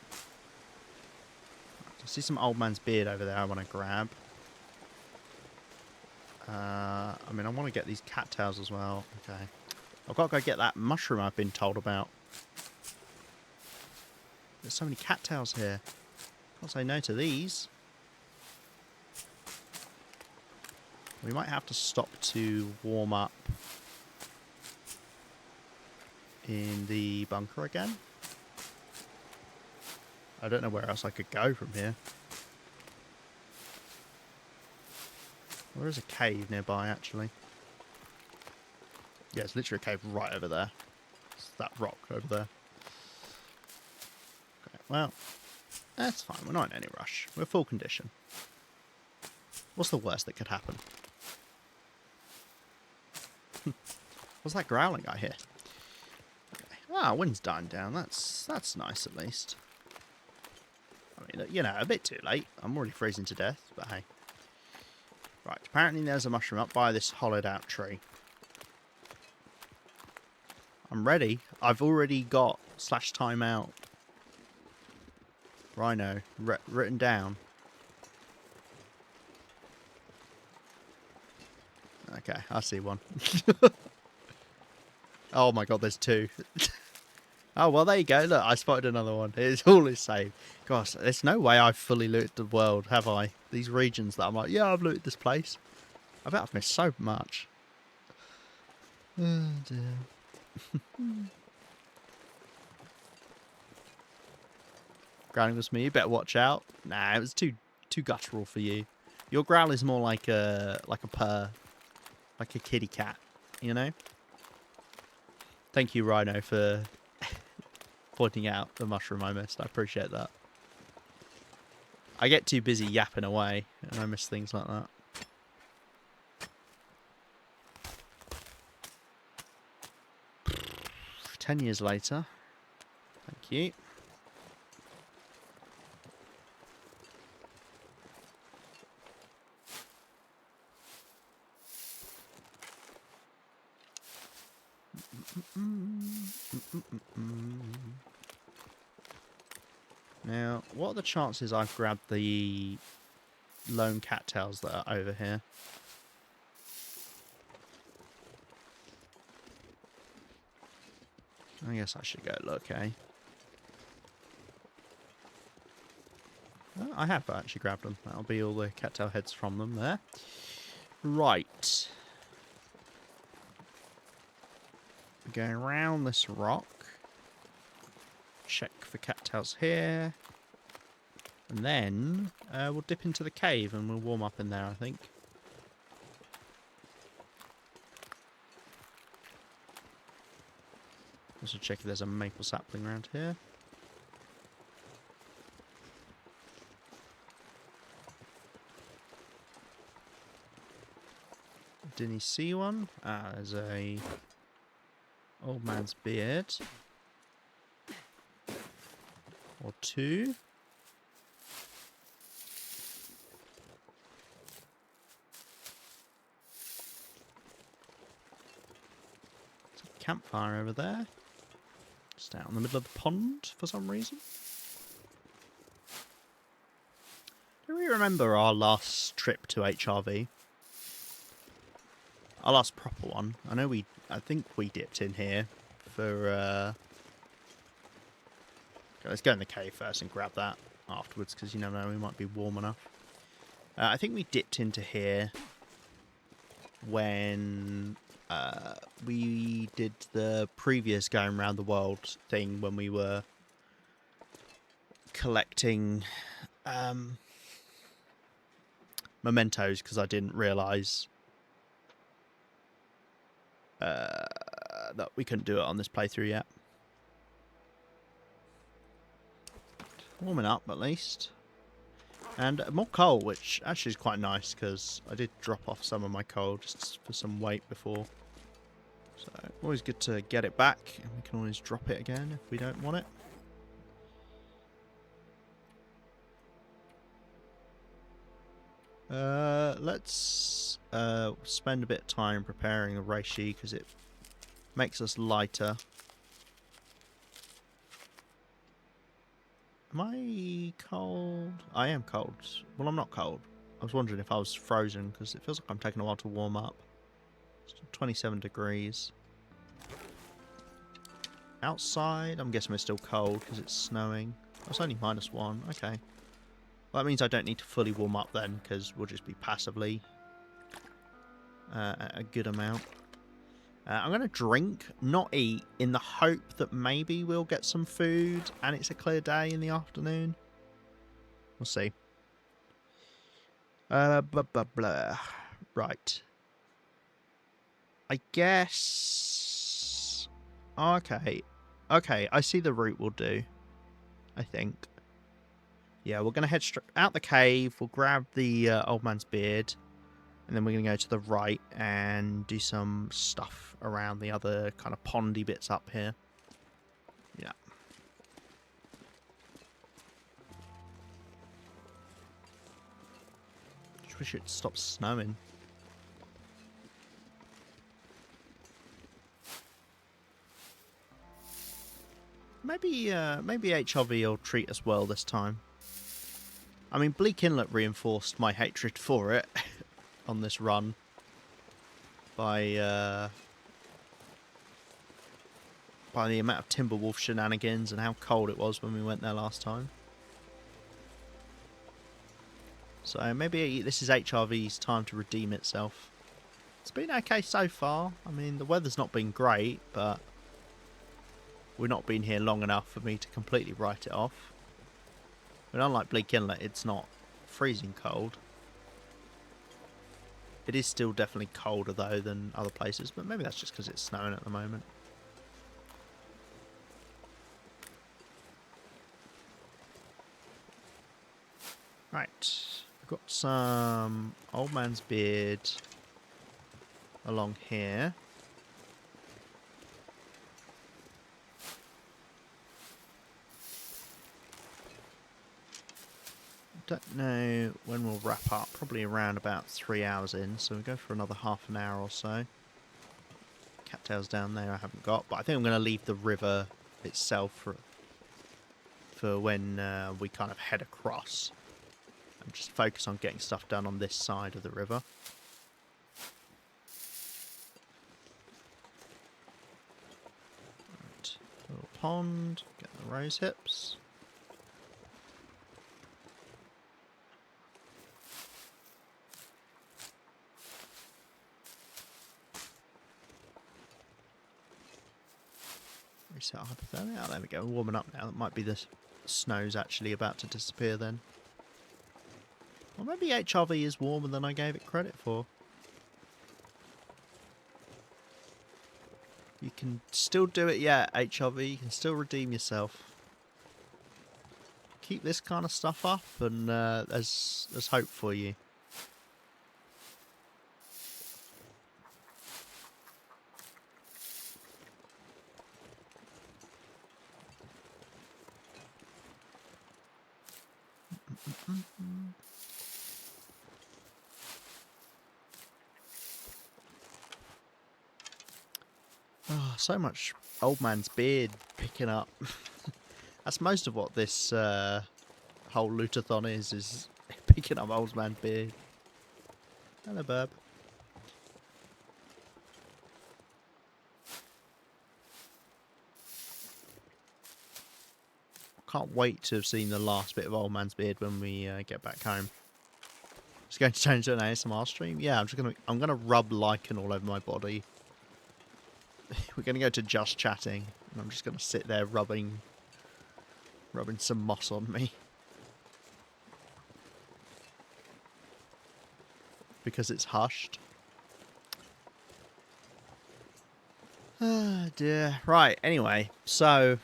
I see some old man's beard over there I want to grab. I mean, I want to get these cattails as well. Okay. I've got to go get that mushroom I've been told about. There's so many cattails here. Can't say no to these. We might have to stop to warm up in the bunker again. I don't know where else I could go from here. There is a cave nearby, actually. Yeah, it's literally a cave right over there. It's that rock over there. Okay, well, That's fine. We're not in any rush. We're full condition. What's the worst that could happen? What's that growling I hear? Okay. Ah, wind's dying down. That's nice at least. I mean, you know, a bit too late. I'm already freezing to death, but hey. Right, apparently there's a mushroom up by this hollowed out tree. I'm ready. I've already got /timeout rhino written down. Okay, I see one. Oh my god, there's two. Oh, well, there you go. Look, I spotted another one. It's all is saved. Gosh, there's no way I've fully looted the world, have I? These regions that I'm like, yeah, I've looted this place. I bet I've missed so much. Oh, dear. Growling was me. You better watch out. Nah, it was too guttural for you. Your growl is more like a purr, like a kitty cat. You know. Thank you, Rhino, for pointing out the mushroom I missed. I appreciate that. I get too busy yapping away, and I miss things like that. "10 years later." Thank you. Now, what are the chances I've grabbed the lone cattails that are over here? I guess I should go look, eh? Oh, I have actually grabbed them. That'll be all the cattail heads from them there. Right. Going around this rock. Check for cattails here. And then we'll dip into the cave and we'll warm up in there, I think. Also check if there's a maple sapling around here. Didn't see one? Ah, there's a old man's beard. Or two. There's a campfire over there. Just out in the middle of the pond for some reason. Do we remember our last trip to HRV? Our last proper one. I think we dipped in here for, okay, let's go in the cave first and grab that afterwards, because you never know, we might be warm enough. I think we dipped into here when we did the previous going around the world thing, when we were collecting mementos, because I didn't realise that we couldn't do it on this playthrough yet. Warming up, at least. And more coal, which actually is quite nice, because I did drop off some of my coal just for some weight before. So, always good to get it back, and we can always drop it again if we don't want it. Let's spend a bit of time preparing the reishi, because it makes us lighter. Am I cold? I am cold. Well, I'm not cold. I was wondering if I was frozen, because it feels like I'm taking a while to warm up. It's 27 degrees. Outside, I'm guessing we're still cold because it's snowing. Oh, it's only -1. Okay. Well, that means I don't need to fully warm up then, because we'll just be passively at a good amount. I'm going to drink, not eat, in the hope that maybe we'll get some food and it's a clear day in the afternoon. We'll see. Blah, blah, blah. Right. I guess... Okay. Okay, I see the route we'll do. I think. Yeah, we're going to head out the cave. We'll grab the old man's beard. And then we're going to go to the right and do some stuff around the other kind of pondy bits up here. Yeah. Just wish it stopped snowing. Maybe HRV will treat us well this time. I mean, Bleak Inlet reinforced my hatred for it on this run by the amount of Timberwolf shenanigans and how cold it was when we went there last time. So maybe this is HRV's time to redeem itself. It's been okay so far. I mean, the weather's not been great, but we've not been here long enough for me to completely write it off. But unlike Bleak Inlet, it's not freezing cold. It is still definitely colder, though, than other places, but maybe that's just because it's snowing at the moment. Right, we've got some old man's beard along here. Don't know when we'll wrap up, probably around about 3 hours in, so we'll go for another half an hour or so. Cattails down there I haven't got, but I think I'm going to leave the river itself for when we kind of head across. And just focus on getting stuff done on this side of the river. Right, little pond, get the rose hips. Reset hypothermia. Oh, there we go. We're warming up now. That might be the snow's actually about to disappear then. Or maybe HRV is warmer than I gave it credit for. You can still do it yet, HRV. You can still redeem yourself. Keep this kind of stuff up and there's hope for you. Oh, so much old man's beard picking up. That's most of what this whole lootathon is picking up old man's beard. Hello, Burb. Can't wait to have seen the last bit of old man's beard when we get back home. Just going to change to an ASMR stream. Yeah, I'm gonna rub lichen all over my body. We're gonna go to just chatting, and I'm just gonna sit there rubbing some moss on me because it's hushed. Oh dear. Right. Anyway, so.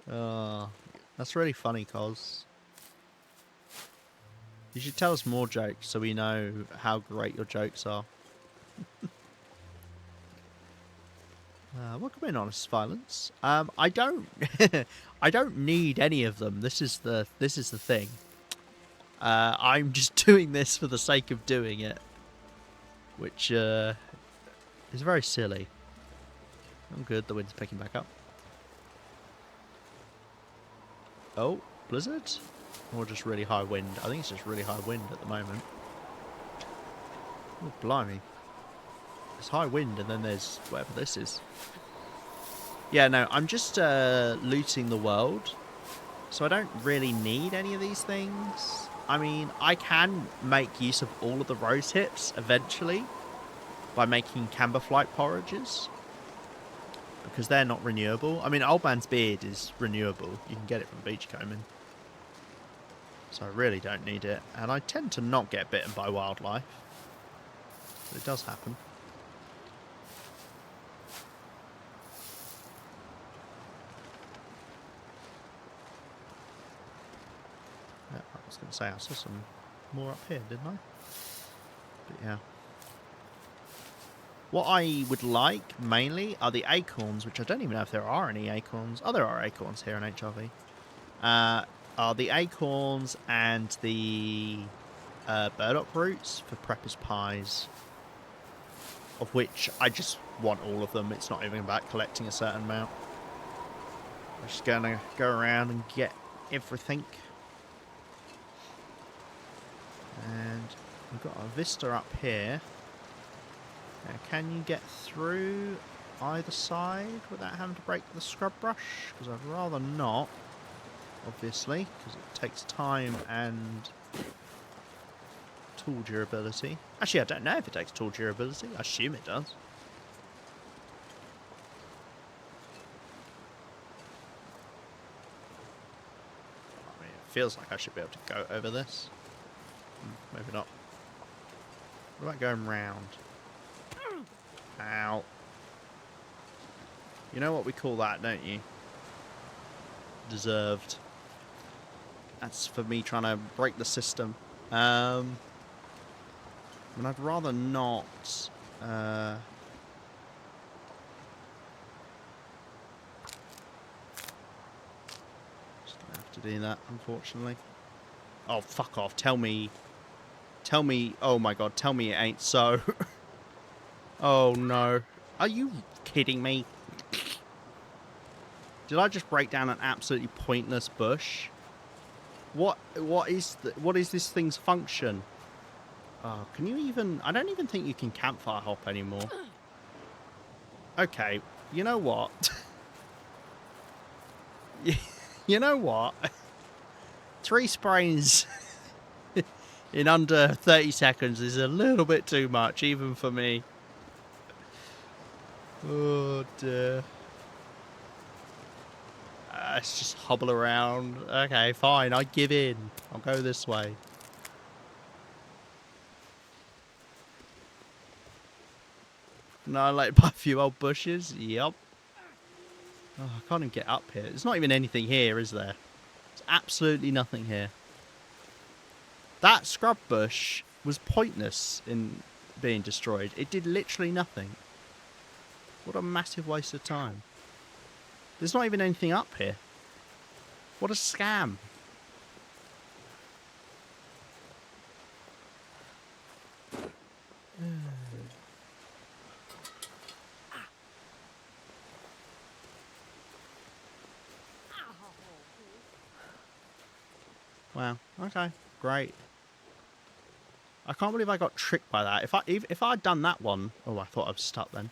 Oh, that's really funny, Cos. You should tell us more jokes so we know how great your jokes are. Welcome in, Honest Violence. I don't, I don't need any of them. This is the thing. I'm just doing this for the sake of doing it, which is very silly. I'm good. The wind's picking back up. Oh, blizzard? Or just really high wind? I think it's just really high wind at the moment. Oh, blimey. There's high wind and then there's whatever this is. Yeah, no, I'm just looting the world. So I don't really need any of these things. I mean, I can make use of all of the rose hips eventually by making camberflight porridges. Because they're not renewable. I mean, Old Man's Beard is renewable. You can get it from beachcombing. So I really don't need it. And I tend to not get bitten by wildlife. But it does happen. was going to say, I saw some more up here, didn't I? But yeah. What I would like, mainly, are the acorns, which I don't even know if there are any acorns. Oh, there are acorns here in HRV. Are the acorns and the burdock roots for preppers' pies, of which I just want all of them. It's not even about collecting a certain amount. I'm just going to go around and get everything. And we've got a vista up here. Now, can you get through either side without having to break the scrub brush? Because I'd rather not, obviously, because it takes time and tool durability. Actually, I don't know if it takes tool durability. I assume it does. I mean, it feels like I should be able to go over this. Maybe not. What about going round? Ow. You know what we call that, don't you? Deserved. That's for me trying to break the system. I mean, I'd rather not. Just gonna have to do that, unfortunately. Oh, fuck off. Tell me. Oh my god, tell me it ain't so. Oh no. Are you kidding me? Did I just break down an absolutely pointless bush? What is this thing's function? Oh, can you even... I don't even think you can campfire hop anymore. Okay, you know what? You know what? 3 sprays in under 30 seconds is a little bit too much, even for me. Oh dear. Let's just hobble around. Okay, fine, I give in. I'll go this way. No, like by a few old bushes. Yep. Oh, I can't even get up here. There's not even anything here, is there? There's absolutely nothing here. That scrub bush was pointless in being destroyed. It did literally nothing. What a massive waste of time. There's not even anything up here. What a scam. Wow. Okay. Great. I can't believe I got tricked by that. If I'd done that one... Oh, I thought I was stuck then.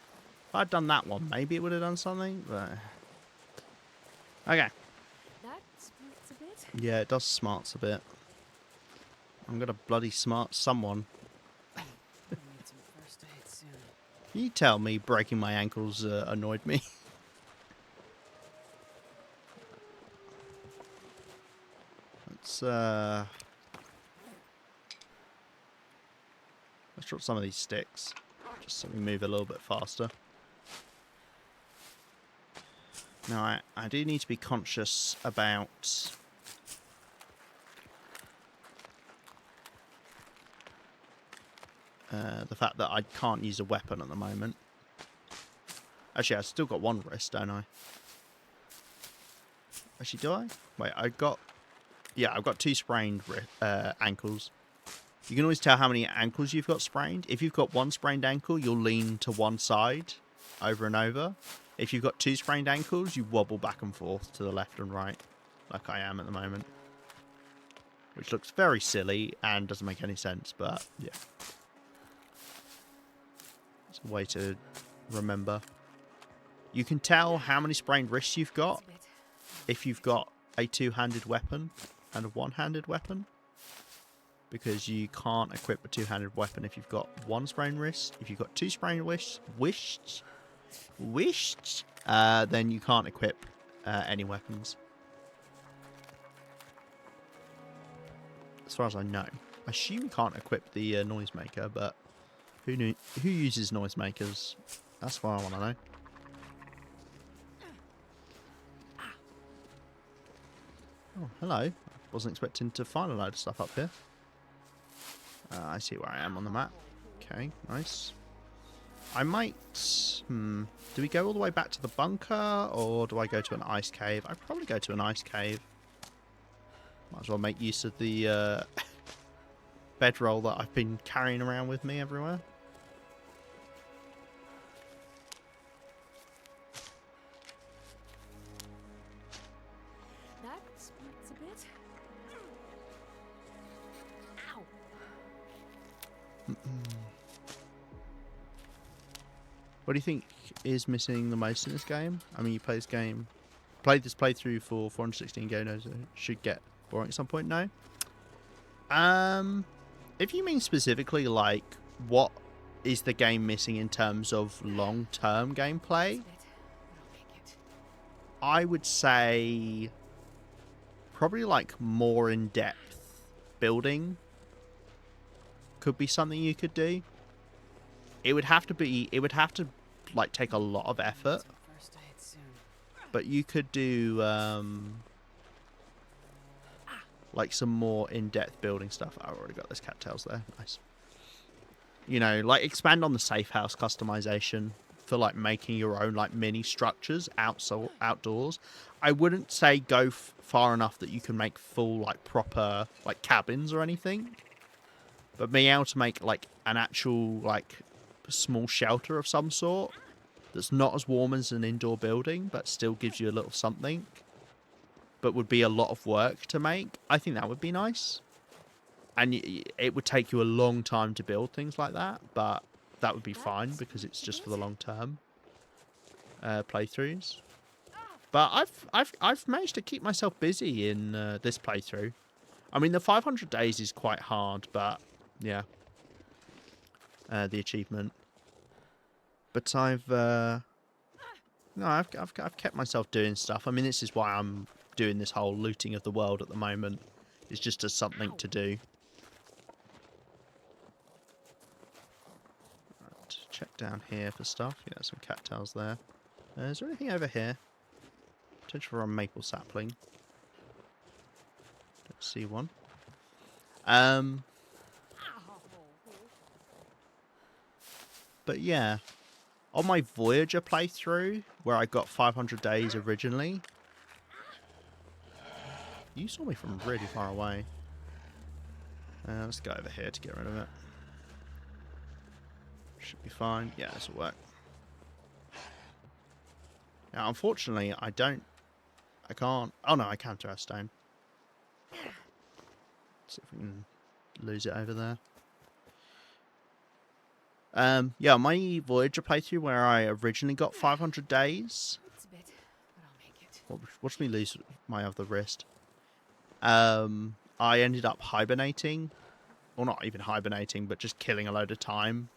If I'd done that one, maybe it would have done something, but... Okay. That smarts a bit. Yeah, it does smarts a bit. I'm gonna bloody smart someone. I need some first aid soon. You tell me breaking my ankles annoyed me. Let's drop some of these sticks, just so we move a little bit faster. Now, I do need to be conscious about the fact that I can't use a weapon at the moment. Actually, I've still got one wrist, don't I? Actually, do I? Wait, I've got 2 sprained ankles. You can always tell how many ankles you've got sprained. If you've got 1 sprained ankle, you'll lean to one side over and over. If you've got 2 sprained ankles, you wobble back and forth to the left and right, like I am at the moment. Which looks very silly and doesn't make any sense, but yeah. It's a way to remember. You can tell how many sprained wrists you've got if you've got a 2-handed weapon and a 1-handed weapon. Because you can't equip a 2-handed weapon if you've got 1 sprained wrist. If you've got 2 sprained wrists, then you can't equip any weapons. As far as I know. I assume you can't equip the noisemaker, but who uses noisemakers? That's what I want to know. Oh, hello. Wasn't expecting to find a load of stuff up here. I see where I am on the map. Okay, nice. I might... do we go all the way back to the bunker, or do I go to an ice cave? I'd probably go to an ice cave. Might as well make use of the bedroll that I've been carrying around with me everywhere. That smarts a bit. Ow. What do you think is missing the most in this game? I mean, you play this game, played this playthrough for 416 gamers, so it should get boring at some point now. If you mean specifically, like, what is the game missing in terms of long-term gameplay, I would say probably like more in-depth building could be something you could do. It would have to like take a lot of effort, but you could do like some more in-depth building stuff. I've already got those cattails there. Nice. You know, like expand on the safe house customization for like making your own like mini structures outdoors. I wouldn't say go far enough that you can make full like proper like cabins or anything, but being able to make like an actual like small shelter of some sort that's not as warm as an indoor building but still gives you a little something, but would be a lot of work to make. I think that would be nice, and it would take you a long time to build things like that, but that would be fine because it's just for the long term playthroughs. But I've managed to keep myself busy in this playthrough. I mean, the 500 days is quite hard, but yeah, the achievement. But I've kept myself doing stuff. I mean, this is why I'm doing this whole looting of the world at the moment. It's just as something to do. Right, check down here for stuff. Yeah, some cattails there. Is there anything over here? Potential for a maple sapling. Don't see one. But yeah, on my Voyager playthrough, where I got 500 days originally, you saw me from really far away. Let's go over here to get rid of it. Should be fine. Yeah, this will work. Now, unfortunately, I can't. Oh no, I can throw a stone. Let's see if we can lose it over there. Yeah, my Voyager playthrough where I originally got 500 days. Watch me lose my other wrist. I ended up hibernating. Or not even hibernating, but just killing a load of time.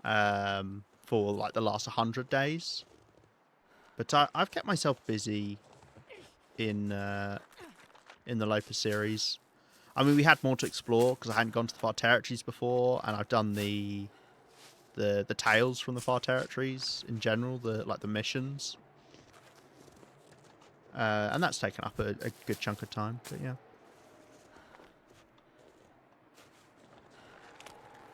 For like the last 100 days. But I've kept myself busy in the Loper series. I mean, we had more to explore because I hadn't gone to the Far Territories before, and I've done the tales from the Far Territories in general, the missions, and that's taken up a good chunk of time. But yeah,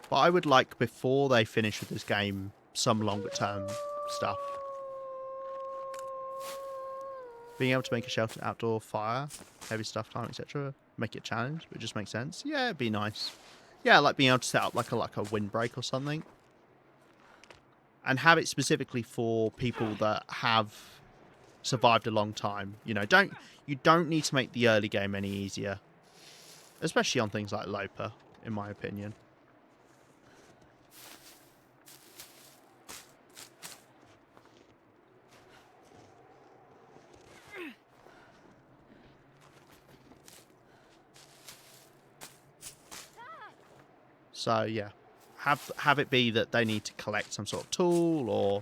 but I would like, before they finish with this game, some longer term stuff. Being able to make a shelter, outdoor fire, heavy stuff time, etc. Make it a challenge, but it just makes sense. Yeah, it'd be nice. Yeah, like being able to set up like a windbreak or something. And have it specifically for people that have survived a long time. You know, you don't need to make the early game any easier. Especially on things like Loper, in my opinion. So yeah, have it be that they need to collect some sort of tool, or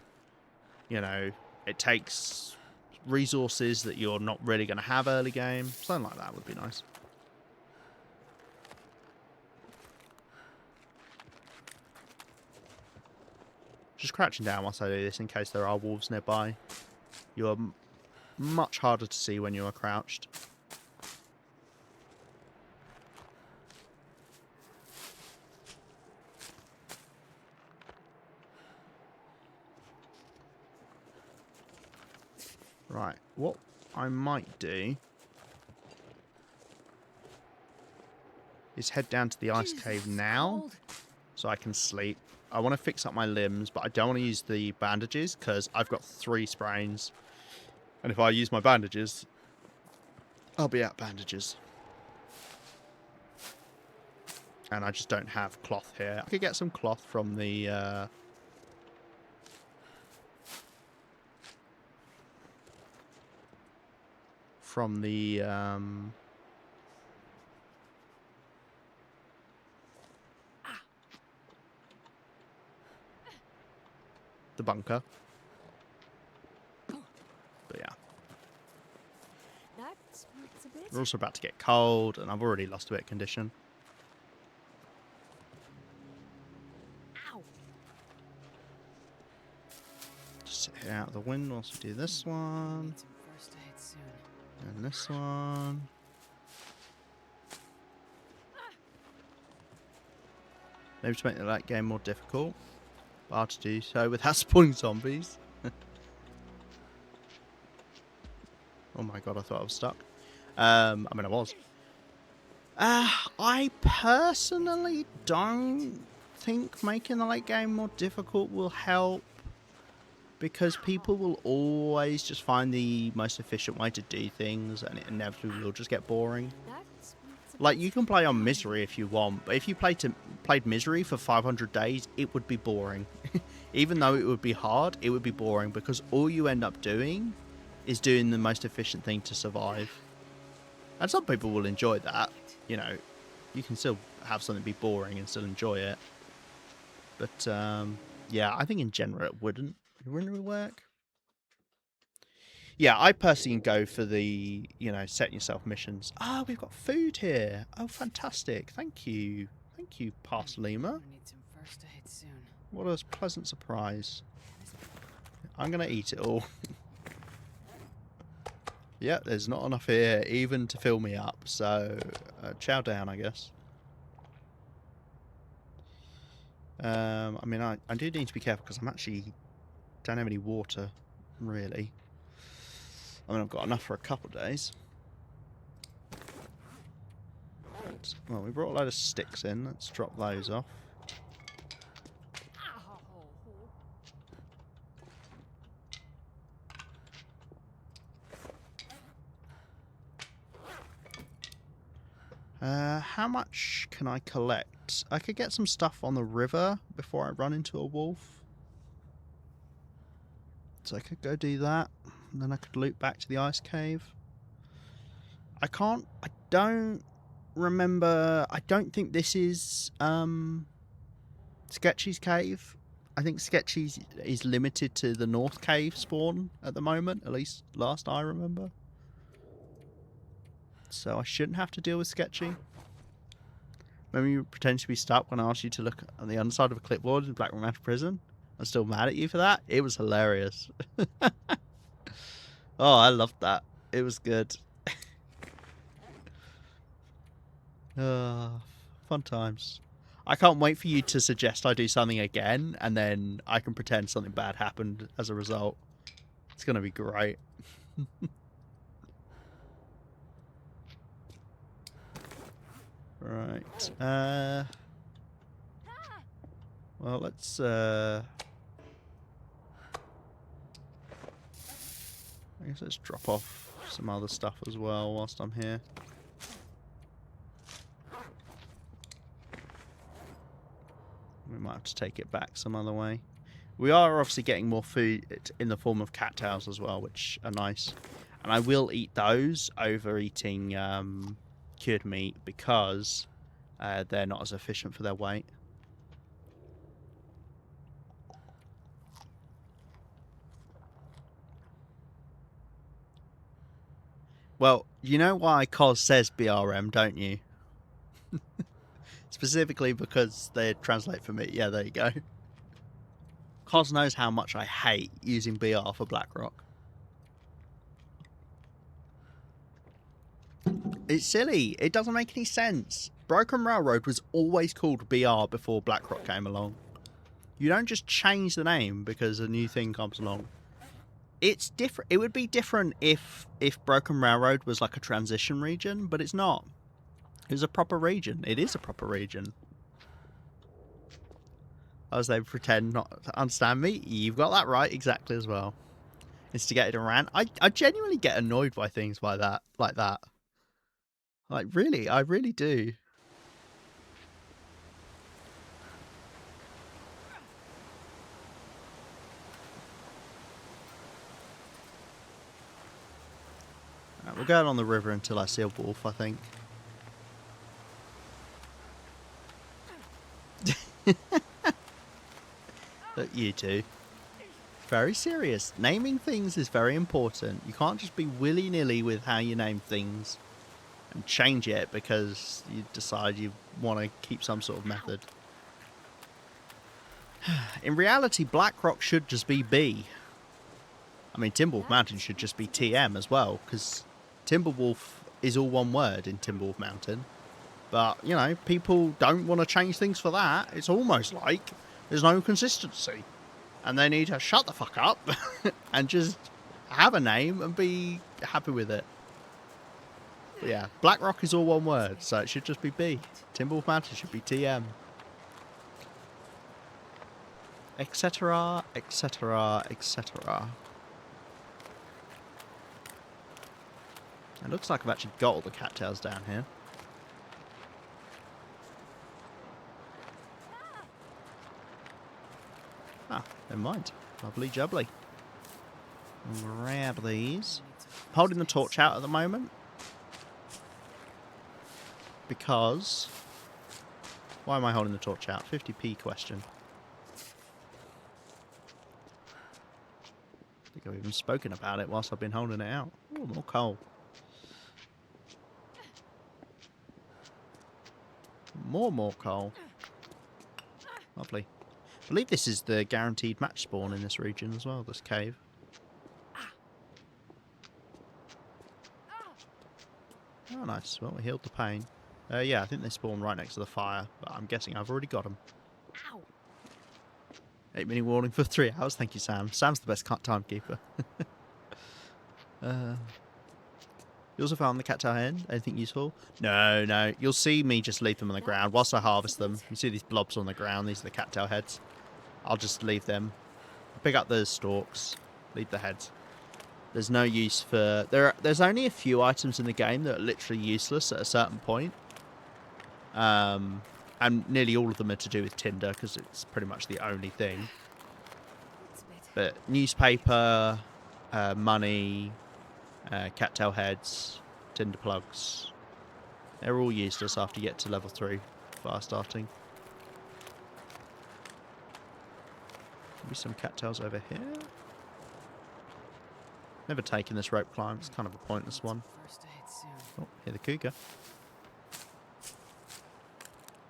you know, it takes resources that you're not really going to have early game. Something like that would be nice. Just crouching down whilst I do this in case there are wolves nearby. You're much harder to see when you are crouched. Right, what I might do is head down to the ice cave now so I can sleep. I want to fix up my limbs, but I don't want to use the bandages because I've got 3 sprains. And if I use my bandages, I'll be out bandages. And I just don't have cloth here. I could get some cloth from the... the bunker. But yeah. We're also about to get cold, and I've already lost a bit of condition. Ow. Just sit here out of the wind whilst we do this one. Need some first aid soon. And this one. Maybe to make the late game more difficult. But hard to do so without spawning zombies. Oh my god, I thought I was stuck. I mean, I was. I personally don't think making the late game more difficult will help. Because people will always just find the most efficient way to do things, and it inevitably will just get boring. Like, you can play on Misery if you want, but if you played Misery for 500 days, it would be boring. Even though it would be hard, it would be boring, because all you end up doing is doing the most efficient thing to survive. And some people will enjoy that. You know, you can still have something be boring and still enjoy it. But, yeah, I think in general it wouldn't. It wouldn't really work. Yeah, I personally go for the, you know, setting yourself missions. Ah, we've got food here. Oh, fantastic. Thank you. Thank you, Parcel Lemur. I need some first aid soon. What a pleasant surprise. I'm going to eat it all. Yeah, there's not enough here even to fill me up. So, chow down, I guess. I mean, I do need to be careful because I'm actually... don't have any water, really. I mean, I've got enough for a couple of days. But, well, we brought a load of sticks in. Let's drop those off. How much can I collect? I could get some stuff on the river before I run into a wolf. So I could go do that, and then I could loop back to the ice cave. I don't remember, I don't think this is Sketchy's cave. I think Sketchy's is limited to the North Cave spawn at the moment, at least last I remember. So I shouldn't have to deal with Sketchy. Remember you pretend to be stuck when I asked you to look on the underside of a clipboard in Black Romantic Prison? I'm still mad at you for that. It was hilarious. Oh, I loved that. It was good. Fun times. I can't wait for you to suggest I do something again, and then I can pretend something bad happened as a result. It's going to be great. Right. Well, let's... I guess let's drop off some other stuff as well whilst I'm here. We might have to take it back some other way. We are obviously getting more food in the form of cattails as well, which are nice. And I will eat those over eating cured meat because they're not as efficient for their weight. Well, you know why Cos says BRM, don't you? Specifically because they translate for me. Yeah, there you go. Cos knows how much I hate using BR for Blackrock. It's silly. It doesn't make any sense. Broken Railroad was always called BR before Blackrock came along. You don't just change the name because a new thing comes along. It's different. It would be different if Broken Railroad was like a transition region, but it's not. It was a proper region. It is a proper region. As they pretend not to understand me, you've got that right exactly as well. Instigated a rant. I genuinely get annoyed by things like that. Like, really, I really do. Right, we're going on the river until I see a wolf, I think. Look, you two. Very serious. Naming things is very important. You can't just be willy-nilly with how you name things and change it because you decide you want to keep some sort of method. In reality, Blackrock should just be B. I mean, Timberwolf Mountain should just be TM as well, because Timberwolf is all one word in Timberwolf Mountain. But, you know, people don't want to change things for that. It's almost like there's no consistency. And they need to shut the fuck up and just have a name and be happy with it. But yeah, Blackrock is all one word, so it should just be B. Timberwolf Mountain should be TM. Etc, etc, etc. It looks like I've actually got all the cattails down here. Ah, never mind. Lovely jubbly. Grab these. I'm holding the torch out at the moment. Because... Why am I holding the torch out? 50p question. I think I've even spoken about it whilst I've been holding it out. Oh, more coal. More coal. Lovely. I believe this is the guaranteed match spawn in this region as well, this cave. Oh, nice. Well, we healed the pain. Yeah, I think they spawn right next to the fire, but I'm guessing I've already got them. 8-minute warning for 3 hours. Thank you, Sam. Sam's the best timekeeper. You also found the cattail hen? Anything useful? No. You'll see me just leave them on the ground whilst I harvest them. You see these blobs on the ground? These are the cattail heads. I'll just leave them. Pick up the stalks. Leave the heads. There's no use for... There's only a few items in the game that are literally useless at a certain point. And nearly all of them are to do with tinder, because it's pretty much the only thing. But newspaper, money... cattail heads, tinder plugs. They're all useless after you get to level 3 fast starting. Maybe some cattails over here. Never taken this rope climb, it's kind of a pointless one. Oh, hear the cougar.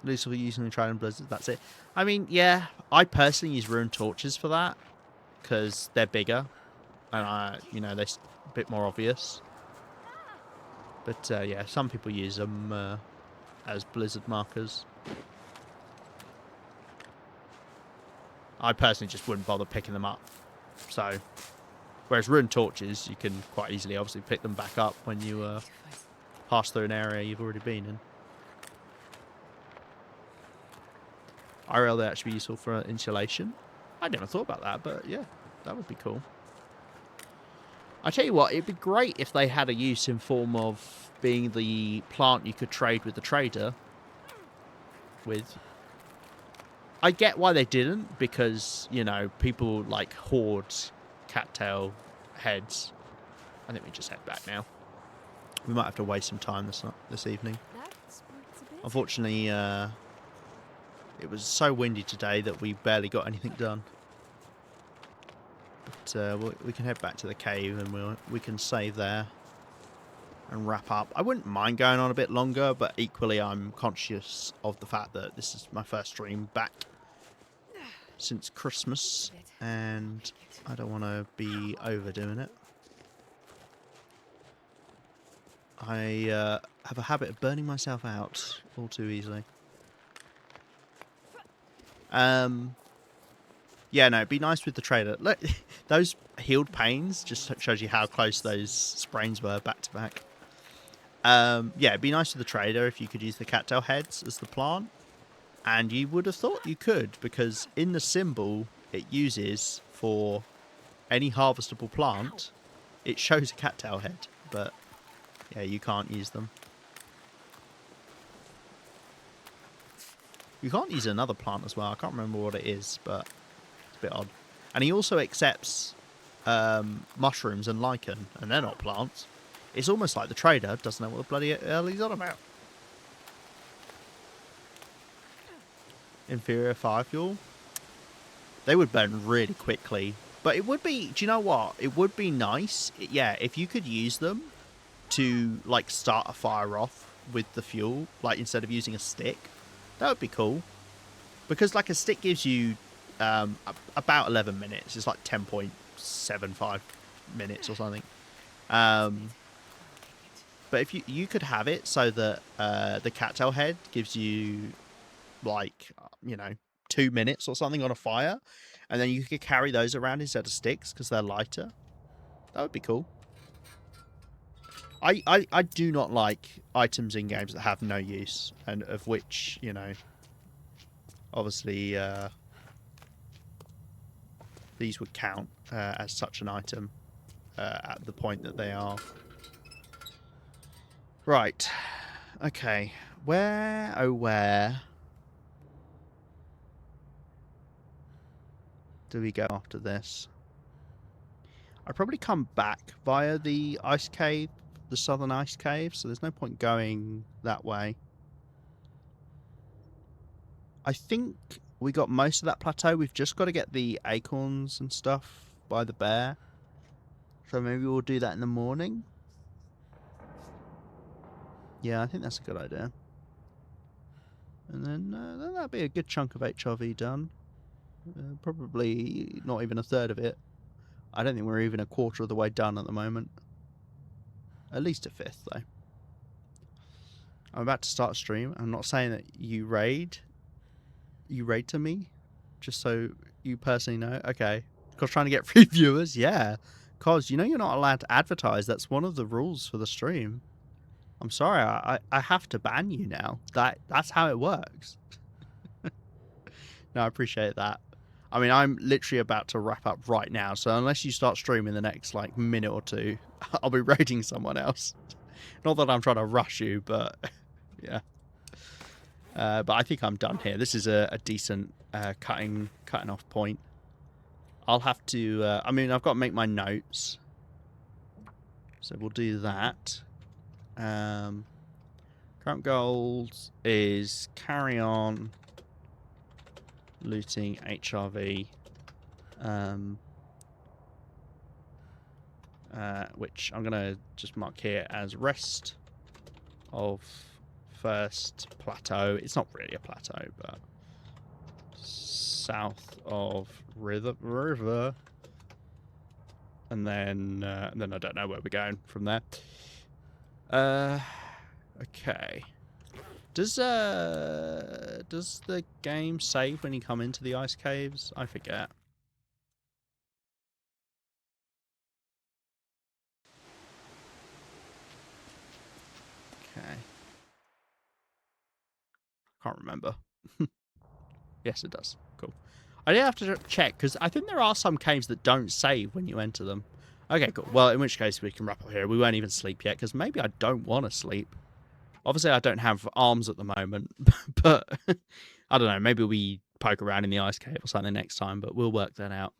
Loosely using the Trident Blizzard, that's it. I mean, yeah, I personally use rune torches for that, because they're bigger. And, you know, they're a bit more obvious. But, yeah, some people use them as blizzard markers. I personally just wouldn't bother picking them up. So, whereas rune torches, you can quite easily, obviously, pick them back up when you pass through an area you've already been in. IRL, they actually be useful for insulation. I never thought about that, but yeah, that would be cool. I tell you what, it'd be great if they had a use in form of being the plant you could trade with the trader with. I get why they didn't, because, you know, people like hoard cattail heads. I think we just head back now. We might have to waste some time this evening. Unfortunately, it was so windy today that we barely got anything done. But we can head back to the cave and we can save there and wrap up. I wouldn't mind going on a bit longer, but equally I'm conscious of the fact that this is my first stream back since Christmas, and I don't want to be overdoing it. I have a habit of burning myself out all too easily. Yeah, no, it'd be nice with the trader. Look, those healed panes just shows you how close those sprains were back to back. Yeah, it'd be nice with the trader if you could use the cattail heads as the plant. And you would have thought you could, because in the symbol it uses for any harvestable plant, it shows a cattail head. But yeah, you can't use them. You can't use another plant as well. I can't remember what it is, but it's a bit odd. And he also accepts mushrooms and lichen, and they're not plants. It's almost like the trader doesn't know what the bloody hell he's on about. Inferior fire fuel. They would burn really quickly. But it would be... Do you know what? It would be nice, yeah, if you could use them to, like, start a fire off with the fuel, like, instead of using a stick. That would be cool. Because, like, a stick gives you about 11 minutes. It's like 10.75 minutes or something. But if you could have it so that the cattail head gives you, like, 2 minutes or something on a fire, and then you could carry those around instead of sticks because they're lighter. That would be cool. I do not like items in games that have no use, and of which, obviously these would count as such an item at the point that they are. Right. Okay. Where, oh where do we go after this? I'd probably come back via the ice cave, the southern ice cave, so there's no point going that way. I think we got most of that plateau. We've just got to get the acorns and stuff by the bear. So maybe we'll do that in the morning. Yeah, I think that's a good idea. And then that'll be a good chunk of HRV done. Probably not even a third of it. I don't think we're even a quarter of the way done at the moment. At least a fifth, though. I'm about to start a stream. I'm not saying that you raid to me, just so you personally know. Okay. Because trying to get free viewers? Yeah. Because you're not allowed to advertise. That's one of the rules for the stream. I'm sorry, I have to ban you now. That's how it works. No, I appreciate that. I mean, I'm literally about to wrap up right now, so unless you start streaming the next, like, minute or two, I'll be raiding someone else. Not that I'm trying to rush you, but yeah. But I think I'm done here. This is a decent cutting off point. I'll have to... I mean, I've got to make my notes. So we'll do that. Current goals is carry on looting HRV, which I'm gonna just mark here as rest of first plateau. It's not really a plateau, but south of river, and then I don't know where we're going from there. Okay. Does the game save when you come into the ice caves? I forget. Okay. Can't remember. Yes, it does. Cool. I did have to check, because I think there are some caves that don't save when you enter them. Okay, cool. Well, in which case we can wrap up here. We won't even sleep yet, because maybe I don't want to sleep. Obviously, I don't have arms at the moment, but I don't know. Maybe we poke around in the ice cave or something next time, but we'll work that out.